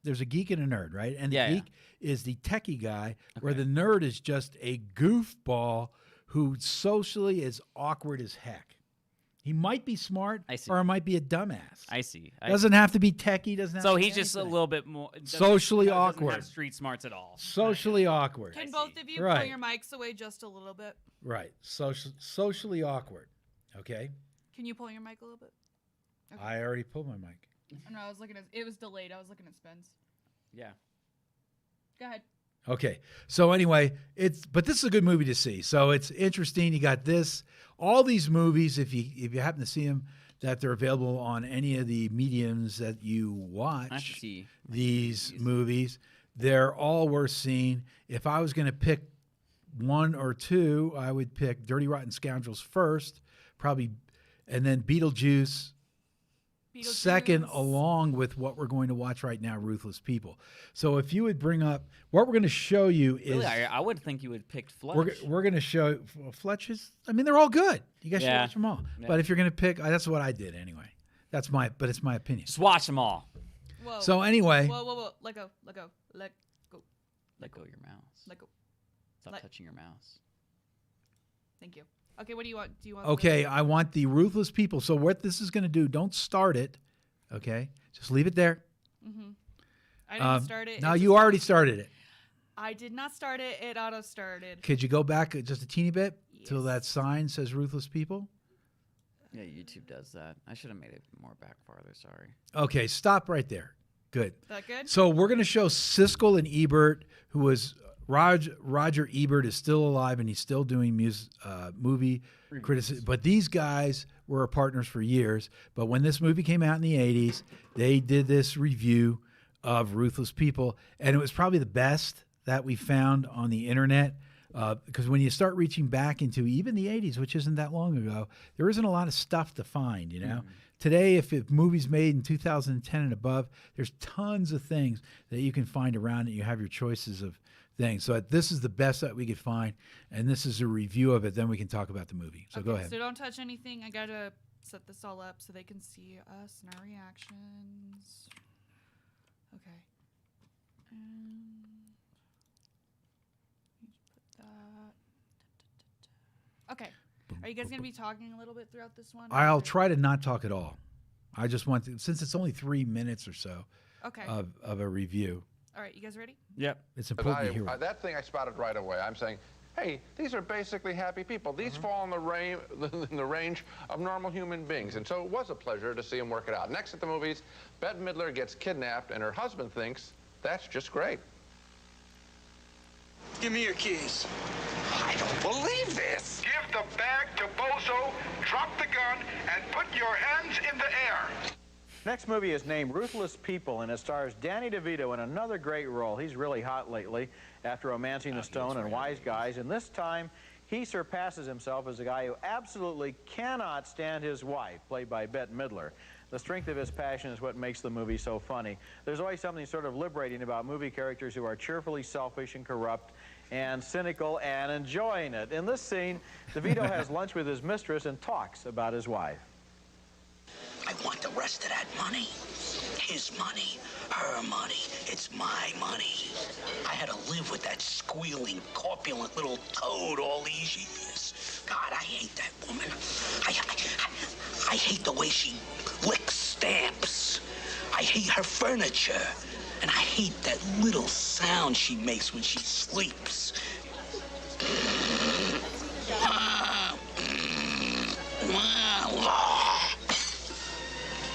There's a geek and a nerd, right? And the Yeah, geek is the techie guy, where the nerd is just a goofball who socially is awkward as heck. He might be smart, I see. or he might be a dumbass. I see. Doesn't have to be techie. Doesn't have So to be he's just a anything. little bit more Socially doesn't awkward. have street smarts at all. Socially awkward. Can both of you pull Right. your mics away just a little bit? Right. Socially awkward. Okay. Can you pull your mic a little bit? I already pulled my mic. No, I was looking at it was delayed. I was looking at Spence. Yeah. Go ahead. Okay. So anyway, but this is a good movie to see. So it's interesting. You got this, all these movies, if you happen to see them, that they're available on any of the mediums that you watch. I have to see these movies. They're all worth seeing. If I was going to pick one or two, I would pick Dirty Rotten Scoundrels first, probably, and then Beetlejuice second, along with what we're going to watch right now, Ruthless People. So if you would bring up what we're going to show you is Really, I would think you would pick Fletch. we're going to show Fletch's. I mean, they're all good. You guys should Yeah. watch them all. Yeah. But if you're going to pick, that's what I did anyway. But it's my opinion. Just watch them all. Whoa. So anyway, Whoa. Let go. Let go of your mouse. Let go. Stop touching your mouse. Thank you. Okay, what do you want? Do you want? okay, I want the Ruthless People. So what this is going to do, don't start it, okay? Just leave it there. I didn't start it. Now It you just- already started it. I did not start it. It auto started. Could you go back just a teeny bit till Yes. that sign says Ruthless People? Yeah, YouTube does that. I should have made it more back farther. Sorry. Okay, stop right there. Good. Is that good? So we're going to show Siskel and Ebert, who was Roger Ebert is still alive and he's still doing movie criticism. But these guys were partners for years. But when this movie came out in the 80s, they did this review of Ruthless People, and it was probably the best that we found on the internet. Because when you start reaching back into even the 80s, which isn't that long ago, there isn't a lot of stuff to find, you know? Today, if movies made in 2010 and above, there's tons of things that you can find around it. You have your choices of things. So this is the best that we could find, and this is a review of it. Then we can talk about the movie. So go ahead. So don't touch anything. I got to set this all up so they can see us and our reactions. Okay. Put that. Okay. Are you guys going to be talking a little bit throughout this one? I'll try to not talk at all. I just want to, since it's only 3 minutes or so Okay. of a review, All right. You guys ready? Yep. it's important to hear. That thing I spotted right away. I'm saying, hey, these are basically happy people. These fall in the range of normal human beings. And so it was a pleasure to see them work it out. Next at the movies, Bette Midler gets kidnapped, and her husband thinks that's just great. Give me your keys. I don't believe this. Give the bag to Bozo, drop the gun, and put your hands in the air. Next movie is named Ruthless People, and it stars Danny DeVito in another great role. He's really hot lately after Romancing the Stone and Wise Guys, and this time he surpasses himself as a guy who absolutely cannot stand his wife, played by Bette Midler. The strength of his passion is what makes the movie so funny. There's always something sort of liberating about movie characters who are cheerfully selfish and corrupt and cynical and enjoying it. In this scene, DeVito has lunch with his mistress and talks about his wife. I want the rest of that money. His money, her money, it's my money. I had to live with that squealing, corpulent little toad all these years. God, I hate that woman. I hate the way she licks stamps. I hate her furniture. And I hate that little sound she makes when she sleeps.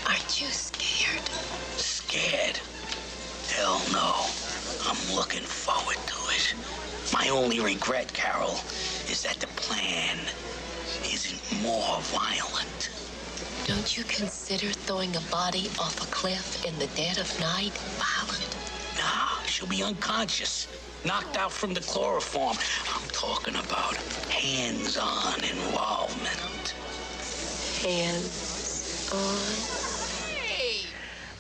Aren't you scared? Scared? Hell no. I'm looking forward to it. My only regret, Carol, is that the plan isn't more violent. Don't you consider throwing a body off a cliff in the dead of night violent? Nah, she'll be unconscious, knocked out from the chloroform. I'm talking about hands-on involvement. Hands-on?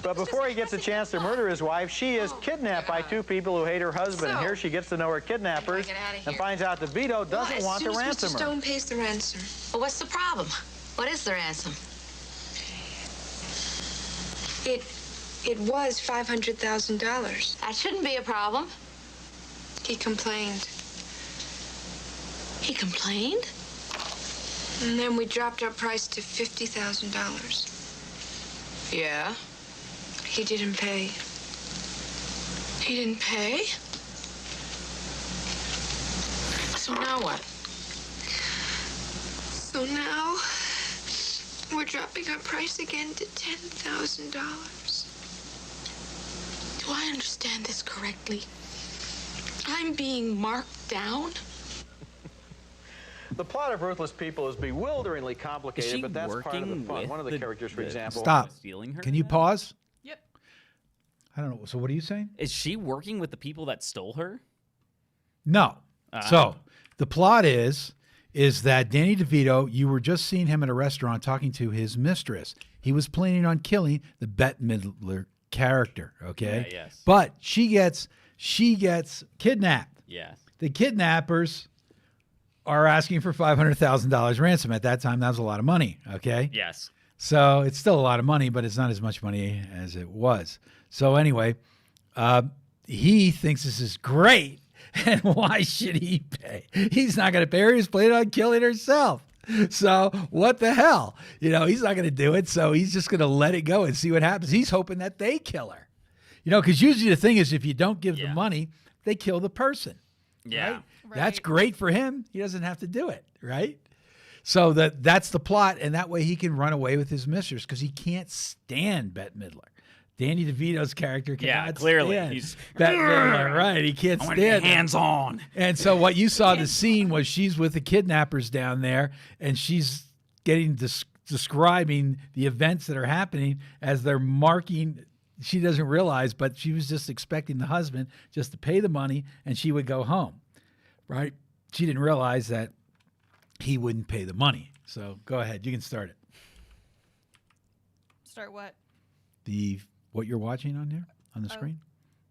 But before he gets a chance to murder his wife, she is kidnapped by two people who hate her husband. And here she gets to know her kidnappers and finds out that Vito doesn't want to ransom her. Stone pays the ransom. Well, what's the problem? What is the ransom? It was $500,000. That shouldn't be a problem. He complained. He complained? And then we dropped our price to $50,000. Yeah. He didn't pay. He didn't pay? So now what? So now we're dropping our price again to $10,000. Do I understand this correctly? I'm being marked down? The plot of Ruthless People is bewilderingly complicated, Is she but that's part of the working fun. with One of the characters, for example. Stop. Stealing her? Can you pause? Yep. I don't know. So what are you saying? Is she working with the people that stole her? No. So the plot is that Danny DeVito, you were just seeing him at a restaurant talking to his mistress. He was planning on killing the Bette Midler character, okay? Yeah, yes. But she gets kidnapped. Yes. The kidnappers are asking for $500,000 ransom. At that time, that was a lot of money, okay? Yes. So it's still a lot of money, but it's not as much money as it was. So anyway, he thinks this is great. And why should he pay? He's not going to pay her. He's planning on killing herself. So what the hell? You know, he's not going to do it. So he's just going to let it go and see what happens. He's hoping that they kill her. You know, because usually the thing is if you don't give the money, they kill the person. Yeah. Right? That's great for him. He doesn't have to do it, right? So that's the plot, and that way he can run away with his mistress because he can't stand Bette Midler. Danny DeVito's character cannot clearly. stand He's Bette Midler, right? He can't stand her. hands on. And so what you saw the scene was she's with the kidnappers down there, and she's getting describing the events that are happening as they're marking. She doesn't realize, but she was just expecting the husband just to pay the money, and she would go home, right? She didn't realize that he wouldn't pay the money. So go ahead, you can start it. Start what? What you're watching on there on the screen?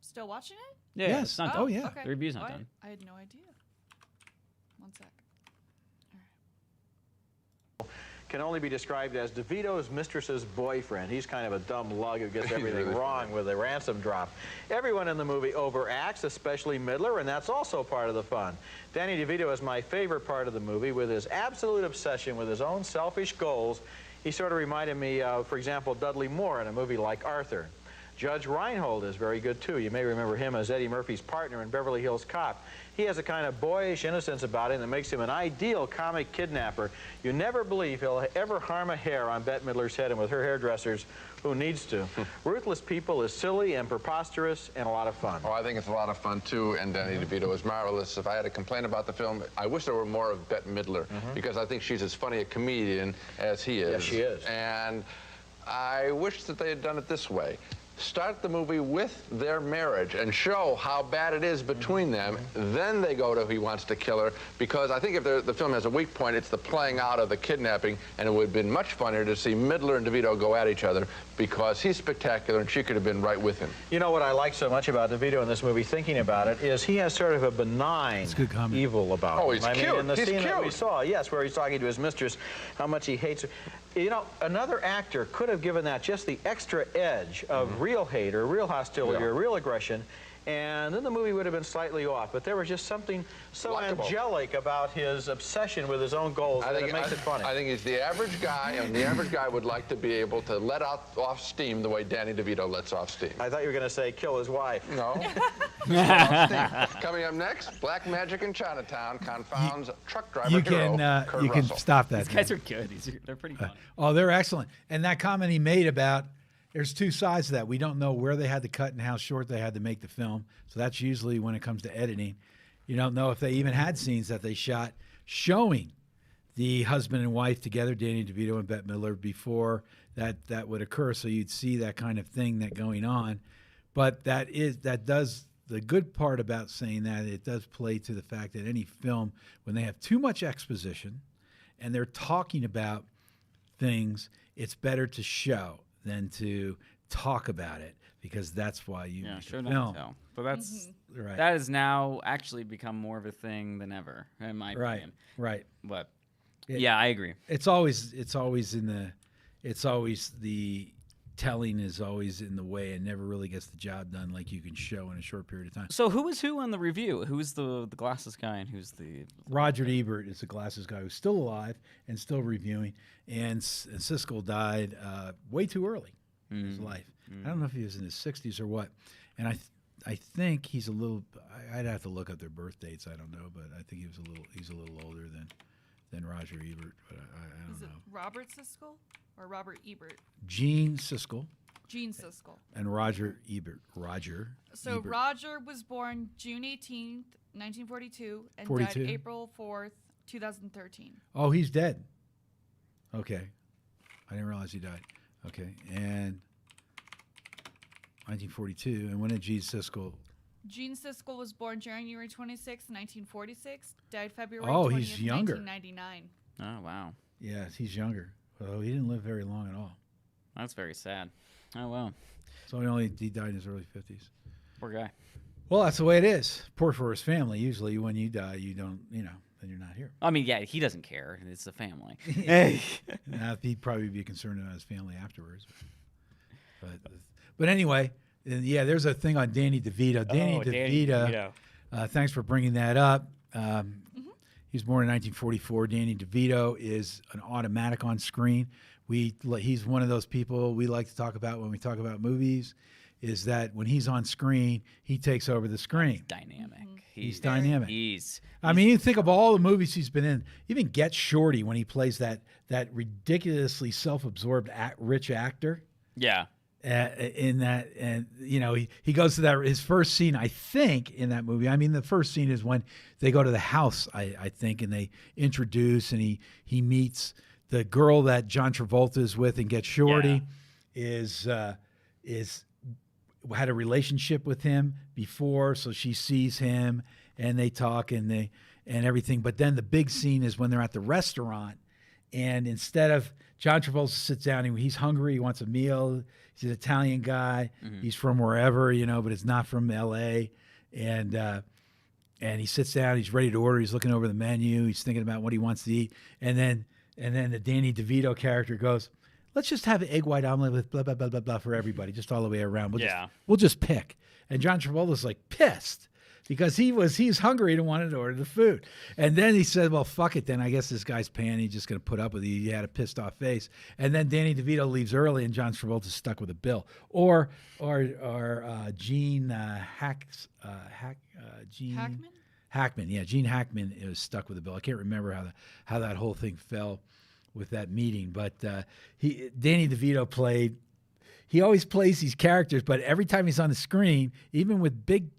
Still watching it? Yeah, Yes. it's not Oh, done. yeah. Okay. The review's not What? done. I had no idea. One sec. Can only be described as DeVito's mistress's boyfriend. He's kind of a dumb lug who gets everything wrong with a ransom drop. Everyone in the movie overacts, especially Midler, and that's also part of the fun. Danny DeVito is my favorite part of the movie. With his absolute obsession with his own selfish goals, he sort of reminded me of, for example, Dudley Moore in a movie like Arthur. Judge Reinhold is very good, too. You may remember him as Eddie Murphy's partner in Beverly Hills Cop. He has a kind of boyish innocence about him that makes him an ideal comic kidnapper. You never believe he'll ever harm a hair on Bette Midler's head, and with her hairdressers, who needs to? Ruthless People is silly and preposterous and a lot of fun. Oh, I think it's a lot of fun, too, and Danny DeVito is marvelous. If I had to complain about the film, I wish there were more of Bette Midler, because I think she's as funny a comedian as he is. Yes, she is. And I wish that they had done it this way. Start the movie with their marriage and show how bad it is between them. Then they go to He Wants to Kill Her, because I think if the film has a weak point, it's the playing out of the kidnapping, and it would have been much funnier to see Midler and DeVito go at each other, because he's spectacular and she could have been right with him. You know what I like so much about DeVito in this movie, thinking about it, is he has sort of a benign evil about him. Oh, he's cute. In the He's scene that we cute. saw, yes, where he's talking to his mistress, how much he hates her. You know, another actor could have given that just the extra edge of real hate or real hostility or real aggression, and then the movie would have been slightly off. But there was just something so Likeable. angelic about his obsession with his own goals that it makes it funny. I think he's the average guy, and the average guy would like to be able to let off steam the way Danny DeVito lets off steam. I thought you were going to say kill his wife. No. Coming up next, Black Magic in Chinatown confounds truck driver You hero can Kurt you can Russell. stop that. These guys are good. They're pretty funny. Oh, they're excellent. And that comment he made about there's two sides to that. We don't know where they had to cut and how short they had to make the film. So that's usually when it comes to editing. You don't know if they even had scenes that they shot showing the husband and wife together, Danny DeVito and Bette Midler, before that would occur. So you'd see that kind of thing that going on. But the good part about saying that, it does play to the fact that any film, when they have too much exposition and they're talking about things, it's better to show than to talk about it, because that's why you make sure a enough film. tell. But that's Right. that has now actually become more of a thing than ever, in my opinion. Right. But yeah, I agree. It's always the telling is always in the way and never really gets the job done like you can show in a short period of time. So who was who on the review? Who's the glasses guy and who's the Roger Ebert is the glasses guy who's still alive and still reviewing, and Siskel died way too early in his life. I don't know if he was in his 60s or what, and I think he's a little. I'd have to look up their birth dates. I don't know, but I think he's a little older than Roger Ebert. But I don't Is it know. Robert Siskel or Robert Ebert? Gene Siskel Gene Siskel. and Roger Ebert. Roger. So Ebert. Roger was born June 18th, 1942, and 42? died April 4th, 2013. Oh, he's dead. Okay, I didn't realize he died. Okay, and 1942. And when did Gene Siskel? Gene Siskel was born January 26, 1946, died February Oh, 20th, he's younger. 1999. Oh wow, Yes, he's younger. Well, he didn't live very long at all. that's very sad. Oh wow, So he died in his early 50s. poor guy. Well, that's the way it is. Poor for his family. Usually when you die, you don't, then you're not here. I mean, yeah, he doesn't care. It's the family. Now, he'd probably be concerned about his family afterwards. But anyway, yeah, there's a thing on Danny DeVito. Danny DeVito. Thanks for bringing that up. He was born in 1944. Danny DeVito is an automatic on screen. He's one of those people we like to talk about when we talk about movies, is that when he's on screen, he takes over the screen. Dynamic. He's dynamic. I mean, you think of all the movies he's been in. Even Get Shorty, when he plays that ridiculously self-absorbed rich actor. Yeah. In that, and he goes to that his first scene, I think, in that movie. I mean, the first scene is when they go to the house, I think, and they introduce, and he meets the girl that John Travolta is with in Get Shorty. Is had a relationship with him before, so she sees him and they talk and everything. But then the big scene is when they're at the restaurant, and instead of John Travolta sits down, he's hungry, he wants a meal. He's an Italian guy. He's from wherever, but it's not from L.A. And he sits down, he's ready to order. He's looking over the menu. He's thinking about what he wants to eat. And then the Danny DeVito character goes, let's just have an egg white omelet with blah, blah, blah, blah, blah for everybody, just all the way around. We'll just pick. And John Travolta's like pissed because he's hungry and wanted to order the food. And then he said, well, fuck it then. I guess this guy's paying. He's just going to put up with it. He had a pissed off face. And then Danny DeVito leaves early and John Travolta's stuck with a bill. Or Gene Hackman? Hackman. Yeah, Gene Hackman is stuck with a bill. I can't remember how that whole thing fell with that meeting. But Danny DeVito he always plays these characters, but every time he's on the screen, even with big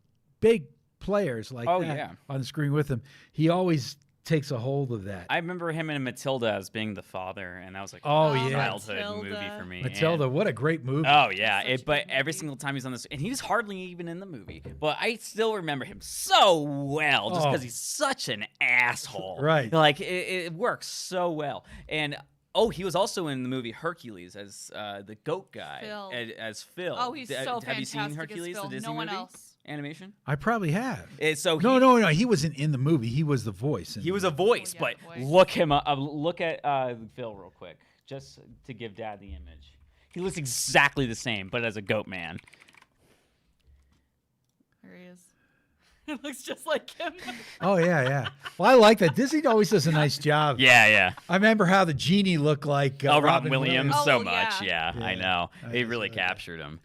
players like that on the screen with him, he always takes a hold of that. I remember him in Matilda as being the father, and that was like a childhood movie for me. Matilda, what a great movie. Oh, yeah. But every single time he's on this, and he's hardly even in the movie, but I still remember him so well just because he's such an asshole. Right. Like, it works so well. And he was also in the movie Hercules as the goat guy. Phil. As Phil. Oh, he's so fantastic. Have you seen Hercules, as Phil. the Disney No one movie? else. Animation? I probably have. No. He wasn't in the movie. He was the voice. He was a voice, but look him up. Look at Phil real quick, just to give Dad the image. He looks exactly the same, but as a goat man. There he is. It looks just like him. Oh yeah. Well, I like that. Disney always does a nice job. Yeah. I remember how the genie looked like Robin Williams Oh, so well, much. yeah. Yeah, I know. He really captured him.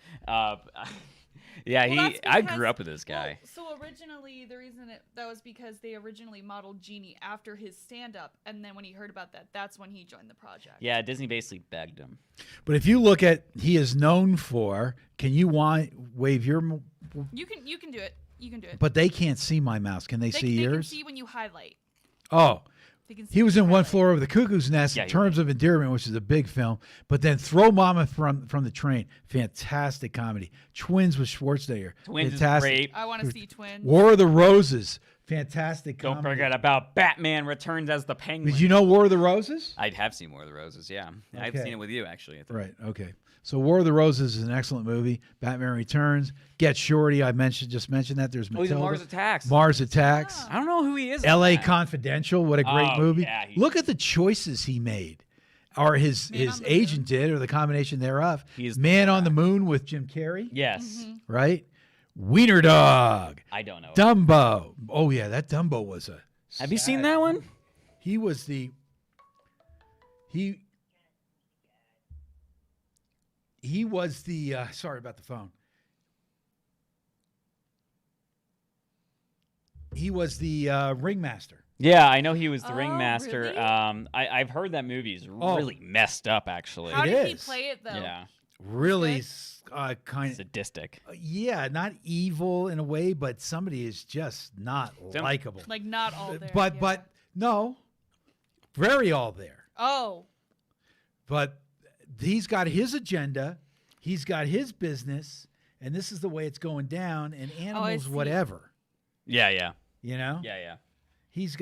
Yeah, Well, that's I because- grew up with this guy. Well, so originally, the reason that was because they originally modeled Genie after his stand-up, and then when he heard about that, that's when he joined the project. Yeah, Disney basically begged him. But if you look at he is known for, can you wave your? You can do it. You can do it. But they can't see my mouse. Can they see They yours? can see when you highlight. Oh. They can see He was when in you One highlight. Floor Over the Cuckoo's Nest in Terms of Endearment, which is a big film. But then Throw Mama from the Train, fantastic comedy. Twins with Schwarzenegger, Twins is fantastic. great. I want to see Twins. War of the Roses, fantastic Don't comedy. forget about Batman Returns as the Penguin. Did you know War of the Roses? I have seen War of the Roses, yeah. I've Okay. seen it with you, actually. I think. Right, okay. So War of the Roses is an excellent movie. Batman Returns, Get Shorty, I just mentioned that. There's Oh, he's in Matilda. Mars Attacks. Mars Attacks. I don't know who he is. in L.A. that. Confidential, what a great Oh, movie. yeah, Look at the choices he made, or his agent did, or the combination thereof. He's Man on the Moon with Jim Carrey, Yes. right? Wiener Dog. I don't know. Dumbo. Oh, yeah, that Dumbo was a... Have you seen that one? He was the... He was the... sorry about the phone. He was the ringmaster. Yeah, I know he was the Oh, ringmaster. really? I've heard that movie's Oh. really messed up, actually. How It did he is. play it though? Yeah. Really kind of... Sadistic. Yeah, not evil in a way, but somebody is just not likable. Like not all there. But yeah. but no, very all there. Oh, But he's got his agenda, he's got his business, and this is the way it's going down. And animals, see. whatever, Yeah. you know. Yeah. He's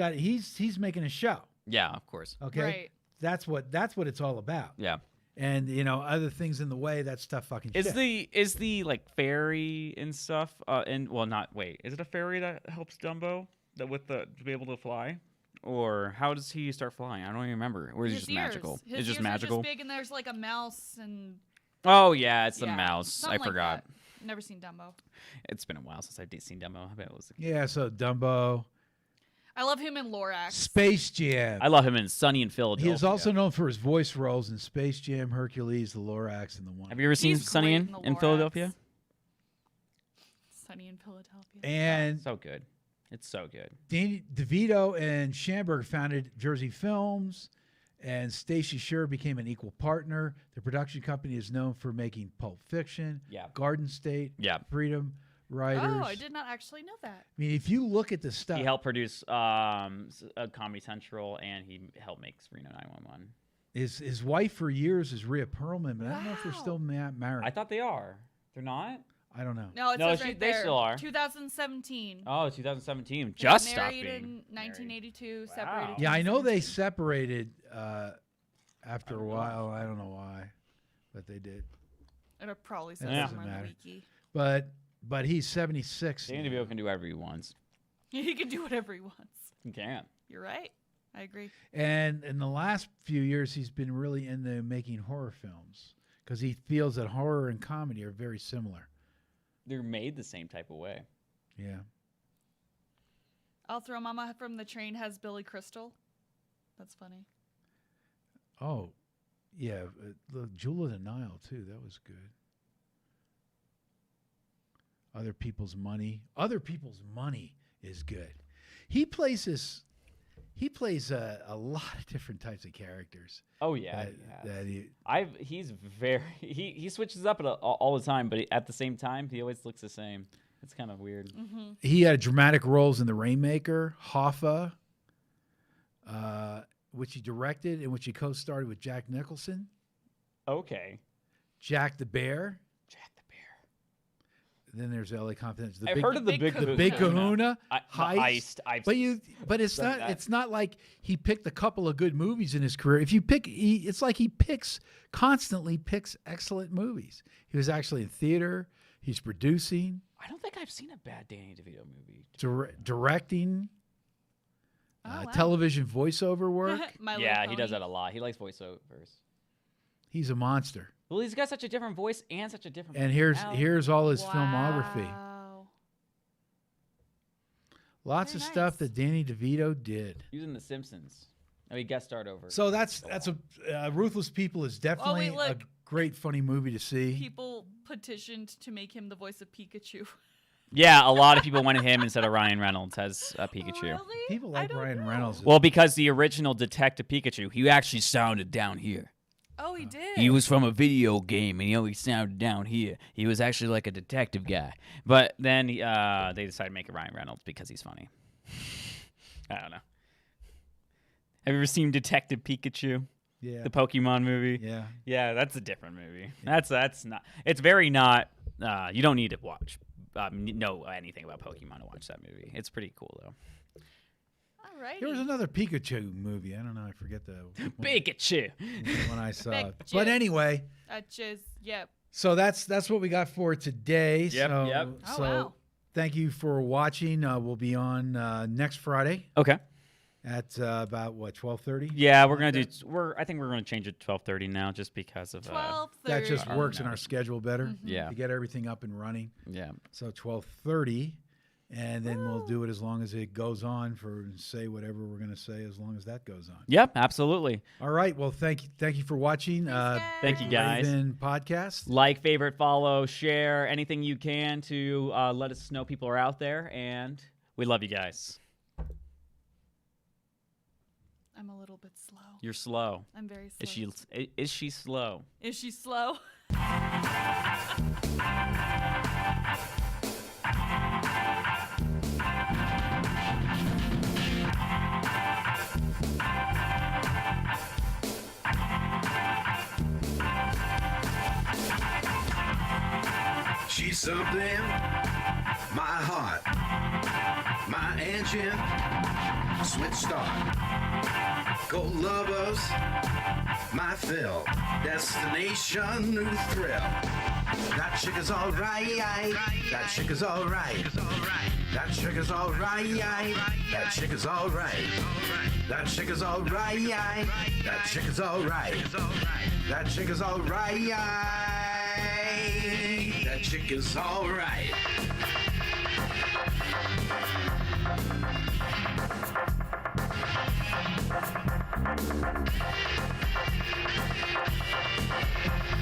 making a show. Yeah, of course. Okay, Right. That's what it's all about. Yeah. And other things in the way, that stuff fucking Is shit. the like fairy and stuff is it a fairy that helps Dumbo to be able to fly? Or how does he start flying? I don't even remember. Or is it his just ears. magical? His It's just ears magical. Are just big, and there's like a mouse and. Oh yeah, it's the yeah, mouse. I something like forgot. that. Never seen Dumbo. It's been a while since I've seen Dumbo. I bet it was. Yeah, so Dumbo, I love him in Lorax. Space Jam. I love him in Sunny in Philadelphia. He is also known for his voice roles in Space Jam, Hercules, The Lorax, and The One. Have you ever seen He's Sunny great in, in the in Lorax. Philadelphia? Sunny in Philadelphia. And So good. It's so good. Danny DeVito and Schamberg founded Jersey Films, and Stacey Sher became an equal partner. The production company is known for making Pulp Fiction, Yeah. Garden State, Yeah. Freedom Writers. Oh, I did not actually know that. I mean, if you look at the stuff, He helped produce Comedy Central, and he helped make Reno 911. his wife for years is Rhea Perlman, but I don't know if they're still married. I thought they are. They're not? I don't know. No, it No, says right they there. still are. 2017. Oh, 2017. They Just got stopped married being. in 1982. Wow. Separated. Yeah, I know they 2017. separated after a while. I don't know why, but they did. It'll probably say It somewhere doesn't in the matter. wiki. But he's 76. Danny DeVito can do whatever he wants. He can do whatever he wants. He can. You're right. I agree. And in the last few years, he's been really into making horror films because he feels that horror and comedy are very similar. They're made the same type of way. Yeah. I'll Throw Mama from the Train has Billy Crystal. That's funny. Oh, yeah. The Jewel of the Nile, too. That was good. Other People's Money. Other People's Money is good. He plays this. He plays a lot of different types of characters. Oh yeah, he's very he switches up all the time, but at the same time he always looks the same. It's kind of weird. Mm-hmm. He had dramatic roles in The Rainmaker, Hoffa, which he directed and which he co-starred with Jack Nicholson. Okay. Jack the Bear. Then there's L.A. Confidence. I've heard of the Big Kahuna heist. But it's done not. that. It's not like he picked a couple of good movies in his career. If you pick, it's like he constantly picks excellent movies. He was actually in theater. He's producing, I don't think I've seen a bad Danny DeVito movie. directing, wow. television voiceover work. Yeah, he does that a lot. He likes voiceovers. He's a monster. Well, he's got such a different voice and such a different. And here's all his filmography. Wow. Lots Very of stuff nice. that Danny DeVito did. He was in The Simpsons. Oh, he guest starred over. So that's a Ruthless People is definitely a look. great funny movie to see. People petitioned to make him the voice of Pikachu. Yeah, a lot of people wanted him instead of Ryan Reynolds as Pikachu. Really? People like Ryan Reynolds. Well, because the original Detective Pikachu, he actually sounded down here. Oh, he did. He was from a video game, and he always sounded down here. He was actually like a detective guy. But then they decided to make it Ryan Reynolds because he's funny. I don't know. Have you ever seen Detective Pikachu? Yeah. The Pokemon movie? Yeah. Yeah, that's a different movie. That's not. It's very not. You don't need to watch. Know anything about Pokemon to watch that movie. It's pretty cool though. Alrighty. There was another Pikachu movie. I don't know. I forget the Pikachu. when I saw it. Pikachu. But anyway, Yep. so that's what we got for today. Yep, So, yep. Oh, so wow. thank you for watching. We'll be on next Friday Okay. at about what 12:30. Yeah, we're gonna do. I think we're gonna change it to 12:30 now, just because of 12:30. That just works in our schedule better. Yeah. To get everything up and running. Yeah. So 12:30, and then we'll do it as long as it goes on say whatever we're going to say as long as that goes on. Yep. Absolutely. All right. Well, thank you for watching. Thank you, guys. Raven podcast. Like, favorite, follow, share, anything you can to let us know people are out there, and we love you guys. I'm a little bit slow. You're slow. I'm very slow. Is she slow? Is she slow? She's something, my heart, my engine, switch start. Gold lovers, my fill, destination, new thrill. That chick is alright, that chick is alright. That chick is alright, that chick is alright. That chick is alright, that chick is alright. That chick is alright. That chick is alright.